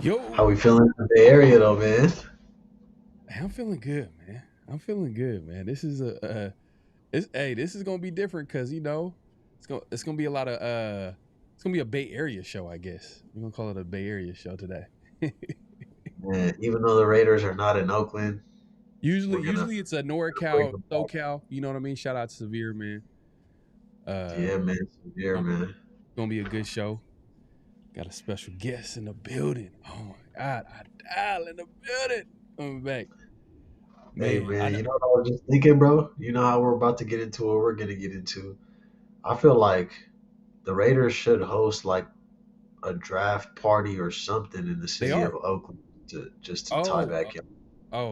Yo, How we feeling in the Bay Area though, man? hey, I'm feeling good, man. I'm feeling good, man. This is this is gonna be different because it's gonna be a lot of it's gonna be a Bay Area show, I guess. We're gonna call it a Bay Area show today. Man, even though the Raiders are not in Oakland, usually, we're gonna usually it's a bring NorCal, them back. SoCal. You know what I mean? Shout out to Severe, man. Uh, Yeah, man, severe, gonna, man. gonna be a good show. Got a special guest in the building. Oh my God, I dial in the building. Coming back, Hey, man. man, you know what I was just thinking, bro? You know how we're about to get into what we're gonna get into. I feel like the Raiders should host like a draft party or something in the They city of are. Oakland to just to tie Oh, back in.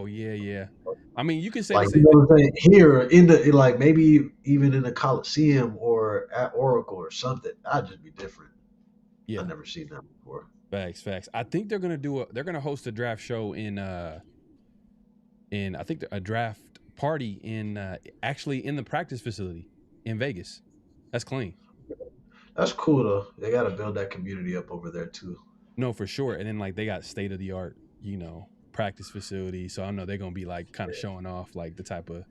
yeah, yeah. I mean, you can say the Like you same know thing. what I'm saying? Here in the like maybe even in the Coliseum or at Oracle or something. That'd just be different. Yeah, I've never seen that before. facts. I think they're gonna host a draft show in I think a draft party in actually in the practice facility in Vegas. That's clean. That's cool though. They got to build that community up over there too. No, for sure. And then like they got state of the art, practice facility. So I know they're gonna be like kind of showing off like the type of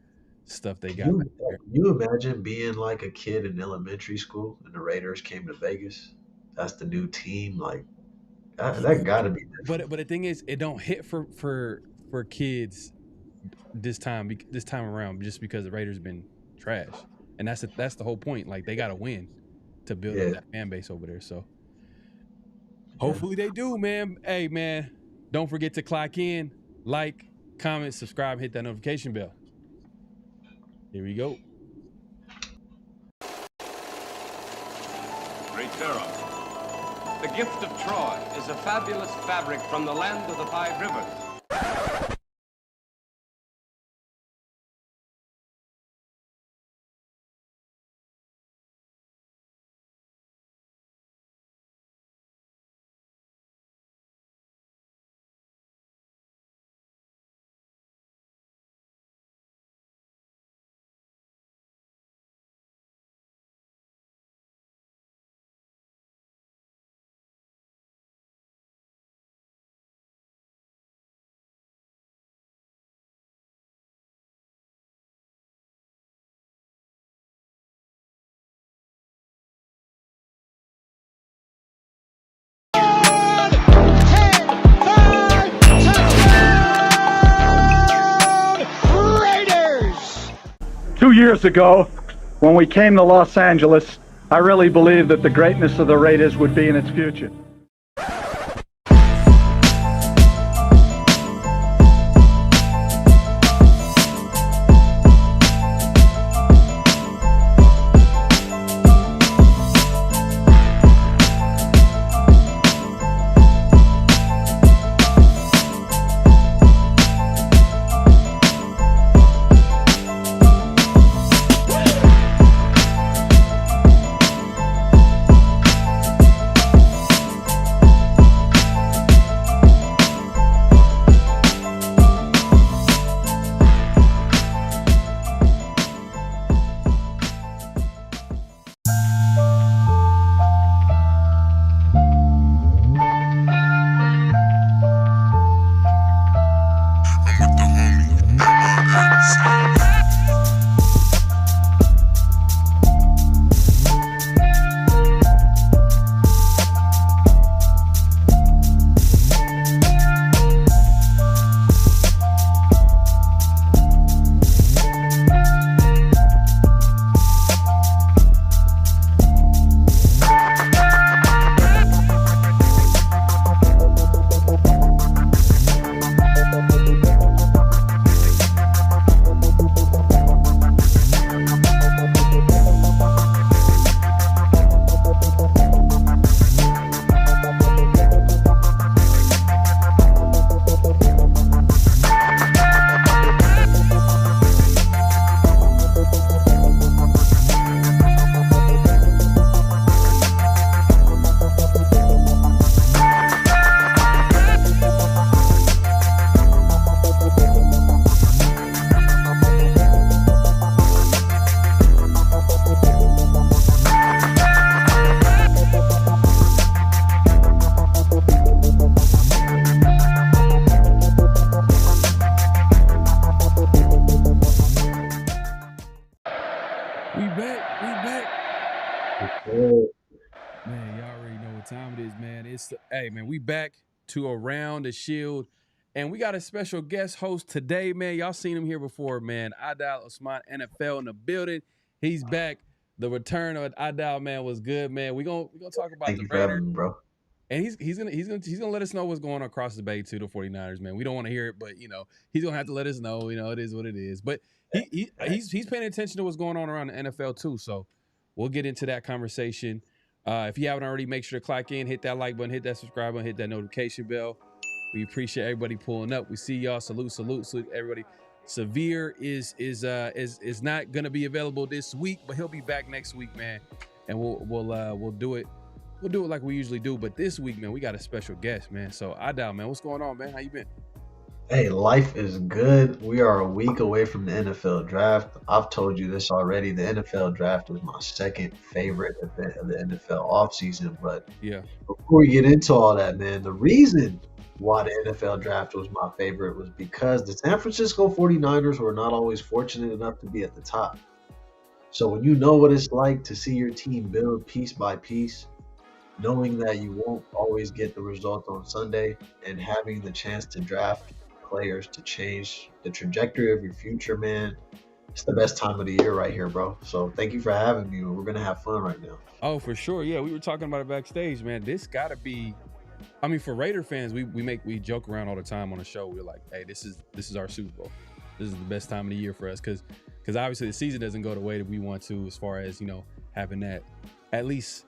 stuff they got back there. Can you imagine being like a kid in elementary school and the Raiders came to Vegas? That's the new team. Like that Yeah, got to be different. but the thing is, it don't hit for kids this time around just because the Raiders been trash, and that's the whole point. Like they got to win to build up Yeah, that fan base over there. So yeah. hopefully they do, man. Hey, man, don't forget to clock in, like, comment, subscribe, hit that notification bell. Here we go. Great Pharaoh. The gift of Troy is a fabulous fabric from the land of the five rivers. Raiders! 2 years ago, when we came to Los Angeles, I really believed that the greatness of the Raiders would be in its future. back. We back. Oh, Man, y'all already know what time it is, man. Hey, man, we back to Around the Shield. And we got a special guest host today, man. Y'all seen him here before, man. Adal Usman NFL in the building. He's back. The return of Adal, man, was good, man. We're gonna talk about thank the you for Raiders. having me, bro. And he's gonna let us know what's going on across the bay to the 49ers, man. We don't want to hear it, but he's gonna have to let us know. It is what it is. But he's paying attention to what's going on around the NFL too. So we'll get into that conversation. If you haven't already, make sure to clock in, hit that like button, hit that subscribe button, hit that notification bell. We appreciate everybody pulling up. We see y'all. Salute everybody. Severe is not gonna be available this week, but he'll be back next week, man. And we'll do it. We'll do it like we usually do. But this week, man, we got a special guest, man. So Adal, man, what's going on, man? How you been? Hey, life is good. We are a week away from the NFL draft. I've told you this already. The NFL draft was my second favorite event of the NFL offseason. But yeah, before we get into all that, man, the reason why the NFL draft was my favorite was because the San Francisco 49ers were not always fortunate enough to be at the top. So when you know what it's like to see your team build piece by piece, knowing that you won't always get the result on Sunday, and having the chance to draft players to change the trajectory of your future, man, it's the best time of the year right here, bro. So thank you for having me. We're going to have fun right now. Oh, for sure. Yeah, we were talking about it backstage, man. This got to be, I mean, for Raider fans, we joke around all the time on the show. We're like, hey, this is our Super Bowl. This is the best time of the year for us because obviously the season doesn't go the way that we want to, as far as having that at least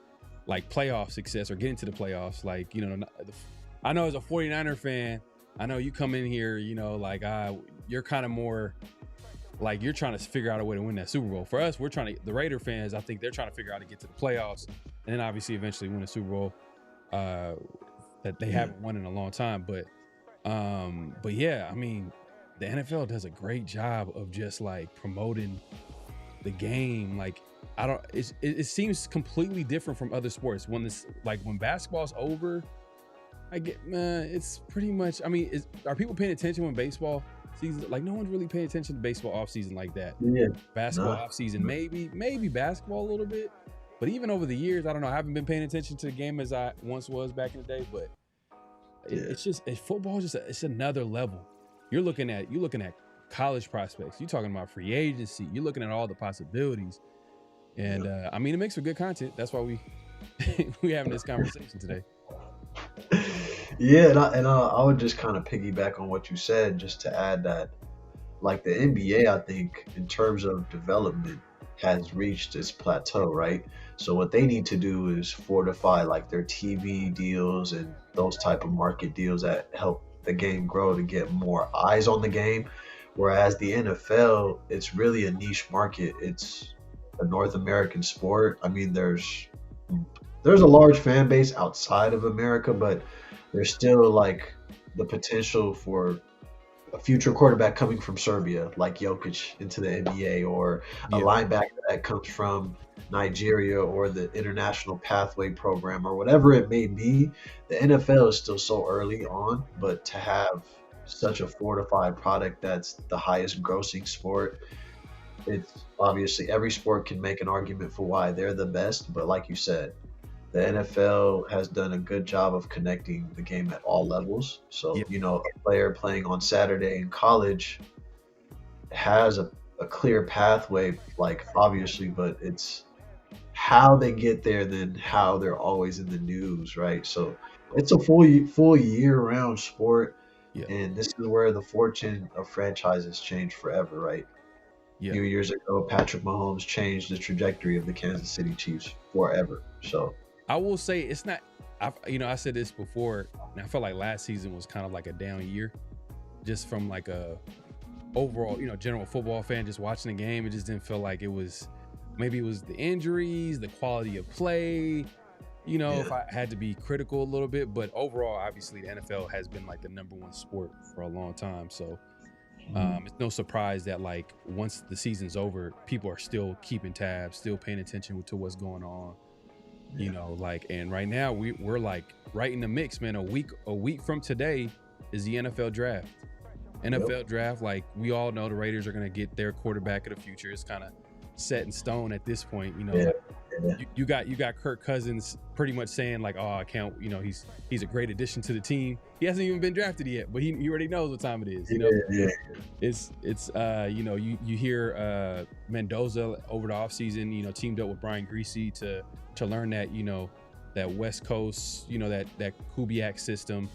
like playoff success or getting to the playoffs. Like, I know as a 49er fan, I know you come in here, you're kind of more like you're trying to figure out a way to win that Super Bowl. For us, the Raider fans, I think they're trying to figure out how to get to the playoffs and then obviously eventually win a Super Bowl that they haven't won in a long time. But yeah, I mean, the NFL does a great job of just like promoting the game. Like, it seems completely different from other sports. When basketball's over, it's pretty much, I mean, are people paying attention when baseball season? Like, no one's really paying attention to baseball off season like that. Yeah. Basketball off season, maybe basketball a little bit, but even over the years, I don't know. I haven't been paying attention to the game as I once was back in the day, but football it's another level. You're looking at college prospects. You're talking about free agency. You're looking at all the possibilities. And I mean, it makes for good content. That's why we having this conversation today. Yeah, and I would just kind of piggyback on what you said, just to add that, like, the NBA, I think, in terms of development, has reached its plateau, right? So what they need to do is fortify like their TV deals and those type of market deals that help the game grow to get more eyes on the game. Whereas the NFL, it's really a niche market. It's a North American sport. I mean, there's a large fan base outside of America, but there's still like the potential for a future quarterback coming from Serbia, like Jokic, into the NBA, or a linebacker that comes from Nigeria, or the International Pathway Program, or whatever it may be. The NFL is still so early on, but to have such a fortified product that's the highest grossing sport, it's obviously every sport can make an argument for why they're the best, but like you said, the NFL has done a good job of connecting the game at all levels. So, a player playing on Saturday in college has a clear pathway, like, obviously, but it's how they get there, then how they're always in the news, right? So it's a full year-round sport, and this is where the fortune of franchises changed forever, right? A few years ago, Patrick Mahomes changed the trajectory of the Kansas City Chiefs forever. So I will say it's not, I said this before, and I felt like last season was kind of like a down year, just from like a overall, general football fan just watching the game. It just didn't feel like it was, maybe it was the injuries, the quality of play, if I had to be critical a little bit, but overall, obviously the NFL has been like the #1 sport for a long time. So it's no surprise that like once the season's over, people are still keeping tabs, still paying attention to what's going on. And right now we're like right in the mix, man. A week from today is the NFL draft. Draft, like we all know, the Raiders are going to get their quarterback of the future. It's kind of set in stone at this point. You know, Yeah. like, you got Kirk Cousins pretty much saying like, oh, I can't. You know, he's a great addition to the team. He hasn't even been drafted yet, but he already knows what time it is. You know, it's you know, you hear Mendoza over the offseason, you know, teamed up with Brian Greasy to learn that, you know, that West Coast, you know, that Kubiak system,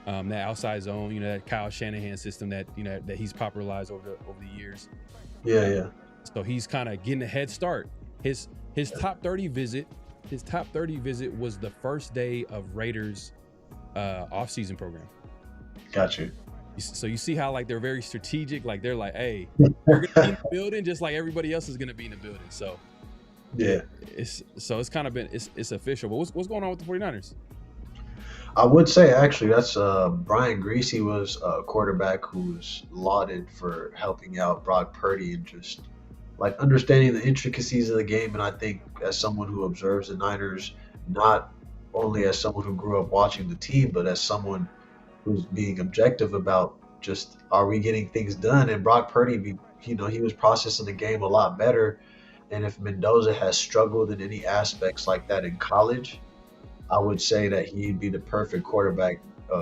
that outside zone, you know, that Kyle Shanahan system that, you know, that he's popularized over the years. Yeah. So he's kind of getting a head start. His top 30 visit was the first day of Raiders off-season program. Got you. So you see how like they're very strategic. Like they're like, hey, we're gonna be in the building just like everybody else is gonna be in the building. So yeah, it's kind of been it's official. But what's going on with the 49ers? I would say actually that's Brian Greasy was a quarterback who was lauded for helping out Brock Purdy and just like understanding the intricacies of the game. And I think as someone who observes the Niners, not only as someone who grew up watching the team, but as someone who's being objective about just, are we getting things done? And Brock Purdy, you know, he was processing the game a lot better. And if Mendoza has struggled in any aspects like that in college, I would say that he'd be the perfect quarterback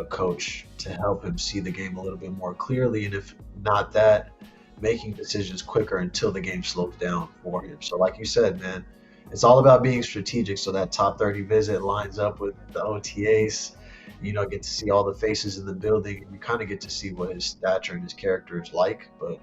coach to help him see the game a little bit more clearly. And if not that, making decisions quicker until the game slows down for him. So like you said, man, it's all about being strategic. So that top 30 visit lines up with the OTAs, you know, get to see all the faces in the building, and you kind of get to see what his stature and his character is like. But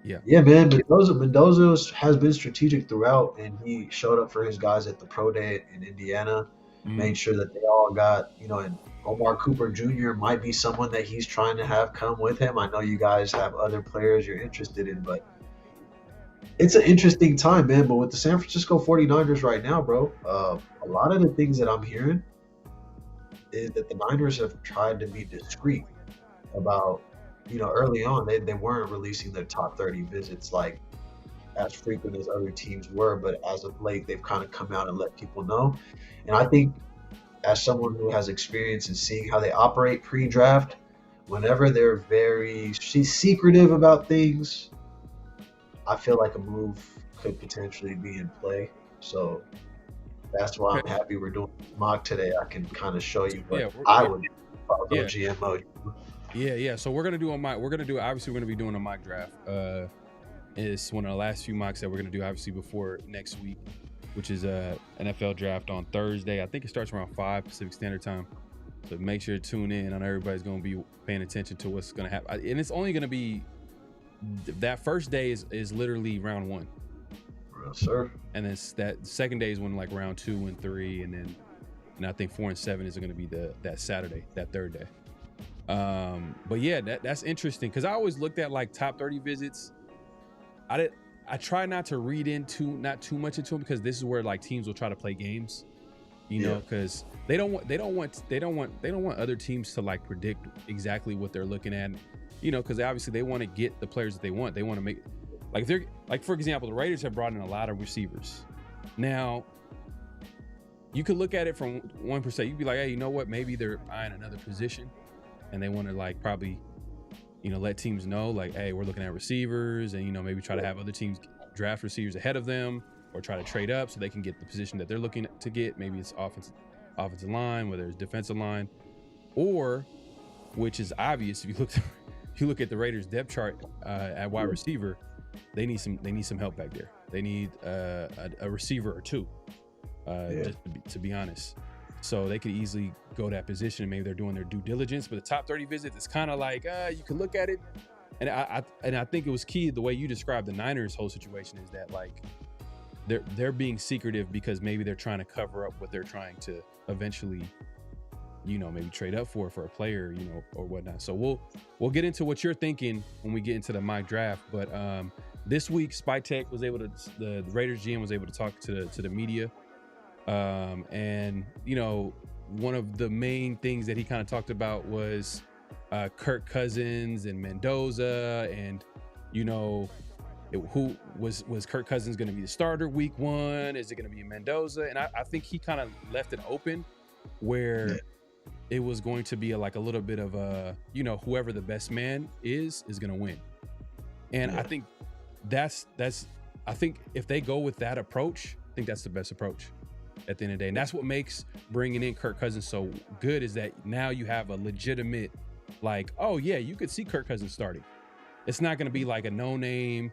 yeah, man, Mendoza has been strategic throughout, and he showed up for his guys at the pro day in Indiana, made sure that they all got, you know, and Omar Cooper Jr. might be someone that he's trying to have come with him. I know you guys have other players you're interested in, but it's an interesting time, man. But with the San Francisco 49ers right now, bro, a lot of the things that I'm hearing is that the Niners have tried to be discreet about, you know, early on, they weren't releasing their top 30 visits like as frequent as other teams were, but as of late, they've kind of come out and let people know. And I think as someone who has experience in seeing how they operate pre-draft, whenever they're very secretive about things, I feel like a move could potentially be in play. So that's why I'm happy we're doing mock today. I can kind of show you what I would follow GMO. Yeah. So we're gonna do obviously we're gonna be doing a mock draft. It's one of the last few mocks that we're gonna do obviously before next week, which is a NFL draft on Thursday. I think it starts around 5 Pacific Standard Time. So make sure to tune in. I know everybody's gonna be paying attention to what's gonna happen, and it's only gonna be that first day is literally round 1. Yes, sir. And then that second day is when like round 2 and 3, and I think 4 and 7 is going to be that Saturday, that third day. But yeah, that's interesting because I always looked at like top 30 visits. I try not to read not too much into them because this is where like teams will try to play games, you know, because they don't want other teams to like predict exactly what they're looking at, you know, because obviously they want to get the players that they want. They want to make. Like they're like, for example, the Raiders have brought in a lot of receivers. Now, you could look at it from 1%. You'd be like, hey, you know what? Maybe they're eyeing another position, and they want to like probably, you know, let teams know like, hey, we're looking at receivers, and you know maybe try to have other teams draft receivers ahead of them, or try to trade up so they can get the position that they're looking to get. Maybe it's offensive line, whether it's defensive line, or which is obvious if you look at the Raiders depth chart at wide receiver. They need some help back there. They need a receiver or two, just to be honest. So they could easily go that position. Maybe they're doing their due diligence. But the top 30 visits, it's kind of like you can look at it, and I think it was key the way you described the Niners' whole situation is that like they're being secretive because maybe they're trying to cover up what they're trying to eventually, you know, maybe trade up for a player, you know, or whatnot. So we'll get into what you're thinking when we get into the mock draft. But this week, Spytek was able to, the Raiders GM was able to talk to the media, and you know, one of the main things that he kind of talked about was Kirk Cousins and Mendoza, and you know, who was Kirk Cousins going to be the starter week 1? Is it going to be Mendoza? And I think he kind of left it open where it was going to be a little bit of a, you know, whoever the best man is going to win. And I think that's I think if they go with that approach, I think that's the best approach at the end of the day. And that's what makes bringing in Kirk Cousins so good, is that now you have a legitimate, like, oh yeah, you could see Kirk Cousins starting. It's not going to be like a no-name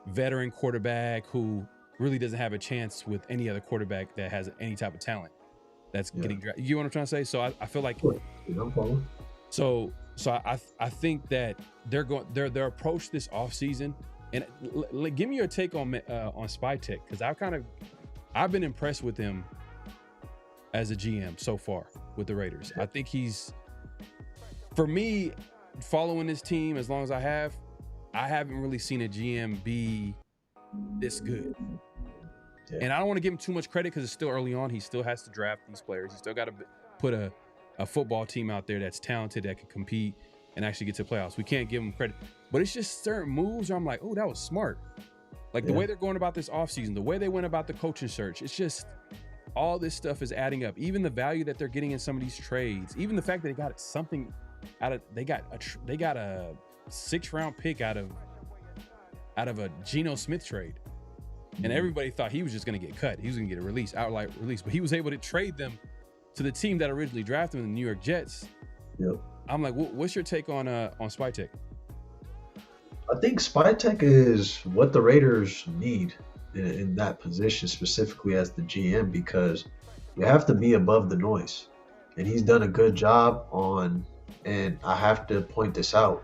veteran quarterback who really doesn't have a chance with any other quarterback that has any type of talent that's getting drafted. You know what I'm trying to say? So I feel like, so I think that their approach this offseason, and give me your take on Spytek, because I've been impressed with him as a GM so far with the Raiders. I think he's, for me, following this team as long as I haven't really seen a GM be this good. Yeah. And I don't want to give him too much credit because it's still early on. He still has to draft these players. He still got to put a football team out there that's talented, that can compete and actually get to the playoffs. We can't give him credit. But it's just certain moves where I'm like, oh, that was smart. Like the way they're going about this offseason, the way they went about the coaching search, it's just all this stuff is adding up. Even the value that they're getting in some of these trades, even the fact that they got something out of, they got a 6th-round pick out of a Geno Smith trade. And everybody thought he was just going to get cut. He was going to get a outright release. But he was able to trade them to the team that originally drafted him, the New York Jets. Yep. I'm like, what's your take on Spytek? I think Spytek is what the Raiders need in that position, specifically as the GM, because you have to be above the noise. And he's done a good job on, and I have to point this out,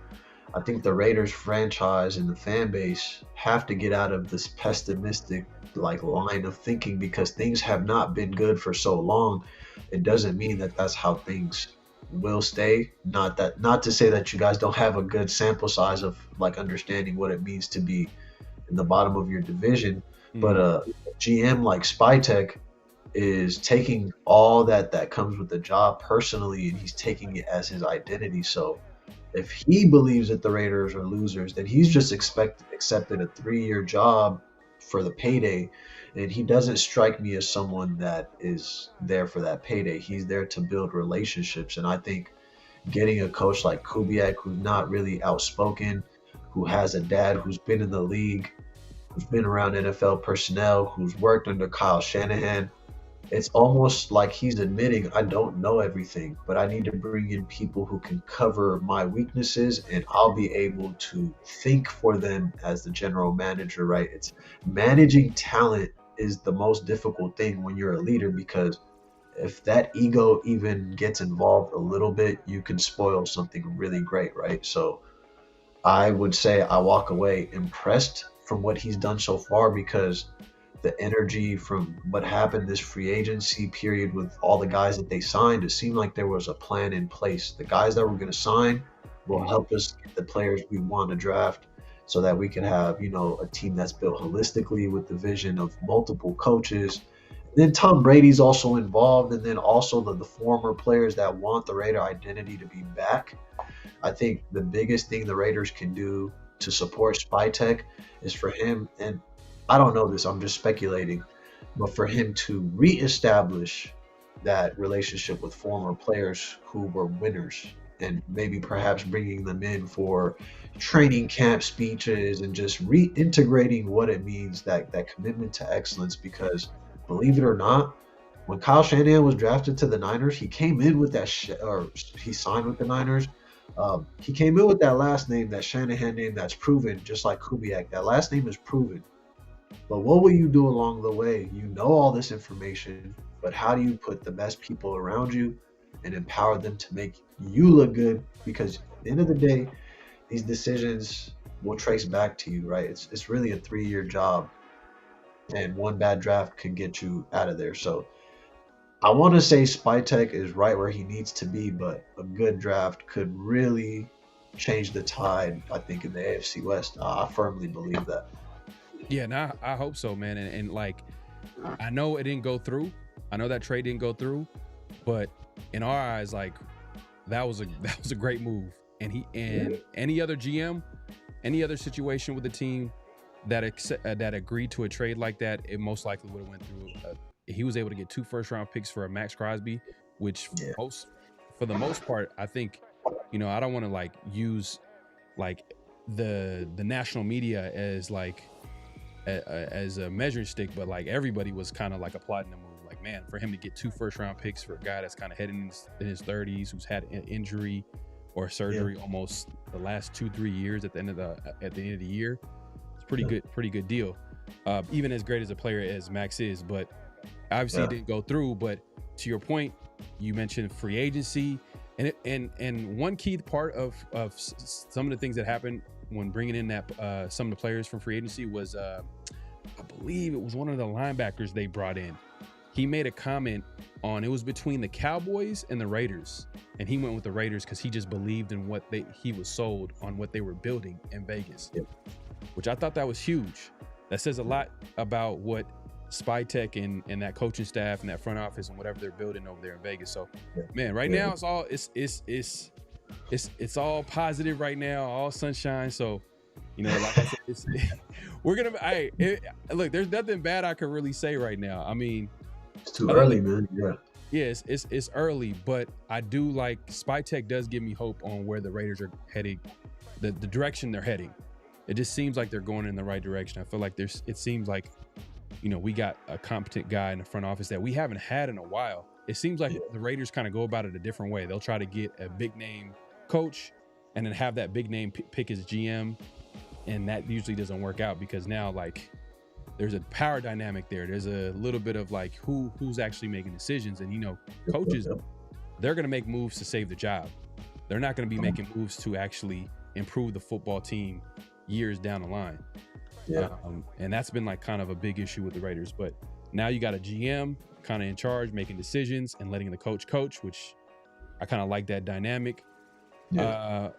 I think the Raiders franchise and the fan base have to get out of this pessimistic line of thinking, because things have not been good for so long. It doesn't mean that that's how things will stay. Not to say that you guys don't have a good sample size of understanding what it means to be in the bottom of your division. But a GM like Spytek is taking all that comes with the job personally, and he's taking it as his identity. So if he believes that the Raiders are losers, then he's just accepted a 3-year job for the payday. And he doesn't strike me as someone that is there for that payday. He's there to build relationships. And I think getting a coach like Kubiak, who's not really outspoken, who has a dad who's been in the league, who's been around NFL personnel, who's worked under Kyle Shanahan, it's almost like he's admitting, I don't know everything, but I need to bring in people who can cover my weaknesses, and I'll be able to think for them as the general manager, right? It's managing talent is the most difficult thing when you're a leader, because if that ego even gets involved a little bit, you can spoil something really great, right? So I would say I walk away impressed from what he's done so far, because the energy from what happened this free agency period with all the guys that they signed, it seemed like there was a plan in place. The guys that we're going to sign will help us get the players we want to draft, so that we can have, a team that's built holistically with the vision of multiple coaches. And then Tom Brady's also involved, and then also the former players that want the Raider identity to be back. I think the biggest thing the Raiders can do to support Spytek is for him, and I don't know this, I'm just speculating, but for him to reestablish that relationship with former players who were winners, and maybe perhaps bringing them in for training camp speeches and just reintegrating what it means, that commitment to excellence. Because believe it or not, when Kyle Shanahan was drafted to the Niners, he came in with he signed with the Niners. He came in with that last name, that Shanahan name that's proven, just like Kubiak. That last name is proven. But what will you do along the way? You know all this information, but how do you put the best people around you and empower them to make you look good? Because at the end of the day, these decisions will trace back to you, right? It's really a 3-year job, and one bad draft can get you out of there. So I want to say Spytek is right where he needs to be, but a good draft could really change the tide, I think, in the AFC West. I firmly believe that. Yeah, I hope so, man. And I know it didn't go through. I know that trade didn't go through, but in our eyes, that was a great move. And any other GM, any other situation with the team that agreed to a trade like that, it most likely would have went through. He was able to get 2 first-round picks for a Max Crosby, which for the most part, I think, I don't want to use the national media as as a measuring stick, but like everybody was kind of like applauding the move. Like, man, for him to get 2 first-round picks for a guy that's kind of heading in his 30s, who's had an injury or surgery almost the last 2-3 years at the end of the year, it's pretty good deal. Even as great as a player as Max is, but obviously it didn't go through. But to your point, you mentioned free agency, and one key part of some of the things that happened when bringing in that some of the players from free agency was I believe it was one of the linebackers they brought in. He made a comment on, it was between the Cowboys and the Raiders, and he went with the Raiders because he just believed in what he was sold on what they were building in Vegas, which I thought that was huge. That says a lot about what Spytech and that coaching staff and that front office and whatever they're building over there in Vegas. So, man, right now it's all positive right now, all sunshine. So, you know, like I said, we're gonna. Look, there's nothing bad I could really say right now. I mean, it's too early, man. Yeah, it's early, but I do like Spytech does give me hope on where the Raiders are heading, the direction they're heading. It just seems like they're going in the right direction. I feel like it seems like, you know, we got a competent guy in the front office that we haven't had in a while. It seems like the Raiders kind of go about it a different way. They'll try to get a big name coach and then have that big name pick his GM, and that usually doesn't work out because now, like, there's a power dynamic there. There's a little bit of like who's actually making decisions, and you know, coaches, they're going to make moves to save the job. They're not going to be making moves to actually improve the football team years down the line. And that's been like kind of a big issue with the Raiders. But now you got a GM kind of in charge, making decisions and letting the coach, which I kind of like that dynamic. Appreciate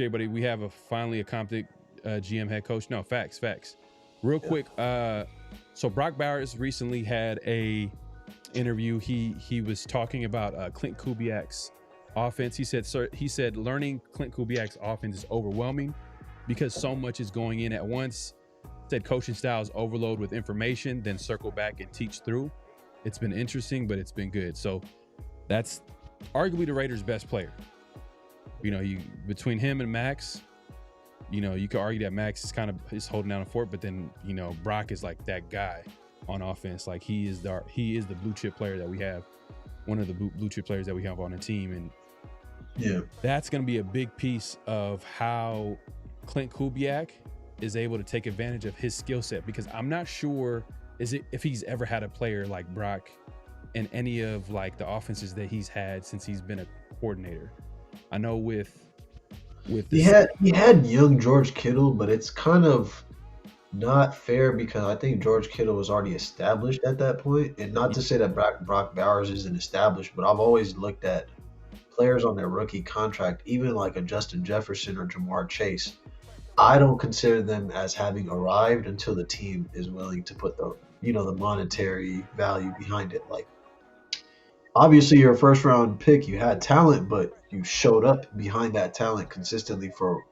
it, buddy. We have finally a competent GM head coach. No, facts. Real quick, so Brock Bowers recently had a interview. He was talking about Clint Kubiak's offense. He said learning Clint Kubiak's offense is overwhelming because so much is going in at once. Said coaching styles overload with information, then circle back and teach through. It's been interesting, but it's been good. So that's arguably the Raiders' best player. You know, between him and Max, you know, you could argue that Max is holding down a fort, but then, you know, Brock is like that guy on offense. Like he is the blue chip player that we have, one of the blue chip players that we have on the team. And that's going to be a big piece of how Clint Kubiak is able to take advantage of his skill set, because I'm not sure if he's ever had a player like Brock in any of like the offenses that he's had since he's been a coordinator. I know with he had young George Kittle, but it's kind of not fair because I think George Kittle was already established at that point. And not to say that Brock Bowers isn't established, but I've always looked at players on their rookie contract, even like a Justin Jefferson or Jamar Chase. I don't consider them as having arrived until the team is willing to put the monetary value behind it. Like, obviously, you're a first-round pick. You had talent, but you showed up behind that talent consistently for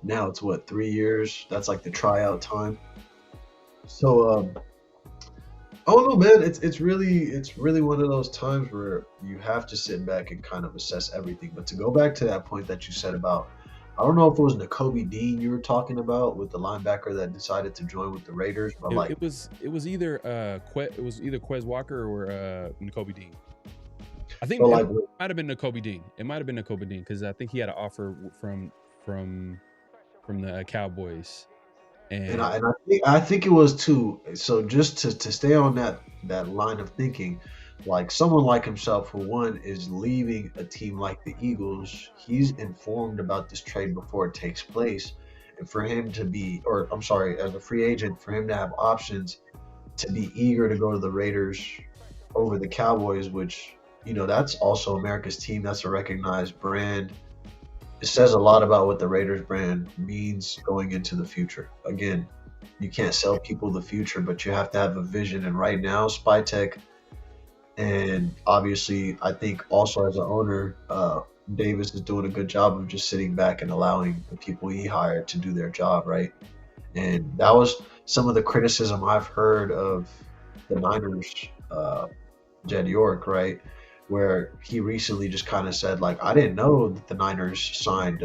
now. It's 3 years? That's like the tryout time. So, I don't know, man. It's really one of those times where you have to sit back and kind of assess everything. But to go back to that point that you said about, I don't know if it was Nakobe Dean you were talking about with the linebacker that decided to join with the Raiders, but it was either Quez Walker or Nakobe Dean. I think it might have been Nakobe Dean. It might have been Nakobe Dean because I think he had an offer from the Cowboys, and I think it was too. So just to stay on that line of thinking, like someone like himself who is leaving a team like the Eagles, he's informed about this trade before it takes place, and for him to be, as a free agent, for him to have options, to be eager to go to the Raiders over the Cowboys, which, you know, that's also America's team. That's a recognized brand. It says a lot about what the Raiders brand means going into the future. Again, you can't sell people the future, but you have to have a vision. And right now, Spytech, and obviously, I think also as an owner, Davis is doing a good job of just sitting back and allowing the people he hired to do their job, right? And that was some of the criticism I've heard of the Niners, Jed York, right? Where he recently just kind of said, like, I didn't know that the Niners signed,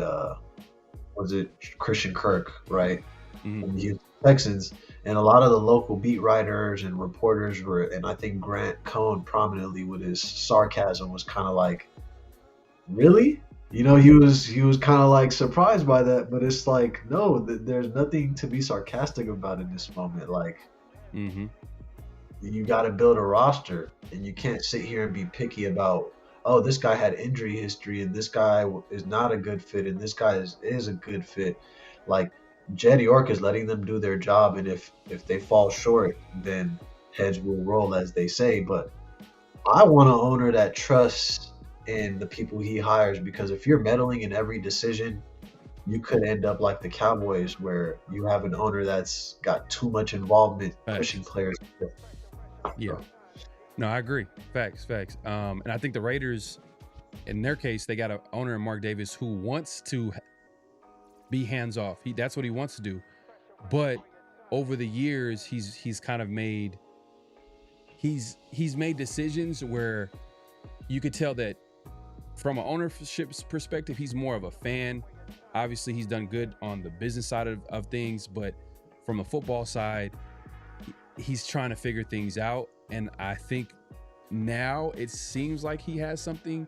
Christian Kirk, right? from the Houston Texans, and a lot of the local beat writers and reporters were, and I think Grant Cohn prominently with his sarcasm was kind of like, really? You know, he was kind of like surprised by that, but it's like, no, there's nothing to be sarcastic about in this moment. Like, you got to build a roster, and you can't sit here and be picky about, oh, this guy had injury history, and this guy is not a good fit, and this guy is a good fit. Like, Jed York is letting them do their job, and if they fall short, then heads will roll, as they say. But I want an owner that trusts in the people he hires, because if you're meddling in every decision, you could end up like the Cowboys, where you have an owner that's got too much involvement pushing players. Yeah. No, I agree. Facts. And I think the Raiders, in their case, they got an owner in Mark Davis who wants to be hands off. That's what he wants to do. But over the years, he's kind of made he's made decisions where you could tell that from an ownership perspective, he's more of a fan. Obviously, he's done good on the business side of things, but from a football side, he's trying to figure things out. And I think now it seems like he has something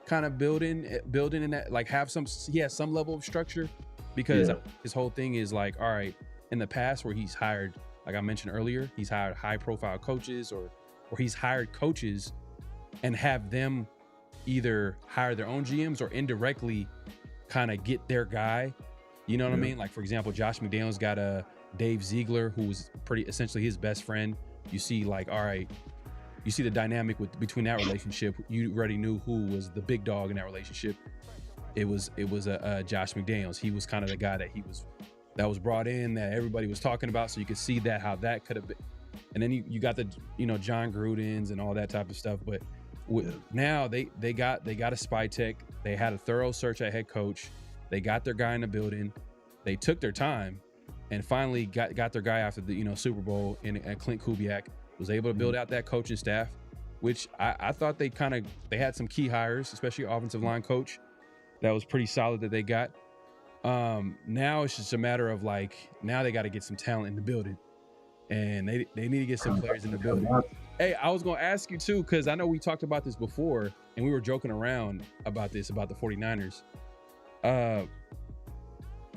kind of building in that, like he has some level of structure, because his whole thing is like, all right, in the past where he's hired, like I mentioned earlier, he's hired high profile coaches or he's hired coaches and have them either hire their own GMs or indirectly kind of get their guy. You know what I mean? Like, for example, Josh McDaniels got a Dave Ziegler, who was essentially his best friend. You see, like, all right, you see the dynamic between that relationship. You already knew who was the big dog in that relationship. It was Josh McDaniels. He was kind of the guy that was brought in, that everybody was talking about. So you could see that how that could have been. And then you got the John Gruden's and all that type of stuff. But now they got a spy tech. They had a thorough search at head coach. They got their guy in the building. They took their time and finally got their guy after the Super Bowl. And Clint Kubiak was able to build out that coaching staff, which I thought they had some key hires, especially offensive line coach. That was pretty solid that they got. Now it's just a matter of like, now they got to get some talent in the building, and they need to get some players in the building. Hey, I was going to ask you too, because I know we talked about this before and we were joking around about the 49ers.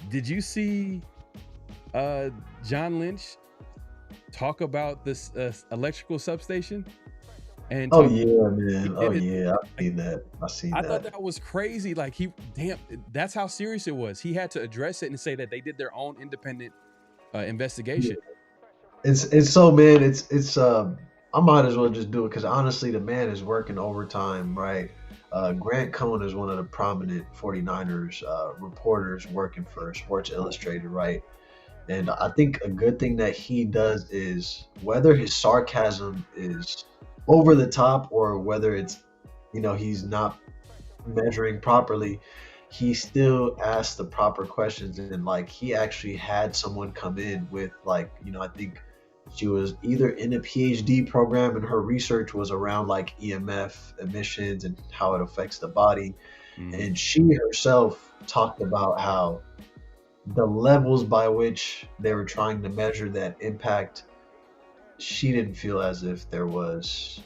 Did you see John Lynch talk about this electrical substation? And man. I've seen that. I thought that was crazy. Like, that's how serious it was. He had to address it and say that they did their own independent investigation. It's so, man, it's I might as well just do it, because honestly, the man is working overtime, right? Grant Cohn is one of the prominent 49ers reporters working for Sports Illustrated, right? And I think a good thing that he does is, whether his sarcasm is over the top or whether it's, he's not measuring properly, he still asks the proper questions. And like, he actually had someone come in with, like, I think she was either in a PhD program and her research was around like EMF emissions and how it affects the body. And she herself talked about how the levels by which they were trying to measure that impact, she didn't feel as if there was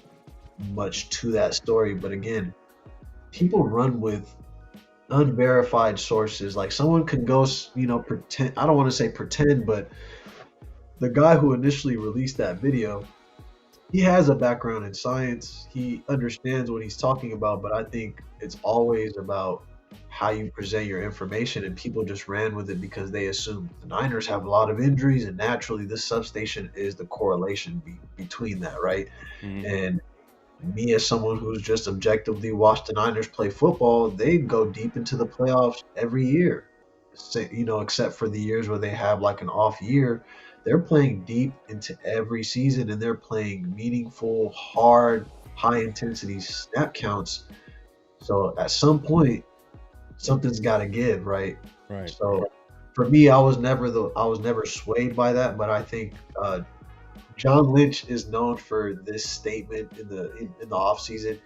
much to that story. But again, people run with unverified sources. Like, someone could go, pretend, I don't want to say pretend, but the guy who initially released that video, he has a background in science. He understands what he's talking about, but I think it's always about how you present your information, and people just ran with it because they assumed the Niners have a lot of injuries, and naturally this substation is the correlation between that, right? And me, as someone who's just objectively watched the Niners play football, they go deep into the playoffs every year, except for the years where they have like an off year. They're playing deep into every season, and they're playing meaningful, hard, high-intensity snap counts. So at some point, something's got to give, right? Right. So for me, I was never swayed by that, but I think John Lynch is known for this statement in the off season.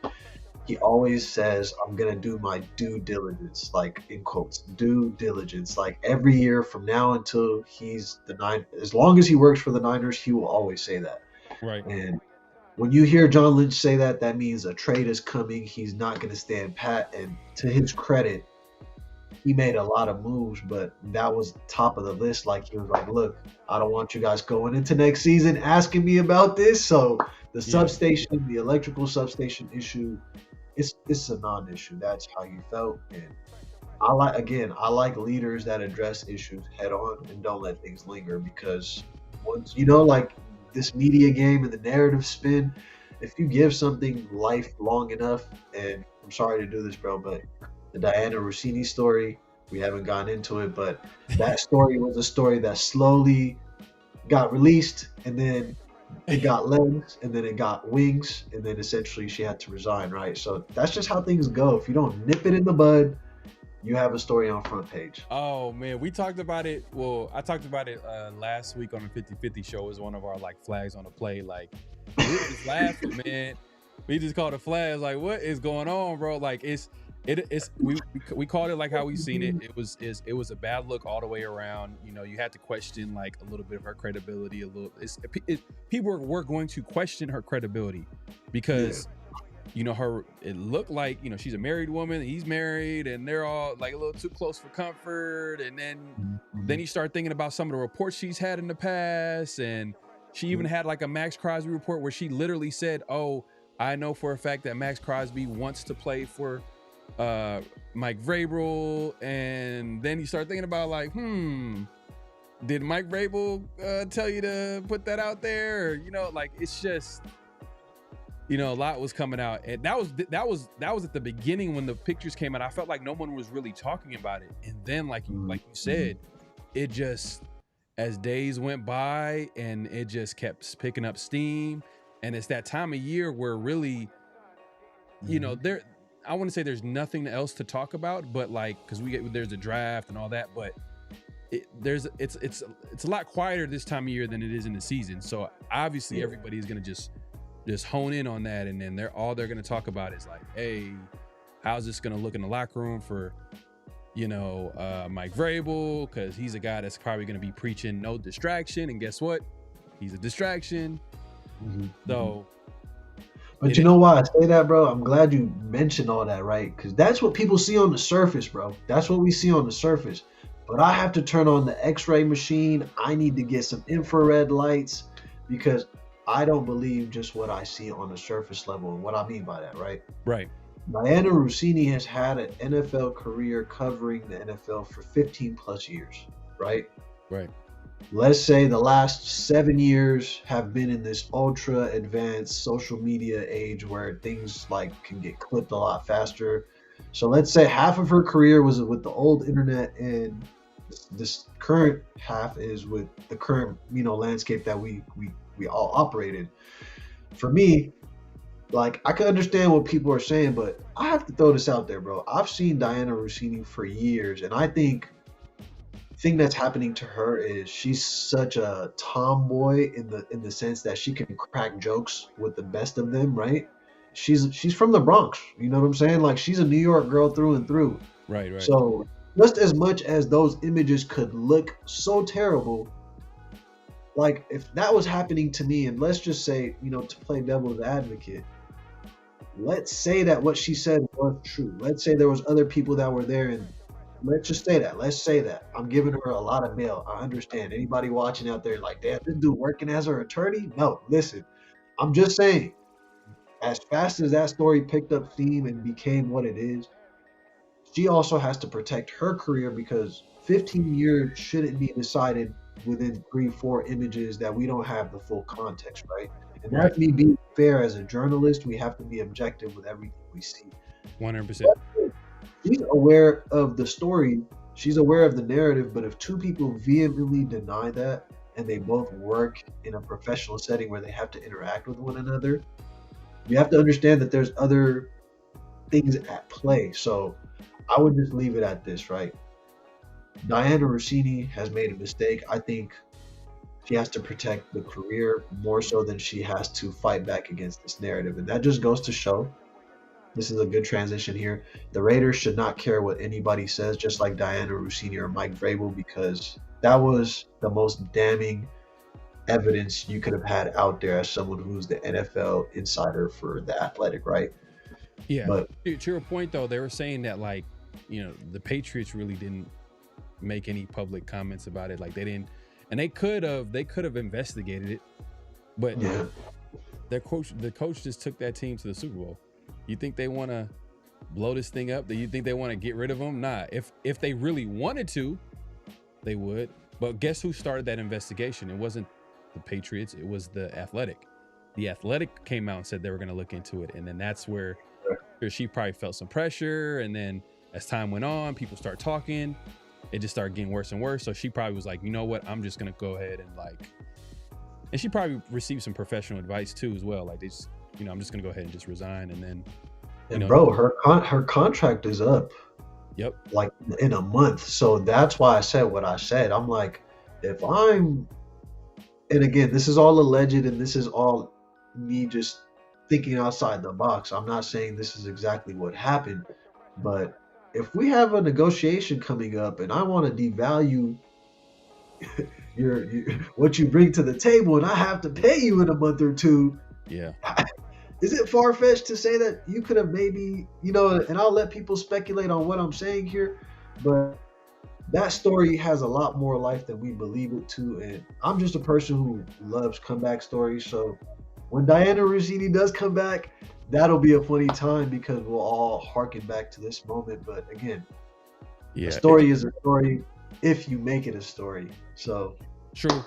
he always says, I'm going to do my due diligence, like in quotes, due diligence. Like every year from now until he's the as long as he works for the Niners, he will always say that. Right. And when you hear John Lynch say that, that means a trade is coming. He's not going to stand pat. And to his credit, he made a lot of moves, but that was top of the list. Like he was like, look, I don't want you guys going into next season asking me about this. So the substation, the electrical substation issue, it's a non-issue. That's how you felt. And I like leaders that address issues head on and don't let things linger, because once, like this media game and the narrative spin, if you give something life long enough, and I'm sorry to do this, bro, but the Diana Rossini story, we haven't gotten into it, but that story was a story that slowly got released, and then it got legs, and then it got wings, and then essentially she had to resign, right? So that's just how things go. If you don't nip it in the bud, you have a story on front page. Oh man, we talked about it. Well, I talked about it last week on the 50-50 show. It was one of our like flags on the play. Like we were just laughing, man. We just called it flags. Like, what is going on, bro? Like we called it like how we seen it. It was a bad look all the way around. You had to question like a little bit of her credibility. People were going to question her credibility because it looked like she's a married woman, he's married, and they're all like a little too close for comfort. And then you start thinking about some of the reports she's had in the past, and she even had like a Max Crosby report where she literally said, "Oh, I know for a fact that Max Crosby wants to play for Mike Vrabel." And then you start thinking about like, did Mike Vrabel tell you to put that out there? Or, like it's just, a lot was coming out, and that was at the beginning when the pictures came out. I felt like no one was really talking about it, and then like you said, it just, as days went by, and it just kept picking up steam. And it's that time of year where really, I wouldn't say there's nothing else to talk about, but like, because there's a draft and all that, but it's a lot quieter this time of year than it is in the season. So obviously everybody's gonna just hone in on that, and then they're gonna talk about is like, hey, how's this gonna look in the locker room for Mike Vrabel, because he's a guy that's probably gonna be preaching no distraction, and guess what, he's a distraction. So, but you know why I say that, bro? I'm glad you mentioned all that, right? Because that's what people see on the surface, bro. That's what we see on the surface. But I have to turn on the X-ray machine. I need to get some infrared lights, because I don't believe just what I see on the surface level. And what I mean by that, right? Right. Diana Rossini has had an NFL career covering the NFL for 15 plus years, right? Right. Let's say the last 7 years have been in this ultra advanced social media age where things like can get clipped a lot faster. So let's say half of her career was with the old internet, and this current half is with the current, landscape that we all operate in. For me, like, I can understand what people are saying, but I have to throw this out there, bro. I've seen Diana Rossini for years, and I think thing that's happening to her is she's such a tomboy in the sense that she can crack jokes with the best of them, right? She's from the Bronx, you know what I'm saying? Like, she's a New York girl through and through. Right. So just as much as those images could look so terrible, like if that was happening to me, and let's just say, to play devil's advocate, let's say that what she said was true. Let's say there was other people that were there, and let's just say that. Let's say that. I'm giving her a lot of mail. I understand. Anybody watching out there like, damn, this dude working as her attorney? No, listen. I'm just saying, as fast as that story picked up steam and became what it is, she also has to protect her career, because 15 years shouldn't be decided within 3-4 images that we don't have the full context, right? And that's me being fair as a journalist. We have to be objective with everything we see. 100%. She's aware of the story. She's aware of the narrative. But if two people vehemently deny that, and they both work in a professional setting where they have to interact with one another, you have to understand that there's other things at play. So I would just leave it at this, right? Diana Rossini has made a mistake. I think she has to protect the career more so than she has to fight back against this narrative. And that just goes to show This is a good transition here. The Raiders should not care what anybody says, just like Diana Rossini or Mike Vrabel, because that was the most damning evidence you could have had out there as someone who's the NFL insider for The Athletic, right? Yeah. But To your point, though, they were saying that, like, you know, the Patriots really didn't make any public comments about it. Like, they didn't, and they could have investigated it, but yeah, the coach just took that team to the Super Bowl. You think they want to blow this thing up? Do you think they want to get rid of him? Nah. If they really wanted to, they would. But guess who started that investigation? It wasn't the Patriots. It was the Athletic. The Athletic came out and said they were going to look into it, and then that's where she probably felt some pressure. And then as time went on, people start talking. It just started getting worse and worse. So she probably was like, you know what? I'm just going to go ahead and and she probably received some professional advice too as well. Like, they just, you know, I'm just going to go ahead and just resign. And then, bro, her contract is up. Yep. Like in a month. So that's why I said what I said. I'm like, and again, this is all alleged and this is all me just thinking outside the box. I'm not saying this is exactly what happened, but if we have a negotiation coming up and I want to devalue what you bring to the table and I have to pay you in a month or two, yeah. Is it far-fetched to say that you could have maybe, and I'll let people speculate on what I'm saying here, but that story has a lot more life than we believe it to, and I'm just a person who loves comeback stories, so when Diana Rossini does come back, that'll be a funny time because we'll all harken back to this moment, but again, a story is a story if you make it a story, so. True.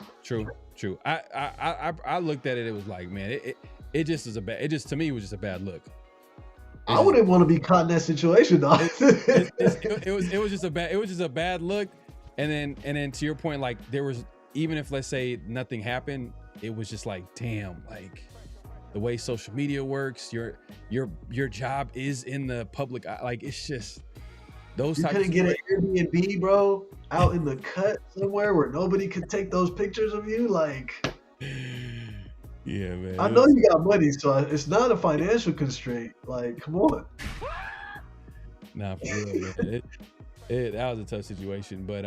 I looked at it, it was like, man, it just is to me, it was just a bad look. I wouldn't want to be caught in that situation, though. It was just a bad look. And then to your point, like, there was, even if, let's say, nothing happened, it was just like, damn, like, the way social media works, your job is in the public eye. Like, it's just those types. You couldn't get an Airbnb, bro, out in the cut somewhere where nobody could take those pictures of you, like. Yeah, man. I know you got money, so it's not a financial constraint. Like, come on. Nah, for real, man. That was a tough situation, but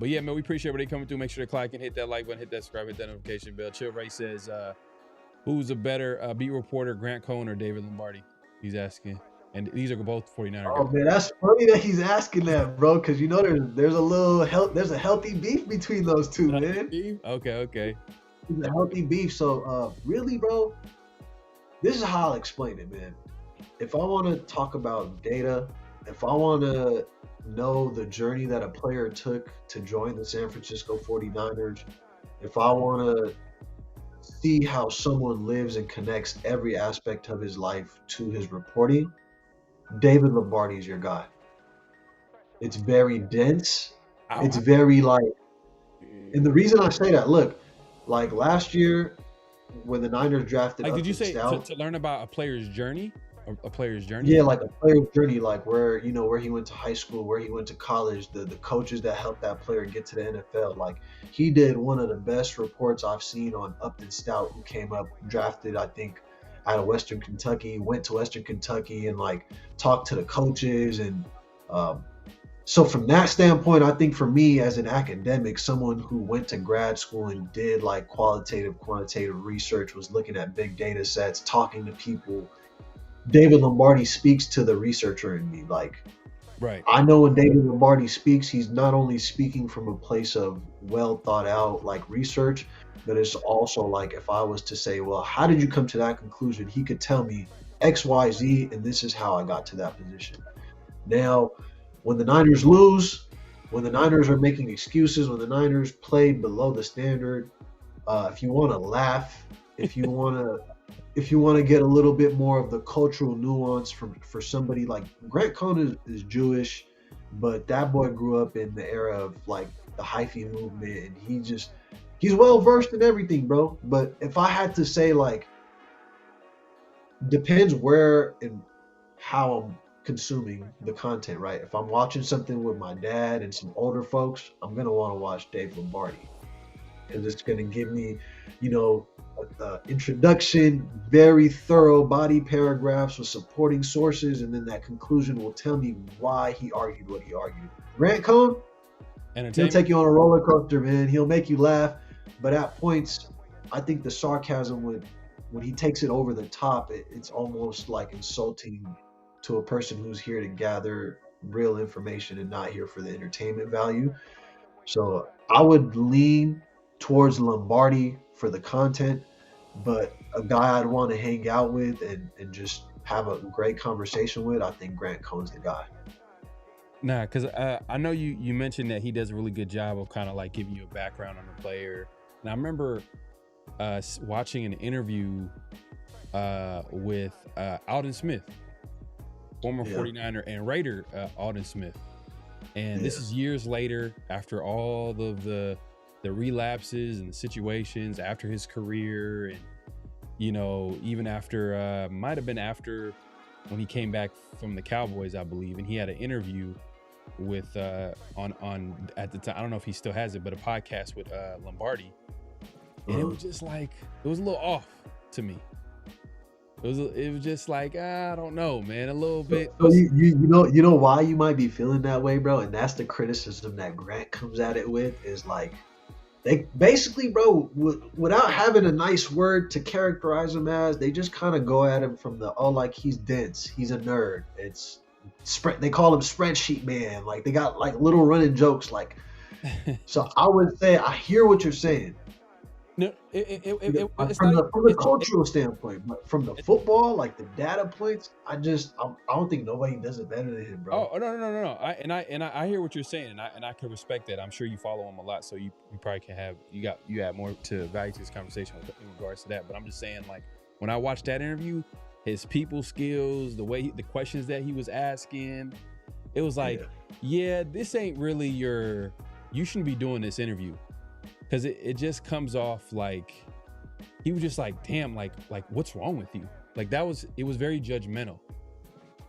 yeah, man, we appreciate everybody coming through. Make sure to click and hit that like button, hit that subscribe, hit that notification bell. Chill Ray says, who's a better beat reporter, Grant Cohn or David Lombardi? He's asking, and these are both 49er guys. Oh man, that's funny that he's asking that, bro, because there's a healthy beef between those two, man. Beef? Okay. There's a healthy beef. So really, bro, this is how I'll explain it, man. If I want to talk about data, if I want to know the journey that a player took to join the San Francisco 49ers, if I want to see how someone lives and connects every aspect of his life to his reporting, David Lombardi is your guy. It's very dense. It's very and the reason I say that, look, like last year when the Niners drafted, like, did you say to learn about a player's journey? A player's journey? Yeah, like a player's journey, like where he went to high school, where he went to college, the coaches that helped that player get to the NFL. Like, he did one of the best reports I've seen on Upton Stout, who came up, drafted, I think, out of Western Kentucky, went to Western Kentucky and like talked to the coaches. And so from that standpoint, I think for me as an academic, someone who went to grad school and did like quantitative research, was looking at big data sets, talking to people, David Lombardi speaks to the researcher in me. Like, right. I know when David Lombardi speaks, he's not only speaking from a place of well thought out like research, but it's also like, if I was to say, well, how did you come to that conclusion? He could tell me X, Y, Z, and this is how I got to that position. Now, when the Niners lose, when the Niners are making excuses, when the Niners play below the standard, if you want to laugh, if you want to get a little bit more of the cultural nuance for somebody like Grant Cohn is Jewish, but that boy grew up in the era of like the hyphy movement, and he's well versed in everything, bro. But if I had to say, like, depends where and how I'm consuming the content, right? If I'm watching something with my dad and some older folks, I'm gonna want to watch Dave Lombardi. because it's going to give me, you know, introduction, very thorough body paragraphs with supporting sources, and then that conclusion will tell me why he argued what he argued. Grant Cohn, he'll take you on a roller coaster, man. He'll make you laugh, but at points, I think the sarcasm when he takes it over the top, it's almost like insulting to a person who's here to gather real information and not here for the entertainment value. So I would lean towards Lombardi for the content, but a guy I'd want to hang out with and just have a great conversation with, I think Grant Cohn's the guy. Nah, because I know you mentioned that he does a really good job of kind of like giving you a background on the player. And I remember watching an interview with Alden Smith, former 49er and Raider Alden Smith. And this is years later, after all of the relapses and the situations after his career, and you know, even after might have been after when he came back from the Cowboys, I believe, and he had an interview with on at the time, I don't know if he still has it, but a podcast with Lombardi, and it was just like, it was a little off to me. It was just like, I don't know, man, a little bit. So you know why you might be feeling that way, bro, and that's the criticism that Grant comes at it with, is like, they basically, bro, without having a nice word to characterize him as, they just kind of go at him from the, oh, like, he's dense, he's a nerd. It's they call him spreadsheet man. Like, they got like little running jokes, like. So I would say I hear what you're saying. No, from the cultural standpoint, but from the football, like the data points, I don't think nobody does it better than him, bro. Oh no. I hear what you're saying, and I can respect that. I'm sure you follow him a lot, so you probably can have you add more to value to this conversation in regards to that. But I'm just saying, like, when I watched that interview, his people skills, the questions that he was asking, it was like, this ain't really you shouldn't be doing this interview. Because it just comes off like he was just like, damn, like what's wrong with you? Like it was very judgmental.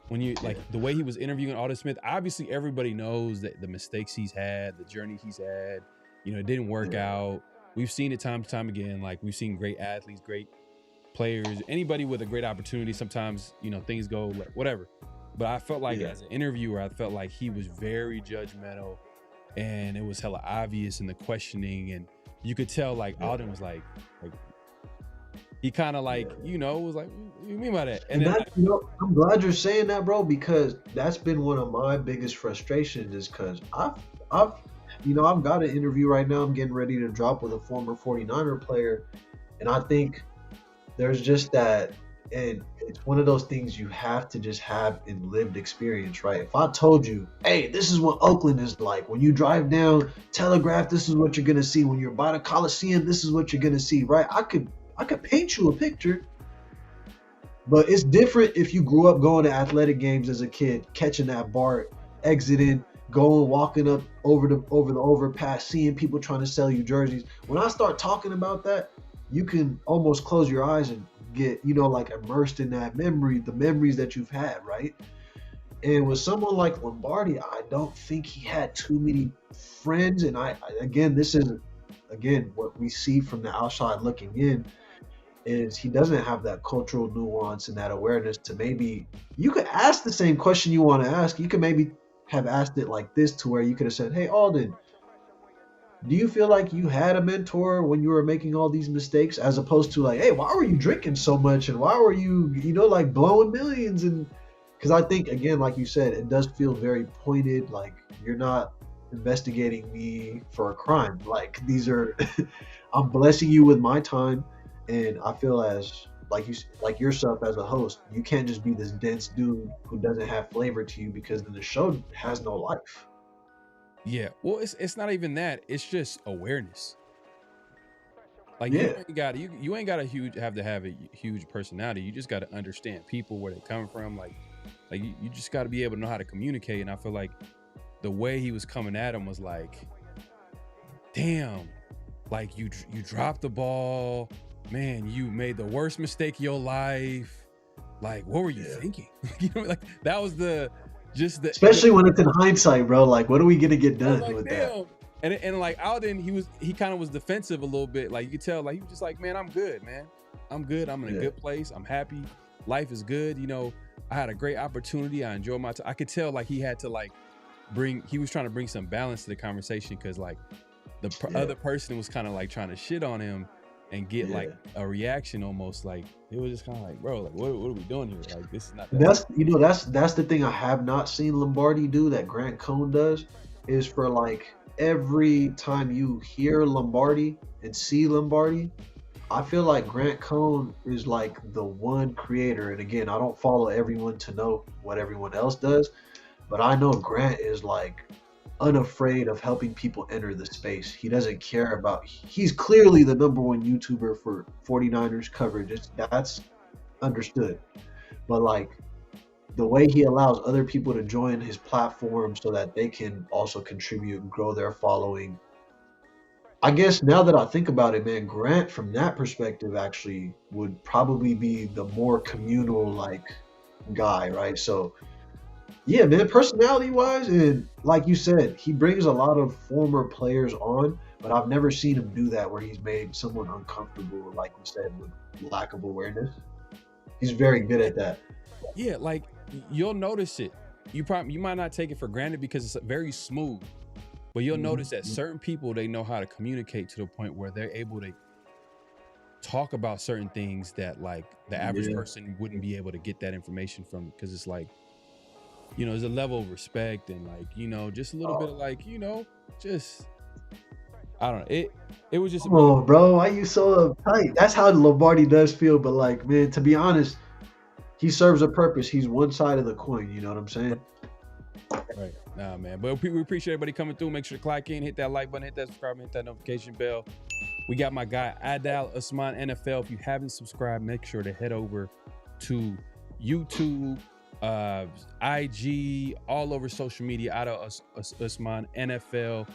When you like the way he was interviewing Alden Smith, obviously everybody knows that the mistakes he's had, the journey he's had, you know, it didn't work out. We've seen it time and time again. Like, we've seen great athletes, great players, anybody with a great opportunity. Sometimes, you know, things go like whatever. But I felt like as an interviewer, I felt like he was very judgmental. And it was hella obvious in the questioning, and you could tell like Alden was like he kind of like, you know, was like, what do you mean by that? And then, you know, I'm glad you're saying that, bro, because that's been one of my biggest frustrations, is because I've got an interview right now I'm getting ready to drop with a former 49er player, and I think there's just that. And it's one of those things you have to just have in lived experience, right? If I told you, hey, this is what Oakland is like. When you drive down Telegraph, this is what you're going to see. When you're by the Coliseum, this is what you're going to see, right? I could paint you a picture. But it's different if you grew up going to athletic games as a kid, catching that BART, exiting, going, walking up over the overpass, seeing people trying to sell you jerseys. When I start talking about that, you can almost close your eyes and get, you know, like immersed in that memory, the memories that you've had, right? And with someone like Lombardi, I don't think he had too many friends. And this is what we see from the outside looking in, is he doesn't have that cultural nuance and that awareness to, maybe you could ask the same question you want to ask. You could maybe have asked it like this, to where you could have said, hey, Alden, do you feel like you had a mentor when you were making all these mistakes, as opposed to like, hey, why were you drinking so much, and why were you, you know, like blowing millions? And because I think, again, like you said, it does feel very pointed, like you're not investigating me for a crime. Like, these are I'm blessing you with my time, and I feel as like yourself as a host, you can't just be this dense dude who doesn't have flavor to you, because then the show has no life. Yeah, well, it's not even that. It's just awareness. Like, you ain't got to have a huge personality. You just got to understand people, where they come from. Like you just got to be able to know how to communicate. And I feel like the way he was coming at him was like, damn, like you dropped the ball, man. You made the worst mistake of your life. Like, what were you thinking? You know, like that was especially when it's in hindsight, bro. Like, what are we gonna get done with that? And like Alden, he kind of was defensive a little bit. Like you could tell, like he was just like, man, I'm good, man. I'm good. I'm in a good place. I'm happy. Life is good. You know, I had a great opportunity. I enjoyed my time. I could tell like he had to like he was trying to bring some balance to the conversation because like the other person was kind of like trying to shit on him and get like a reaction almost. Like it was just kind of like, bro, like what are we doing here? Like this is not that. That's the thing I have not seen Lombardi do that Grant Cohn does, is for like every time you hear Lombardi and see Lombardi, I feel like Grant Cohn is like the one creator. And again, I don't follow everyone to know what everyone else does, but I know Grant is like unafraid of helping people enter the space. He doesn't care about, he's clearly the number one YouTuber for 49ers coverage. That's understood. But like the way he allows other people to join his platform so that they can also contribute and grow their following. I guess now that I think about it, man, Grant from that perspective actually would probably be the more communal like guy, right? So yeah, man, personality wise, and like you said, he brings a lot of former players on, but I've never seen him do that where he's made someone uncomfortable, like you said, with lack of awareness. He's very good at that. Yeah, like you'll notice it. You might not take it for granted because it's very smooth, but you'll notice that certain people, they know how to communicate to the point where they're able to talk about certain things that like the average person wouldn't be able to get that information from, because it's like, you know, there's a level of respect and like, you know, just a little bit of like, you know, just, I don't know. It was just. Oh, bro, why you so uptight? That's how Lombardi does feel. But like, man, to be honest, he serves a purpose. He's one side of the coin. You know what I'm saying? Right. Nah, man. But we appreciate everybody coming through. Make sure to click in, hit that like button, hit that subscribe, hit that notification bell. We got my guy Adal Usman NFL. If you haven't subscribed, make sure to head over to YouTube, IG, all over social media. Adal Usman NFL.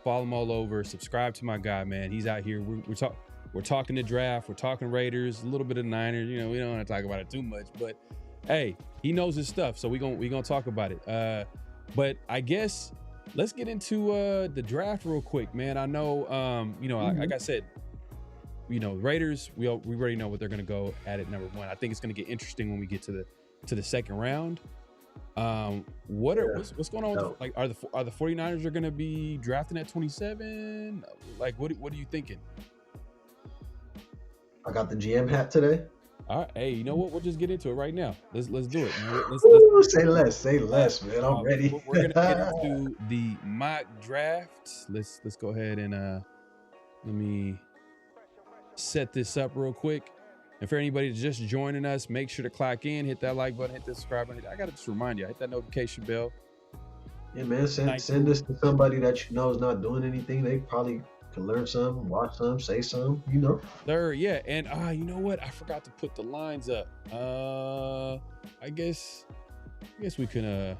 Follow him all over. Subscribe to my guy, man. He's out here. We're talking the draft. We're talking Raiders. A little bit of Niners. You know, we don't want to talk about it too much, but hey, he knows his stuff, so we gonna talk about it. But I guess let's get into the draft real quick, man. I know, you know, like I said, you know, Raiders. We already know what they're gonna go at it number one. I think it's gonna get interesting when we get to the second round. What's going on with like are the 49ers are gonna be drafting at 27? Like what are you thinking? I got the GM hat today. All right, hey, you know what? We'll just get into it right now. Let's do it. Let's say less, man. I'm ready. We're gonna get into the mock draft. Let's go ahead and let me set this up real quick. And for anybody just joining us, make sure to clock in, hit that like button, hit the subscribe button. I gotta just remind you, hit that notification bell. Yeah, man. Send this to somebody that you know is not doing anything. They probably can learn something, watch some, say some, you know. There, yeah. And you know what? I forgot to put the lines up. I guess we can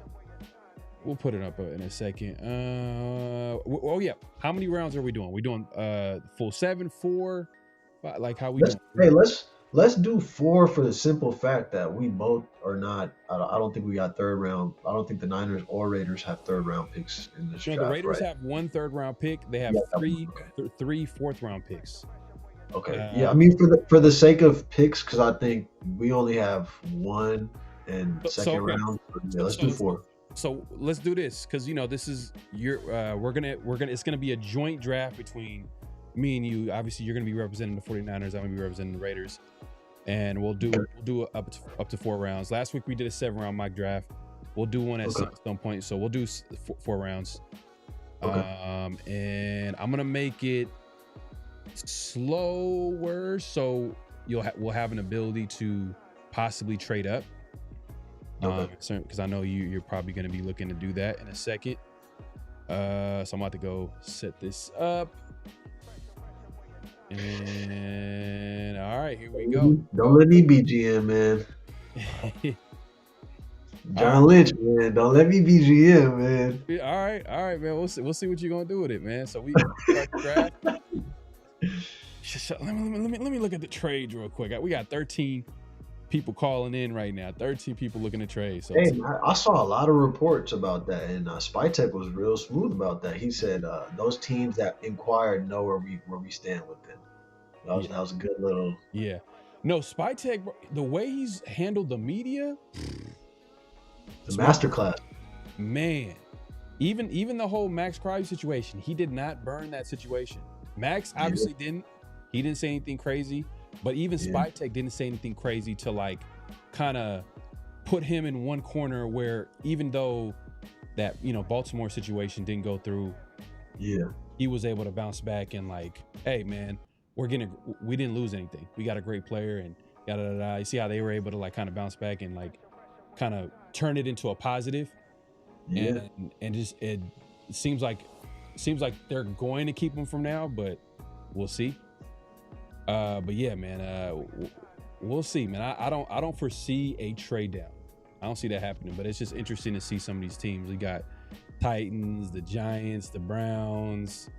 we'll put it up in a second. Oh yeah. How many rounds are we doing? We doing full 7, 4, 5, like how we doing? Hey, let's do 4 for the simple fact that we both are not. I don't think we got third round. I don't think the Niners or Raiders have third round picks in this draft. The Raiders right? have 1 third round pick. They have three fourth round picks. Okay. Yeah, I mean for the sake of picks, because I think we only have 1 and second round. Yeah, let's do 4. So let's do this because you know this is we're gonna it's gonna be a joint draft between me and you. Obviously, you're gonna be representing the 49ers. I'm gonna be representing the Raiders. And we'll do up to 4 rounds. Last week we did a 7-round mock draft. We'll do one at some point. So we'll do 4 rounds. Okay. And I'm gonna make it slower, so we'll have an ability to possibly trade up. Because I know you're probably gonna be looking to do that in a second. So I'm about to go set this up. And all right, here we go. Don't let me be GM, man. John Lynch, man. Don't let me be GM, man. All right, man. We'll see what you're gonna do with it, man. So we start the draft. Let me look at the trades real quick. We got 13 people calling in right now. 13 people looking to trade. So Hey, I saw a lot of reports about that, and Spytek was real smooth about that. He said those teams that inquired know where we stand with them. That was a good little. yeah. No, Spytek, the way he's handled the media, The masterclass. man. Even the whole Max Crosby situation, he did not burn that situation. Max obviously didn't. He didn't say anything crazy, but even Spytek didn't say anything crazy to like kind of put him in one corner where even though that, you know, Baltimore situation didn't go through, he was able to bounce back and like, hey man, we didn't lose anything. We got a great player and yada yada yada. You see how they were able to like kind of bounce back and like kind of turn it into a positive. And just it seems like they're going to keep him from now, but we'll see. But yeah, man, we'll see, man. I don't foresee a trade down. I don't see that happening, but it's just interesting to see some of these teams. We got Titans, the Giants, the Browns,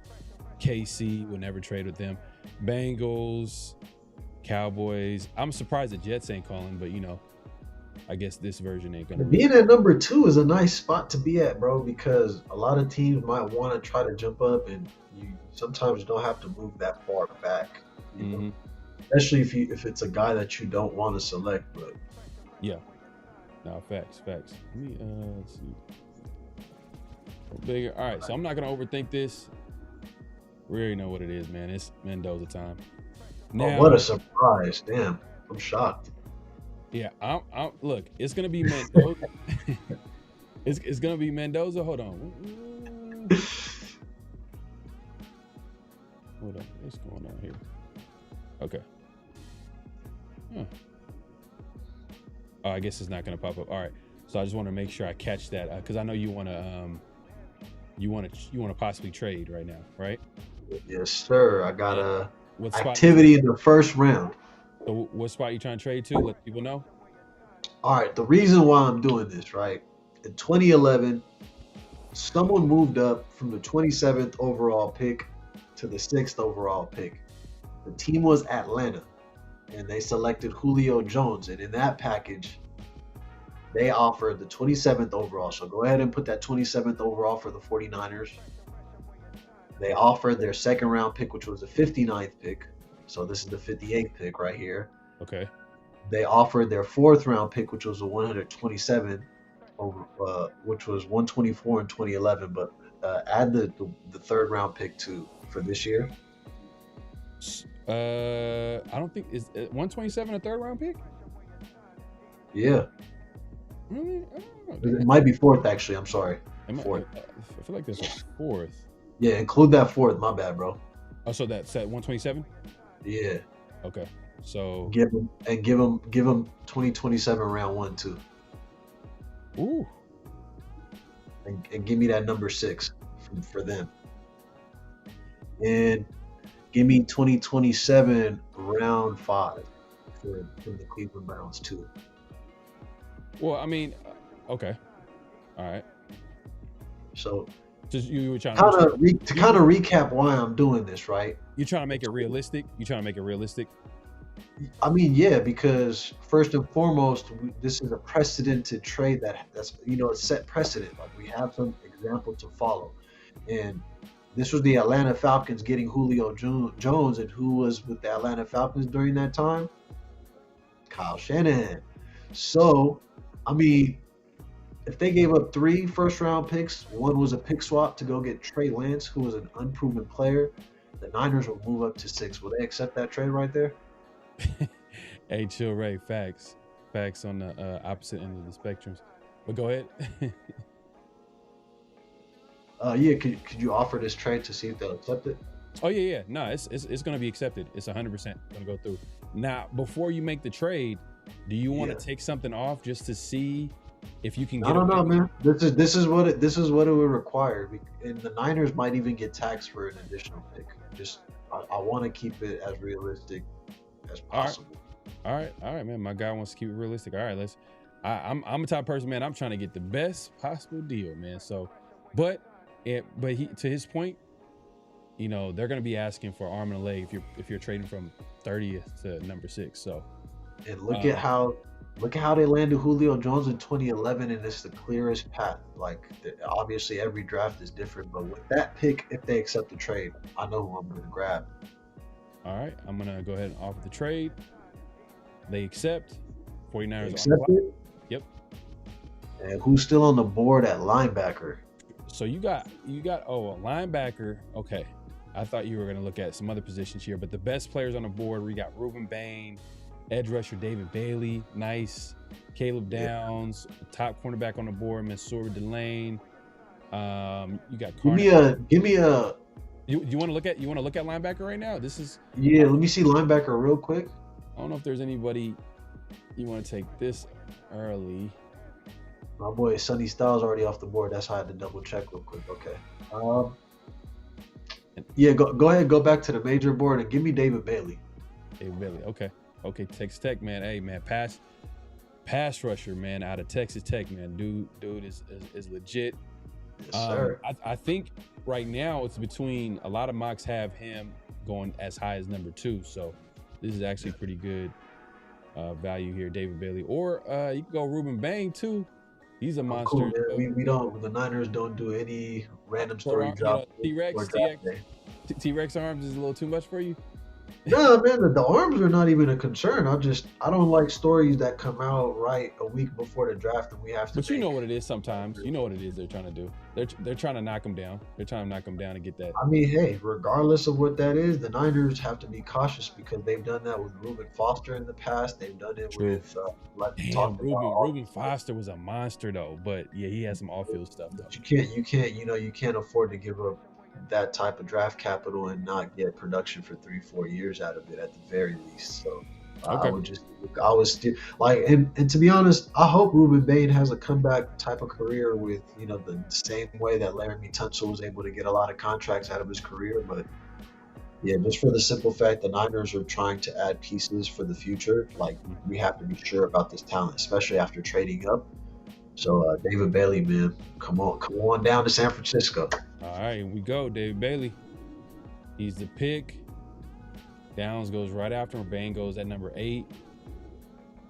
KC would never trade with them, Bengals, Cowboys. I'm surprised the Jets ain't calling, but you know, I guess this version ain't gonna. Being at number 2 is a nice spot to be at, bro, because a lot of teams might want to try to jump up, and you sometimes don't have to move that far back. You know? Especially if it's a guy that you don't want to select, but yeah, no, facts. Let me let's see. Bigger. All right, so I'm not gonna overthink this. We already know what it is, man. It's Mendoza time. Now, what a surprise! Damn, I'm shocked. Yeah, I'm look, it's gonna be Mendoza. it's gonna be Mendoza. Hold on, what's going on here? Okay. Oh, I guess it's not gonna pop up. All right, so I just want to make sure I catch that because I know you want to possibly trade right now, right? Yes, sir. I got a What activity in the first round. So what spot you trying to trade to? Let people know. All right, the reason why I'm doing this, right? In 2011, someone moved up from the 27th overall pick to the 6th overall pick. The team was Atlanta, and they selected Julio Jones. And in that package, they offered the 27th overall. So go ahead and put that 27th overall for the 49ers. They offered their second round pick, which was the 59th pick. So this is the 58th pick right here. Okay. They offered their fourth round pick, which was a 127, which was 124 in 2011. But add the third round pick for this year. I don't think is 127 a third round pick. Yeah. Really? It might be fourth, actually. I'm sorry. Fourth. I feel like there's a fourth. Yeah, include that fourth. My bad, bro. Oh, so that's at 127. Yeah. Okay. So give them 2027 round 1 too. Ooh. And give me that number 6 for them. And give me 2027 round 5 for the Cleveland Browns too. Well, I mean, okay. All right. So just you were trying to kind of recap why I'm doing this, right? You're trying to make it realistic. I mean, yeah, because first and foremost, this is a precedented trade that's it's set precedent. Like we have some example to follow, and this was the Atlanta Falcons getting Julio Jones, and who was with the Atlanta Falcons during that time? Kyle Shanahan. So, I mean, if they gave up 3 first-round picks, one was a pick swap to go get Trey Lance, who was an unproven player, the Niners will move up to 6. Will they accept that trade right there? Hey, chill, Ray. Facts on the opposite end of the spectrums. But go ahead. Yeah. Could you offer this trade to see if they'll accept it? Oh yeah. No, it's going to be accepted. It's 100% going to go through. Now, before you make the trade, do you want to take something off just to see if you can get? I don't know, man. This is what it would require, and the Niners might even get taxed for an additional pick. Just I want to keep it as realistic as possible. All right, man. My guy wants to keep it realistic. All right, I'm a type of person, man. I'm trying to get the best possible deal, man. So, but he, to his point, they're going to be asking for arm and a leg if you're trading from 30th to number 6. So, And look at how they landed Julio Jones in 2011, and it's the clearest path. Like obviously every draft is different, but with that pick, if they accept the trade, I know who I'm going to grab. All right, I'm gonna go ahead and offer the trade. They accept. 49ers Accept it. Yep. And who's still on the board at linebacker? So you got a linebacker. Okay. I thought you were going to look at some other positions here, but the best players on the board, we got Ruben Bain, edge rusher David Bailey, nice. Caleb Downs, top cornerback on the board, Mansour Delane. You got give me a you want to look at linebacker right now? This is let me see linebacker real quick. I don't know if there's anybody you want to take this early. My boy Sonny Styles already off the board. That's how I had to double check real quick. Okay. Go ahead, go back to the major board and give me David Bailey. David Bailey, okay. Texas Tech, man. Hey, man, pass rusher, man, out of Texas Tech, man. Dude is legit. Yes, sir. I think right now it's between, a lot of mocks have him going as high as number 2, so this is actually pretty good value here, David Bailey. Or you can go Ruben Bain too. He's a monster. Cool, we don't. The Niners don't do any random story drop. T-Rex arms is a little too much for you. No, man, the arms are not even a concern. I don't like stories that come out right a week before the draft and we have to. But you know what it is sometimes. You know what it is they're trying to do. They're trying to knock them down. They're trying to knock them down and get that. I mean, hey, regardless of what that is, the Niners have to be cautious because they've done that with Reuben Foster in the past. They've done it with Reuben Foster was a monster though, but yeah, he has some off-field stuff though. You can't afford to give up that type of draft capital and not get production for 3-4 years out of it at the very least. So and to be honest, I hope Ruben Bain has a comeback type of career with the same way that Laramie Tunsil was able to get a lot of contracts out of his career. But yeah, just for the simple fact the Niners are trying to add pieces for the future, like we have to be sure about this talent, especially after trading up. So David Bailey, man, come on down to San Francisco. All right, here we go. David Bailey. He's the pick. Downs goes right after him. Bain goes at number 8.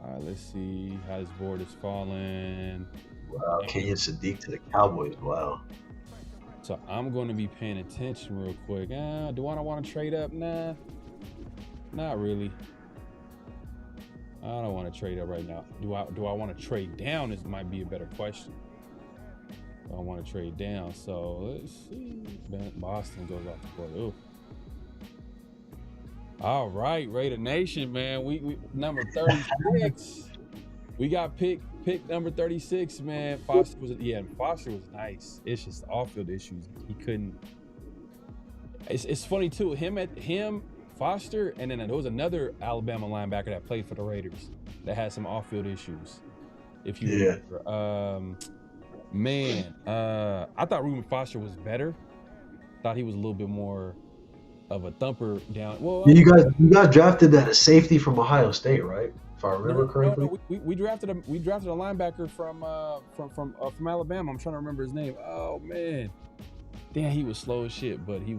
All right, let's see how this board is falling. Wow, Kenyon Sadiq to the Cowboys. Wow. So I'm going to be paying attention real quick. Do I want to trade up? Nah, not really. I don't want to trade up right now. Do I want to trade down? This might be a better question. I want to trade down. So let's see. Boston goes off the board. Ooh. All right, Raider Nation, man. We number 36. We got pick number 36, man. Foster was nice. It's just off-field issues. He couldn't. It's funny too. Him, Foster, and then there was another Alabama linebacker that played for the Raiders that had some off-field issues. If you remember, I thought Reuben Foster was better. Thought he was a little bit more of a thumper down. Well, you guys drafted that as safety from Ohio State, right? If I remember correctly. No, we drafted a linebacker from Alabama. I'm trying to remember his name. Oh man, damn, he was slow as shit, but he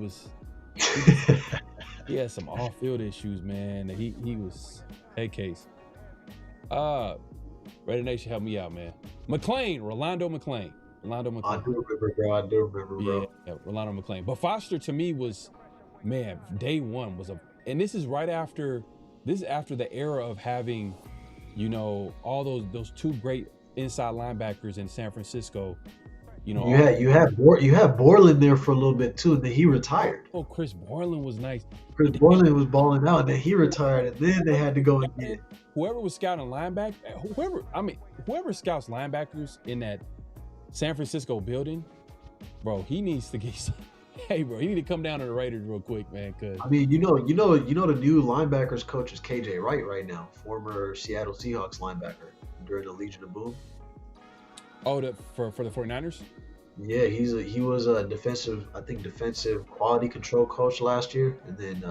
had some off-field issues, man. He was head case. Raider Nation, help me out, man. Rolando McClain. I do remember, bro. Yeah, Rolando McClain. But Foster to me was, man, day one was and this is after the era of having, all those 2 great inside linebackers in San Francisco. You had Borland there for a little bit too, and then he retired. Oh, Chris Borland was nice. Chris Borland was balling out, and then he retired, and then they had to go and get whoever was scouting linebacker. Whoever scouts linebackers in that San Francisco building, bro, he needs to get. Hey, bro, he need to come down to the Raiders real quick, man. Cause the new linebackers coach is KJ Wright right now, former Seattle Seahawks linebacker during the Legion of Boom. Oh, for the 49ers? Yeah, he was a defensive quality control coach last year, and then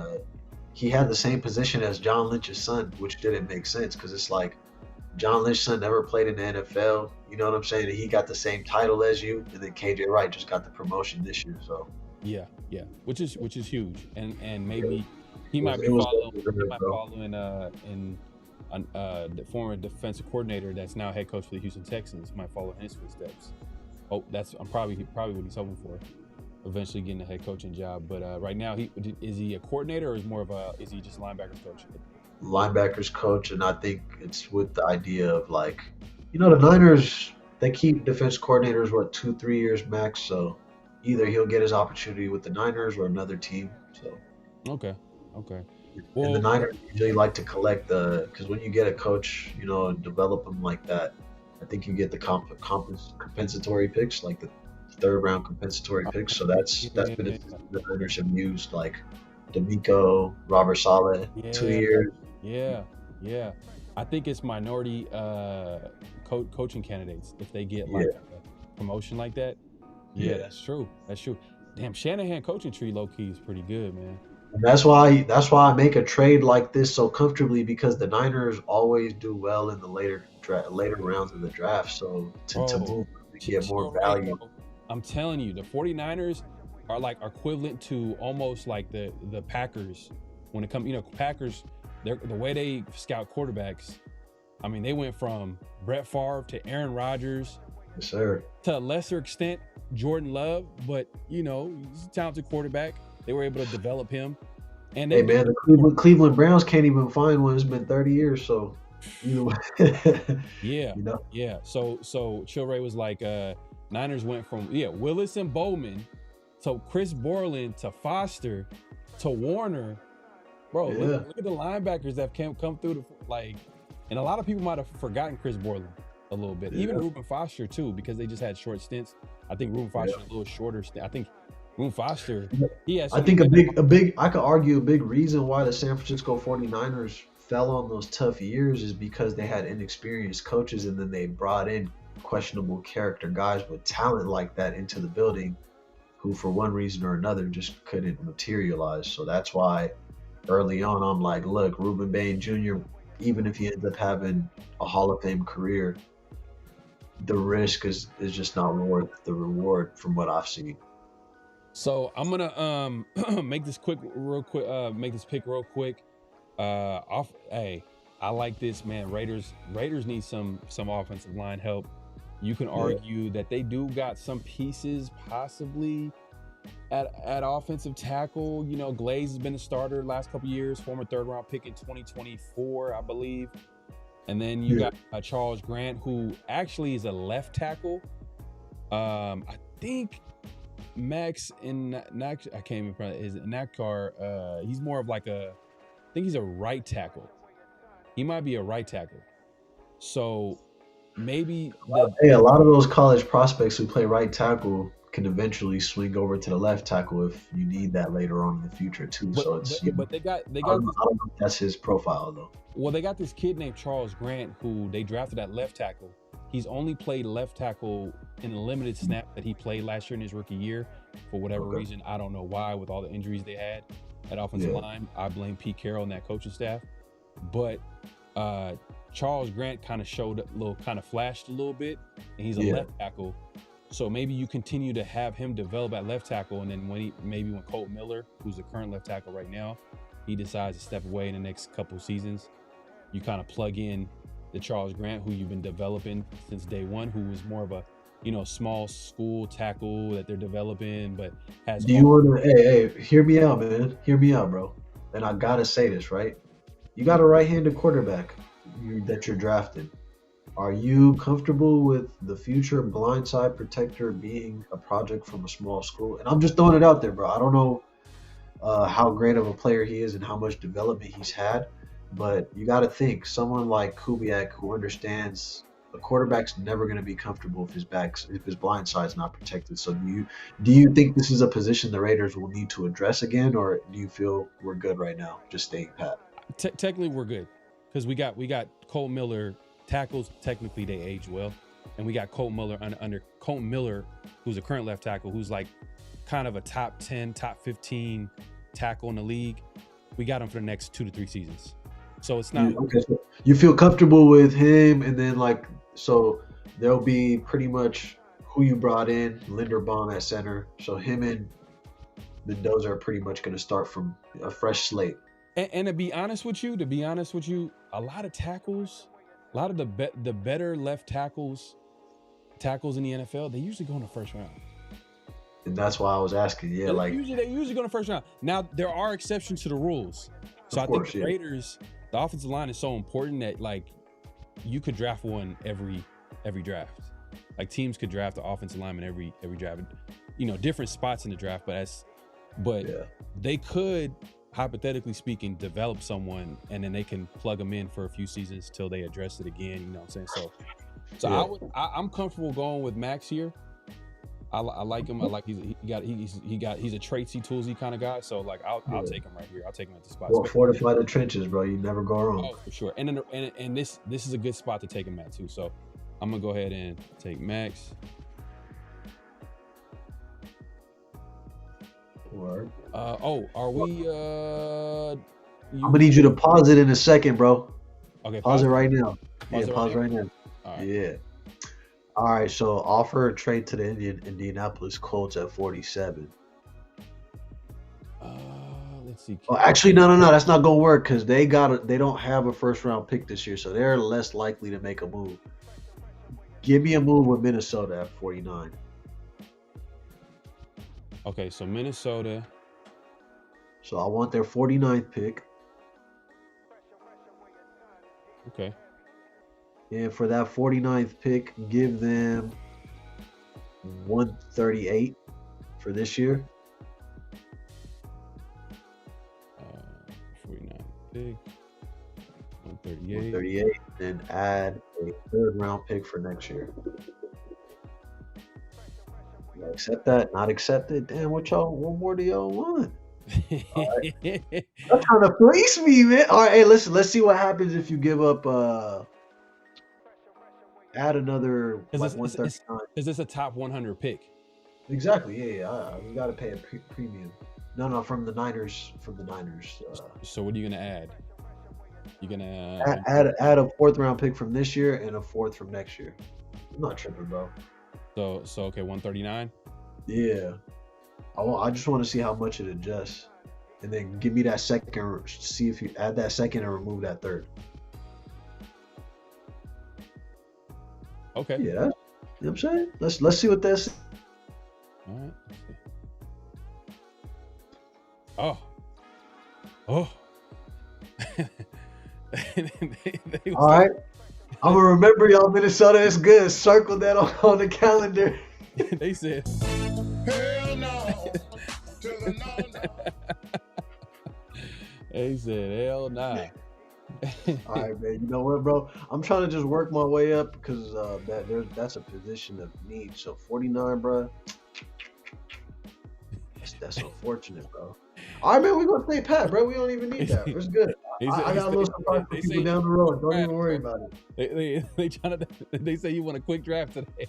he had the same position as John Lynch's son, which didn't make sense because it's like John Lynch's son never played in the NFL. You know what I'm saying? And he got the same title as you, and then KJ Wright just got the promotion this year. So yeah, which is huge, and maybe he might be following in the former defensive coordinator that's now head coach for the Houston Texans might follow in his footsteps. Oh, I'm probably what he's hoping for, eventually getting a head coaching job. But right now, is he a coordinator or is he just linebackers coach? Linebackers coach, and I think it's with the idea of like, the Niners, they keep defense coordinators 2-3 years max. So either he'll get his opportunity with the Niners or another team. So okay. Well, and the Niners usually like to collect because when you get a coach, and develop them like that, I think you get the compensatory picks, like the third round compensatory picks. So that's been the Niners have used, like D'Amico, Robert Saleh, 2 years. Yeah. I think it's minority coaching candidates if they get like a promotion like that. Yeah, that's true. Damn, Shanahan coaching tree low key is pretty good, man. And that's why I make a trade like this so comfortably, because the Niners always do well in the later rounds of the draft. So to move to get more value. I'm telling you, the 49ers are like equivalent to almost like the Packers when it comes, Packers, the way they scout quarterbacks. I mean, they went from Brett Favre to Aaron Rodgers. Yes, sir. To a lesser extent, Jordan Love, but he's a talented quarterback. They were able to develop him. And hey man, the Cleveland Browns can't even find one. It's been 30 years, so either way. Yeah. So Chill Ray was like, Niners went from Willis and Bowman to Chris Borland to Foster to Warner. Bro, look at the linebackers that come through and a lot of people might have forgotten Chris Borland a little bit. Even Reuben Foster too, because they just had short stints. I think Reuben Foster a little shorter stint. I think Reuben Foster, I could argue a big reason why the San Francisco 49ers fell on those tough years is because they had inexperienced coaches, and then they brought in questionable character guys with talent like that into the building who for one reason or another just couldn't materialize. So that's why early on I'm like, look, Reuben Bain Jr., even if he ends up having a Hall of Fame career, the risk is just not worth the reward from what I've seen. So I'm gonna make this pick real quick. Hey, I like this, man. Raiders need some offensive line help. You can argue that they do got some pieces possibly at offensive tackle. Glaze has been a starter the last couple of years, former third round pick in 2024, I believe. And then you got Charles Grant, who actually is a left tackle. I think Max I can't even pronounce is Nakar. He's more of like I think he's a right tackle. He might be a right tackle. So maybe a lot of those college prospects who play right tackle can eventually swing over to the left tackle if you need that later on in the future too. But they got. I don't know if that's his profile though. Well, they got this kid named Charles Grant who they drafted at left tackle. He's only played left tackle in the limited snap that he played last year in his rookie year for whatever reason. I don't know why, with all the injuries they had at offensive line. I blame Pete Carroll and that coaching staff. But Charles Grant kind of flashed a little bit, and he's a left tackle. So maybe you continue to have him develop at left tackle, and then when Colt Miller, who's the current left tackle right now, he decides to step away in the next couple seasons, you kind of plug in the Charles Grant, who you've been developing since day one, who was more of a small school tackle that they're developing, but has. Do you want to? Hey, hear me out, man. Hear me out, bro. And I gotta say this, right? You got a right-handed quarterback that you're drafting. Are you comfortable with the future blindside protector being a project from a small school? And I'm just throwing it out there, bro. I don't know how great of a player he is and how much development he's had, but you got to think someone like Kubiak, who understands a quarterback's never going to be comfortable if his blind side's not protected. So do you think this is a position the Raiders will need to address again, or do you feel we're good right now, just staying pat? Technically, we're good because we got Cole Miller. Tackles, technically they age well, and we got Colt Miller under Colt Miller, who's a current left tackle, who's like kind of a top 10, top 15 tackle in the league. We got him for the next 2 to 3 seasons, so it's not. Okay, so you feel comfortable with him, and then so there'll be pretty much who you brought in, Linderbaum at center. So him and Mendoza are pretty much going to start from a fresh slate. And to be honest with you, a lot of tackles, a lot of the better left tackles in the NFL, they usually go in the first round. And that's why I was asking. Yeah, They usually go in the first round. Now there are exceptions to the rules. So I think the Raiders, the offensive line is so important that like you could draft one every draft. Like teams could draft the offensive lineman every draft. You know, different spots in the draft, but they could, hypothetically speaking, develop someone and then they can plug them in for a few seasons till they address it again. You know what I'm saying? So I'm comfortable going with Max here. I like him. I like he's a traitsy, toolsy kind of guy. So like I'll take him right here. I'll take him at the spot. Well, fortify the trenches, bro. You never go wrong. Oh, for sure. And this is a good spot to take him at too. So I'm gonna go ahead and take Max. Word. Are we? I'm gonna need you to pause it in a second, bro. Okay. Pause it right now. Pause right now. All right. Yeah. All right, so offer a trade to the Indianapolis Colts at 47. Let's see. Oh, actually, no, that's not gonna work because they don't have a first round pick this year, so they're less likely to make a move. Give me a move with Minnesota at 49. Okay, so Minnesota. So I want their 49th pick. Okay. And for that 49th pick, give them 138 for this year. 49 pick. 138. 138, and add a third round pick for next year. You accept that? Not accept it? Damn, what more do y'all want? Right. You're trying to fleece me, man. All right, hey, listen, let's see what happens if you give up add another like 139. Is this a top 100 pick? Exactly. Yeah. We got to pay a premium. No, from the Niners. So what are you gonna add? You're gonna add a fourth round pick from this year and a fourth from next year. I'm not tripping, bro. So okay, 139. Yeah. I just want to see how much it adjusts, and then give me that second. See if you add that second and remove that third. Okay. Yeah. You know what I'm saying? Let's see what that's. All right. Oh. All right. I'm gonna remember y'all. Minnesota is good. Circle that on the calendar. They said. Hell no. To the no. They said hell nah. All right, man. You know what, bro? I'm trying to just work my way up because that's a position of need. So 49, bro. That's unfortunate, bro. All right, man. We're gonna stay pat, bro. We don't even need that. It's good. I got a little surprise for people down the road. Don't even worry about it. They say you want a quick draft today.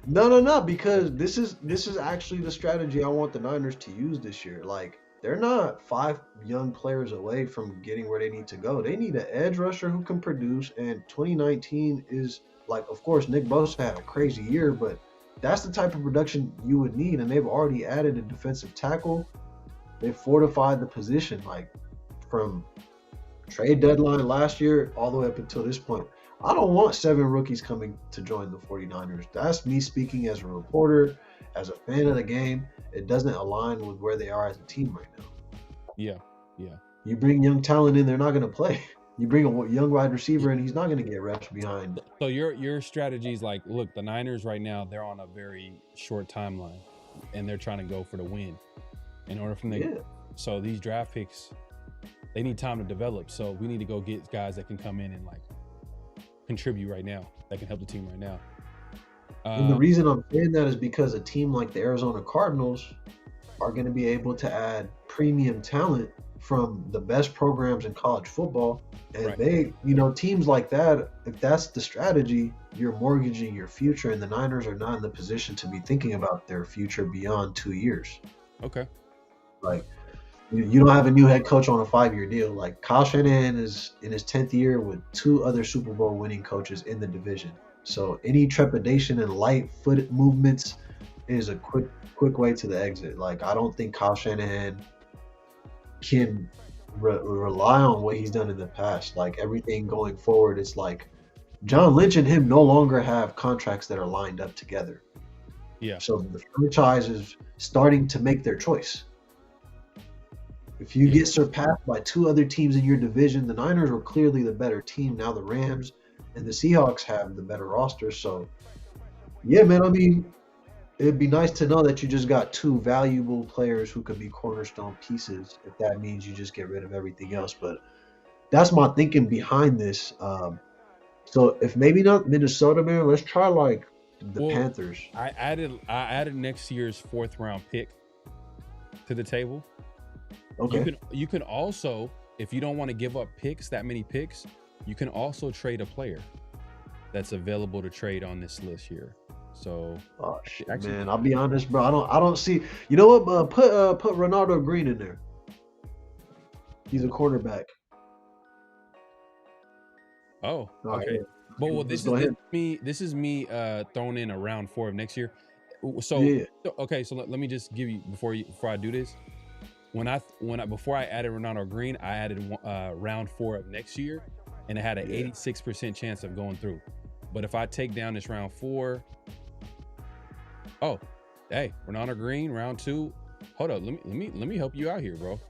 No, because this is actually the strategy I want the Niners to use this year. Like, they're not 5 young players away from getting where they need to go. They need an edge rusher who can produce, and 2019 is like, of course, Nick Bosa had a crazy year, but that's the type of production you would need, and they've already added a defensive tackle. They fortified the position, like, from trade deadline last year all the way up until this point. I don't want 7 rookies coming to join the 49ers. That's me speaking as a reporter, as a fan of the game. It doesn't align with where they are as a team right now. Yeah. You bring young talent in, they're not going to play. You bring a young wide receiver in, he's not going to get reps behind. So your strategy is like, look, the Niners right now, they're on a very short timeline, and they're trying to go for the win. In order for them, so these draft picks, they need time to develop. So we need to go get guys that can come in and like contribute right now, that can help the team right now. And the reason I'm saying that is because a team like the Arizona Cardinals are going to be able to add premium talent from the best programs in college football. And they, teams like that, if that's the strategy, you're mortgaging your future, and the Niners are not in the position to be thinking about their future beyond 2 years. Okay. Like, you don't have a new head coach on a 5-year deal. Like, Kyle Shanahan is in his 10th year with 2 other Super Bowl winning coaches in the division. So any trepidation and light foot movements is a quick way to the exit. Like, I don't think Kyle Shanahan can rely on what he's done in the past. Like everything going forward, it's like John Lynch and him no longer have contracts that are lined up together. Yeah. So the franchise is starting to make their choice. If you get surpassed by two other teams in your division, the Niners were clearly the better team. Now the Rams and the Seahawks have the better roster. So, yeah, man, I mean, it'd be nice to know that you just got two valuable players who could be cornerstone pieces, if that means you just get rid of everything else. But that's my thinking behind this. So if maybe not Minnesota, man, let's try like the Panthers. I added next year's 4th round pick to the table. Okay. You can also, if you don't want to give up picks, that many picks, you can also trade a player that's available to trade on this list here. So, oh shit, actually, man, I'll be honest, bro. I don't see. You know what? Put Ronaldo Green in there. He's a quarterback. Oh, okay. But well, this is me throwing in a round 4 of next year. So yeah. Okay, so let me just give you before I do this. Before I added Ronaldo Green, I added round 4 of next year, and it had an 86% chance of going through. But if I take down this round 4, oh, hey, Ronaldo Green, round 2. Hold up, let me help you out here, bro.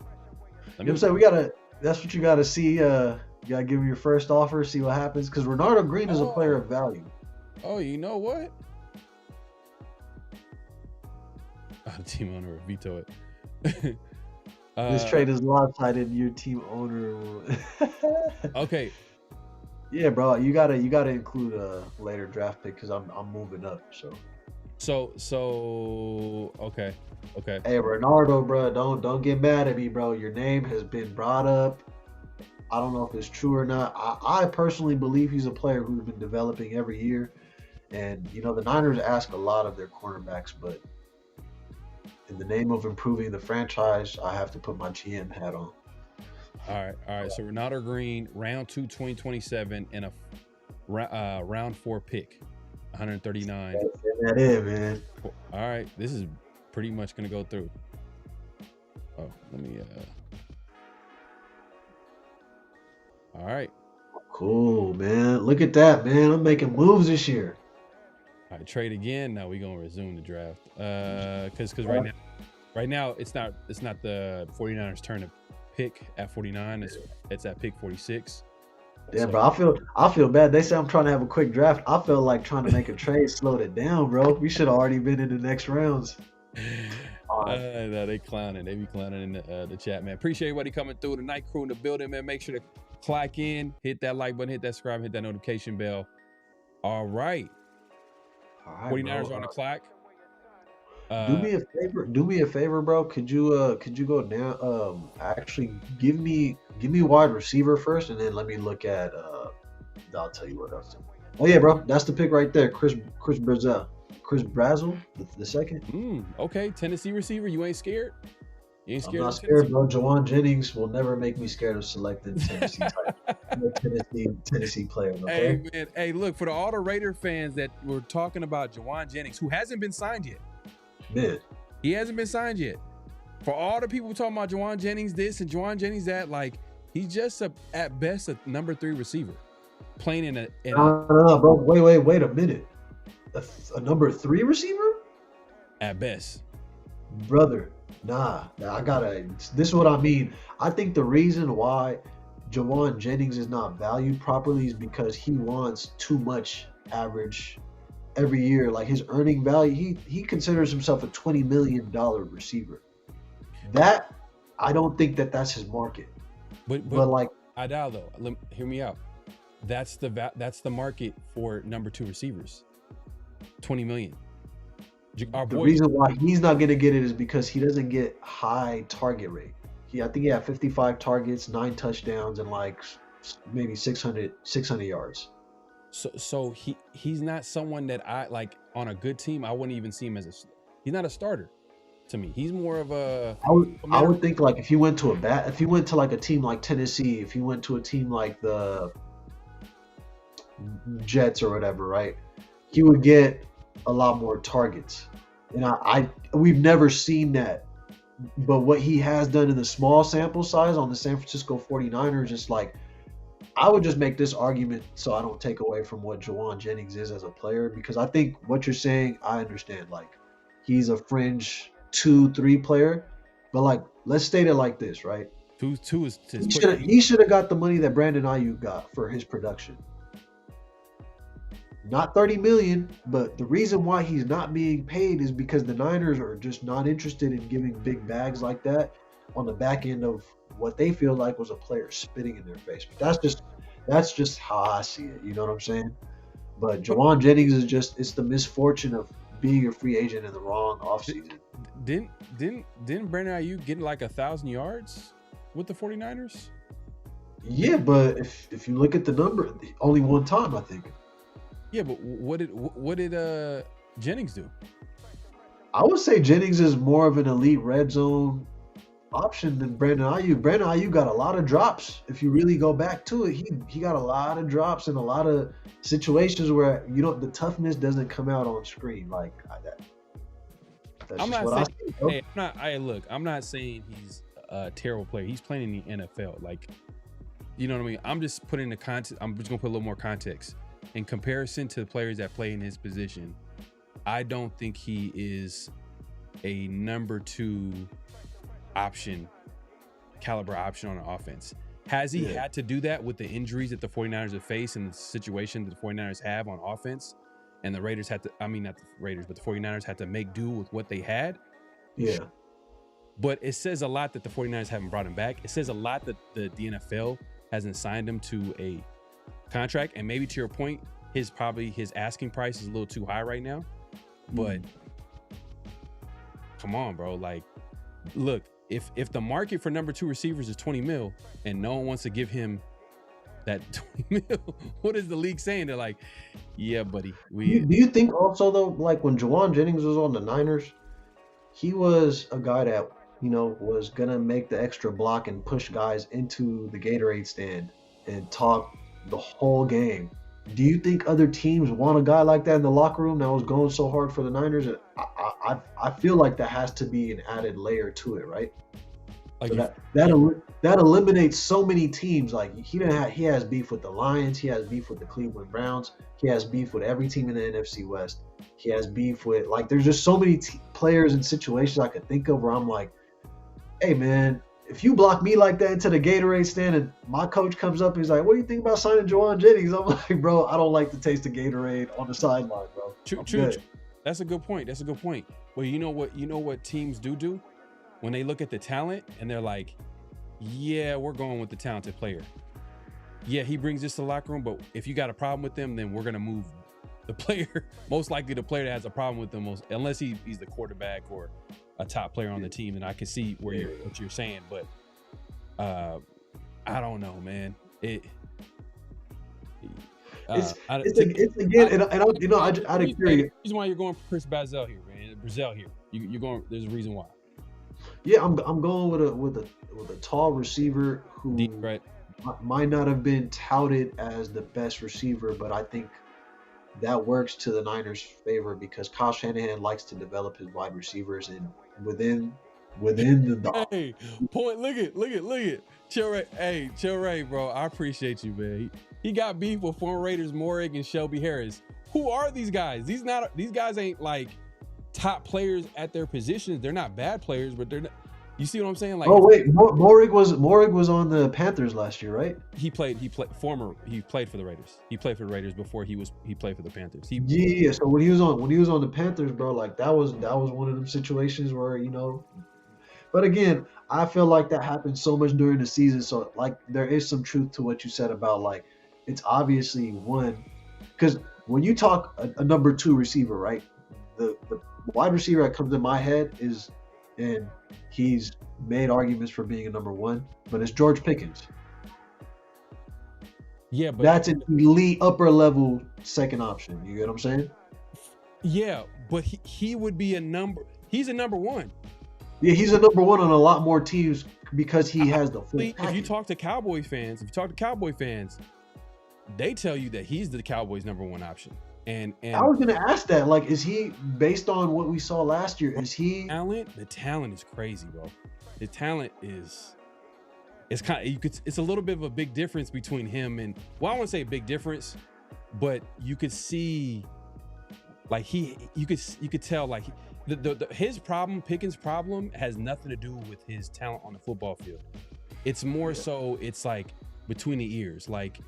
I'm saying that's what you gotta see. You gotta give him your first offer, see what happens, because Ronaldo Green is a player of value. Oh, you know what? The team owner will veto it. This trade is lopsided. Your team owner will... Okay. Yeah, bro, you gotta include a later draft pick because I'm moving up. So okay. Hey, Ronaldo, bro, don't get mad at me, bro. Your name has been brought up. I don't know if it's true or not. I personally believe he's a player who's been developing every year, and the Niners ask a lot of their cornerbacks, but in the name of improving the franchise, I have to put my GM hat on. All right. So Ronaldo Green, round 2, 2027, and a round 4 pick, 139. That is, man. All right, this is pretty much gonna go through. Oh, let me. All right. Cool, man. Look at that, man. I'm making moves this year. All right, trade again. Now we're gonna resume the draft. Because right now it's not the 49ers' turn to pick at 49. It's at pick 46. Yeah, bro. I feel bad. They say I'm trying to have a quick draft. I feel like trying to make a trade slowed it down, bro. We should have already been in the next rounds. No, they clowning. They be clowning in the chat, man. Appreciate everybody coming through. The night crew in the building, man. Make sure to clock in, hit that like button, hit that subscribe, hit that notification bell. All right. 49ers on the clock. Do me a favor, bro. Could you go down? Actually, give me wide receiver first, and then let me look at. I'll tell you what else. Oh yeah, bro, that's the pick right there. Chris Brazel, the second. Okay, Tennessee receiver. You ain't scared? You ain't scared? I'm not scared, bro. Jawan Jennings will never make me scared of selecting Tennessee type. I'm a Tennessee player. Okay? Hey man, hey, look, for all the Raider fans that were talking about Jawan Jennings, who hasn't been signed yet. Man, he hasn't been signed yet. For all the people talking about Jawan Jennings this and Jawan Jennings that, like, he's just at best a number 3 receiver playing in a. No, bro. Wait a minute. A number 3 receiver? At best, brother. Nah, I gotta. This is what I mean. I think the reason why Jawan Jennings is not valued properly is because he wants too much average every year. Like his earning value, he considers himself a $20 million receiver. That I don't think that's his market. But like I doubt though. Hear me out. That's the market for number 2 receivers. 20 million. The reason why he's not going to get it is because he doesn't get high target rate. I think he had 55 targets, 9 touchdowns, and like maybe 600 yards. So he's not someone that I like on a good team. I wouldn't even see him as he's not a starter to me. He's more of a. I would think like if you went to like a team like Tennessee, if you went to a team like the Jets or whatever, right? He would get a lot more targets, and we've never seen that but what he has done in the small sample size on the San Francisco 49ers, it's like, I would just make this argument so I don't take away from what Juwan Jennings is as a player, because I think what you're saying, I understand. Like, he's a fringe 2-3 player, but like, let's state it like this, right? Two is He should have got the money that Brandon Ayuk got for his production. Not $30 million, but the reason why he's not being paid is because the Niners are just not interested in giving big bags like that on the back end of what they feel like was a player spitting in their face. But that's just how I see it. You know what I'm saying? But Juwan Jennings is it's the misfortune of being a free agent in the wrong offseason. Didn't Brandon Ayuk get like 1,000 yards with the 49ers? Yeah, but if you look at the number, only one time, I think. Yeah, but what did Jennings do? I would say Jennings is more of an elite red zone option than Brandon Ayuk. Brandon Ayuk got a lot of drops. If you really go back to it, he got a lot of drops in a lot of situations where the toughness doesn't come out on screen like that. I'm not saying he's a terrible player. He's playing in the NFL. Like, you know what I mean? I'm just putting the context. I'm just gonna put a little more context in comparison to the players that play in his position. I don't think he is a number 2 caliber option on the offense. Has he had to do that with the injuries that the 49ers have faced and the situation that the 49ers have on offense? And the Raiders had to, not the Raiders, but the 49ers had to make do with what they had. Yeah. But it says a lot that the 49ers haven't brought him back. It says a lot that the NFL hasn't signed him to a contract. And maybe to your point, his asking price is a little too high right now. But come on, bro. Like, look, if the market for number 2 receivers is 20 mil and no one wants to give him that 20 mil, what is the league saying? They're like, yeah, buddy. Do you think also, though, like when Juwan Jennings was on the Niners, he was a guy that, was going to make the extra block and push guys into the Gatorade stand and talk the whole game. Do you think other teams want a guy like that in the locker room that was going so hard for the Niners? I feel like that has to be an added layer to it, right? Like so that eliminates so many teams. Like he has beef with the Lions, he has beef with the Cleveland Browns, he has beef with every team in the NFC West. He has beef with there's just so many players and situations I could think of where I'm like, hey man, if you block me like that into the Gatorade stand and my coach comes up and he's like, what do you think about signing Juwan Jennings? I'm like, bro, I don't like the taste of Gatorade on the sideline, bro. True. That's a good point. Well, you know what teams do when they look at the talent and they're like, yeah, we're going with the talented player. Yeah, he brings this to the locker room, but if you got a problem with them, then we're going to move the player. Most likely the player that has a problem with them, unless he's the quarterback or a top player on the team, and I can see what you're saying, but I don't know, man. I'd agree. Reason why you're going for Chris Bazel here, man. Brazil here. You're going. There's a reason why. Yeah, I'm going with a tall receiver who might not have been touted as the best receiver, but I think that works to the Niners' favor because Kyle Shanahan likes to develop his wide receivers and within the Hey, point. Look at. Chill Ray, bro. I appreciate you, man. He got beef with former Raiders Morig and Shelby Harris. Who are these guys? These guys ain't like top players at their positions. They're not bad players, but they're not. You see what I'm saying? Like, oh wait, Morig was on the Panthers last year, right? He played for the Raiders. He played for the Raiders before he played for the Panthers. Yeah. So when he was on the Panthers, bro, like that was one of them situations where But again, I feel like that happened so much during the season. So like there is some truth to what you said about like it's obviously one because when you talk a number 2 receiver, right? The wide receiver that comes in my head is, and he's made arguments for being a number 1, but it's George Pickens. Yeah, but that's an elite upper level second option. You get what I'm saying? Yeah, but he would be he's a number 1. Yeah, he's a number 1 on a lot more teams because he has the full package. If you talk to Cowboy fans, they tell you that he's the Cowboys' number 1 option. And I was gonna ask that. Like, is he based on what we saw last year? Is he the talent is crazy, bro. The talent is it's kind of it's a little bit of a big difference between him and, well, I wouldn't say a big difference, but you could see like you could tell like his problem, Pickens' problem, has nothing to do with his talent on the football field. It's more so it's like between the ears. Like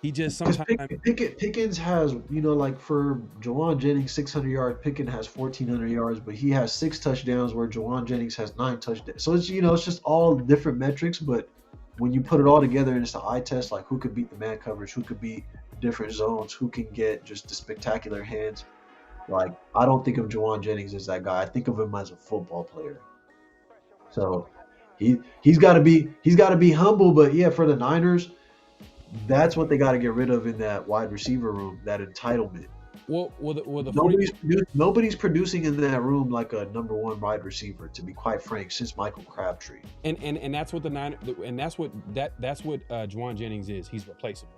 he just sometimes Pickens has, you know, like for Jawan Jennings 600 yards, Pickens has 1,400 yards, but he has 6 touchdowns where Jawan Jennings has 9 touchdowns. So it's, you know, it's just all different metrics, but when you put it all together and it's an eye test, like who could beat the man coverage, who could beat different zones, who can get just the spectacular hands. Like, I don't think of Jawan Jennings as that guy. I think of him as a football player. So he's got to be humble, but yeah, for the Niners, that's what they got to get rid of in that wide receiver room, that entitlement. Well, nobody's producing in that room like a number one wide receiver, to be quite frank, since Michael Crabtree. And that's what that's what Jawan Jennings is. He's replaceable.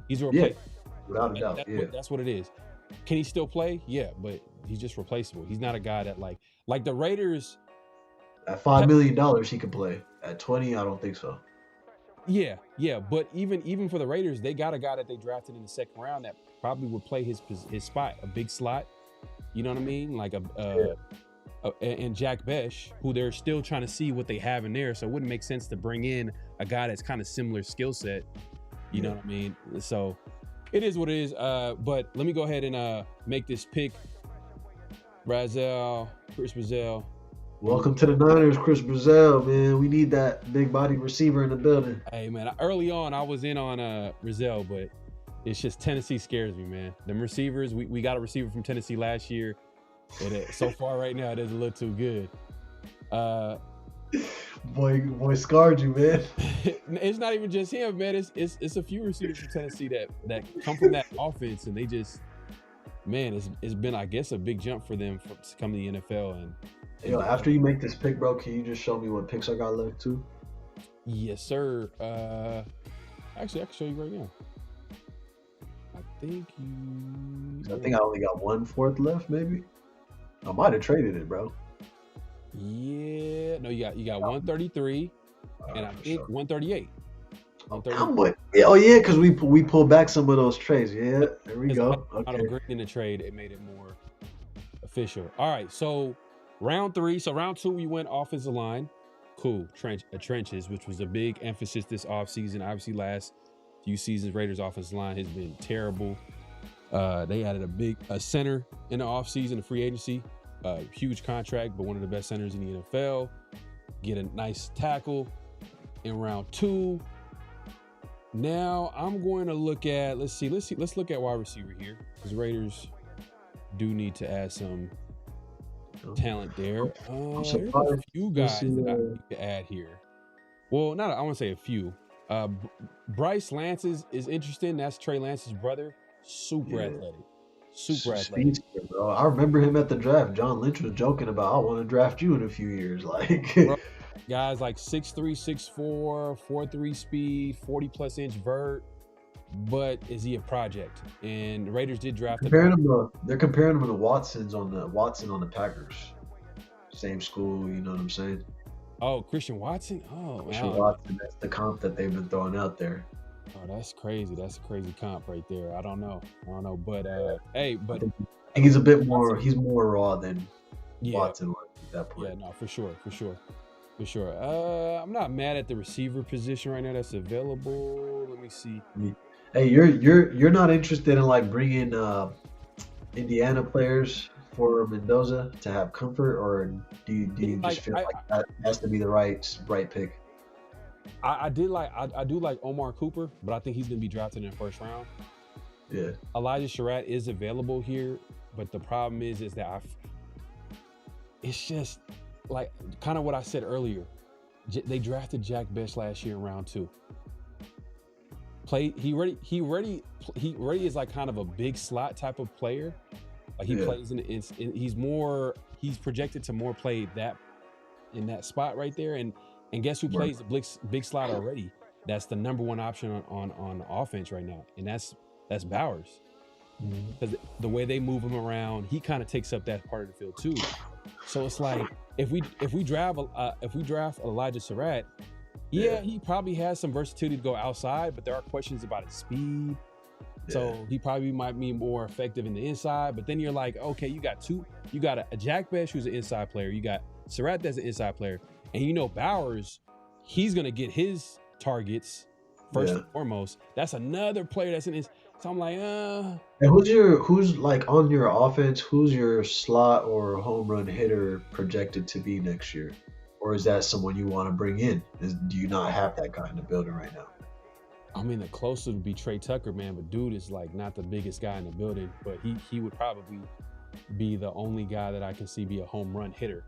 He's replaceable. Yeah, without a doubt. That's what it is. Can he still play? Yeah, but he's just replaceable. He's not a guy that like the Raiders. At $5 million, he could play. At 20, I don't think so. Yeah. But even for the Raiders, they got a guy that they drafted in the second round that probably would play his spot, a big slot. You know what I mean? Like and Jack Besh, who they're still trying to see what they have in there. So it wouldn't make sense to bring in a guy that's kind of similar skill set. You know what I mean? So it is what it is. But let me go ahead and make this pick. Chris Brazell. Welcome to the Niners, Chris Brazell, man. We need that big body receiver in the building. Hey, man, early on, I was in on Brazell, but it's just Tennessee scares me, man. Them receivers, we got a receiver from Tennessee last year. And so far right now, it doesn't look too good. Boy scarred you, man. It's not even just him, man. It's a few receivers from Tennessee that come from that offense, and they just, man, it's been, I guess, a big jump for them to come to the NFL. And yo, after you make this pick, bro, can you just show me what picks I got left too? Yes, sir. Actually, I can show you right now. I think I only got 1/4 left, maybe. I might have traded it, bro. Yeah, no, you got 133, and I think 138. How much? Oh yeah, because we pulled back some of those trades. Yeah, there we go. Out of green in the trade, it made it more official. All right, so round 3. So round 2, we went offensive line. Cool, trenches, which was a big emphasis this offseason. Obviously, last few seasons, Raiders offensive line has been terrible. They added a center in the offseason, a free agency, huge contract, but one of the best centers in the NFL. Get a nice tackle in round 2. Now I'm going to look at, let's look at wide receiver here, because Raiders do need to add some talent there. There's a few guys that I need to add here. Well, I want to say a few. Bryce Lance is interesting. That's Trey Lance's brother. Super athletic. Bro. I remember him at the draft. John Lynch was joking about, I want to draft you in a few years. Like, bro, guys like 6'3", 6'4", 4.3 speed, 40+ inch vert. But is he a project? And the Raiders did draft him. They're comparing him to Watson on the Packers. Same school, you know what I'm saying? Oh, Christian Watson? Oh, Christian Watson, that's the comp that they've been throwing out there. Oh, that's crazy. That's a crazy comp right there. I don't know. But but I think he's a bit more. He's more raw than Watson was at that point. Yeah, no, for sure. I'm not mad at the receiver position right now that's available. Let me see. Hey, you're not interested in like bringing Indiana players for Mendoza to have comfort, or do you just feel like that has to be the right pick? I do like Omar Cooper, but I think he's going to be drafted in the first round. Yeah. Elijah Surratt is available here, but the problem is that it's just like kind of what I said earlier. They drafted Jack Besh last year in round 2. He already is like kind of a big slot type of player. Like he plays he's projected to more play in that spot right there. And guess who plays the big slot already? That's the number one option on offense right now, and that's Bowers. because the way they move him around, he kind of takes up that part of the field too. So it's like if we draft Elijah Surratt, he probably has some versatility to go outside, but there are questions about his speed. So he probably might be more effective in the inside. But then you're like, okay, you got a Jack Besh who's an inside player. You got Surratt that's an inside player, and Bowers, he's gonna get his targets first and foremost. That's another player that's in his. So I'm like, And who's like on your offense? Who's your slot or home run hitter projected to be next year? Or is that someone you want to bring in? Do you not have that guy in the building right now? I mean, the closest would be Trey Tucker, man. But dude is like not the biggest guy in the building. But he would probably be the only guy that I can see be a home run hitter.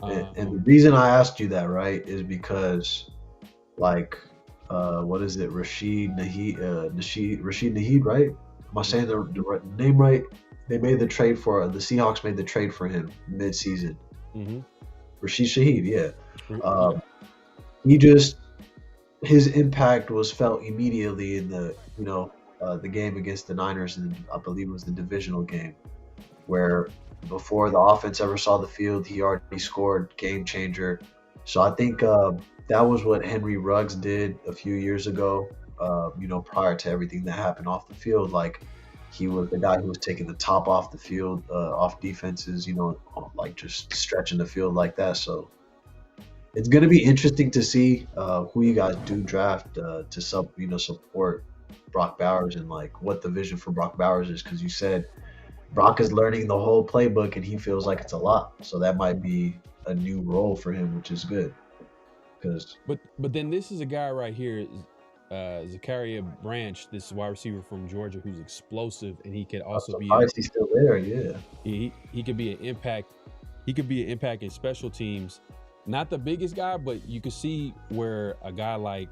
And the reason I asked you that, right, is because, like, what is it? Rashid Naheed, right? Am I saying the name right? They made the trade for the Seahawks. Made the trade for him mid-season. Rashid Shaheed, his impact was felt immediately in the game against the Niners, and I believe it was the divisional game, where before the offense ever saw the field, he already scored, game changer. So I think that was what Henry Ruggs did a few years ago, prior to everything that happened off the field. Like, he was the guy who was taking the top off the field, off defenses, like just stretching the field like that. So it's going to be interesting to see who you guys do draft to support Brock Bowers, and like what the vision for Brock Bowers is. Because you said Brock is learning the whole playbook and he feels like it's a lot. So that might be a new role for him, which is good. But then this is a guy right here, Zachariah Branch, this wide receiver from Georgia, who's explosive, and he could also be. He's still there, yeah. He could be an impact. He could be an impact in special teams. Not the biggest guy, but you could see where a guy like,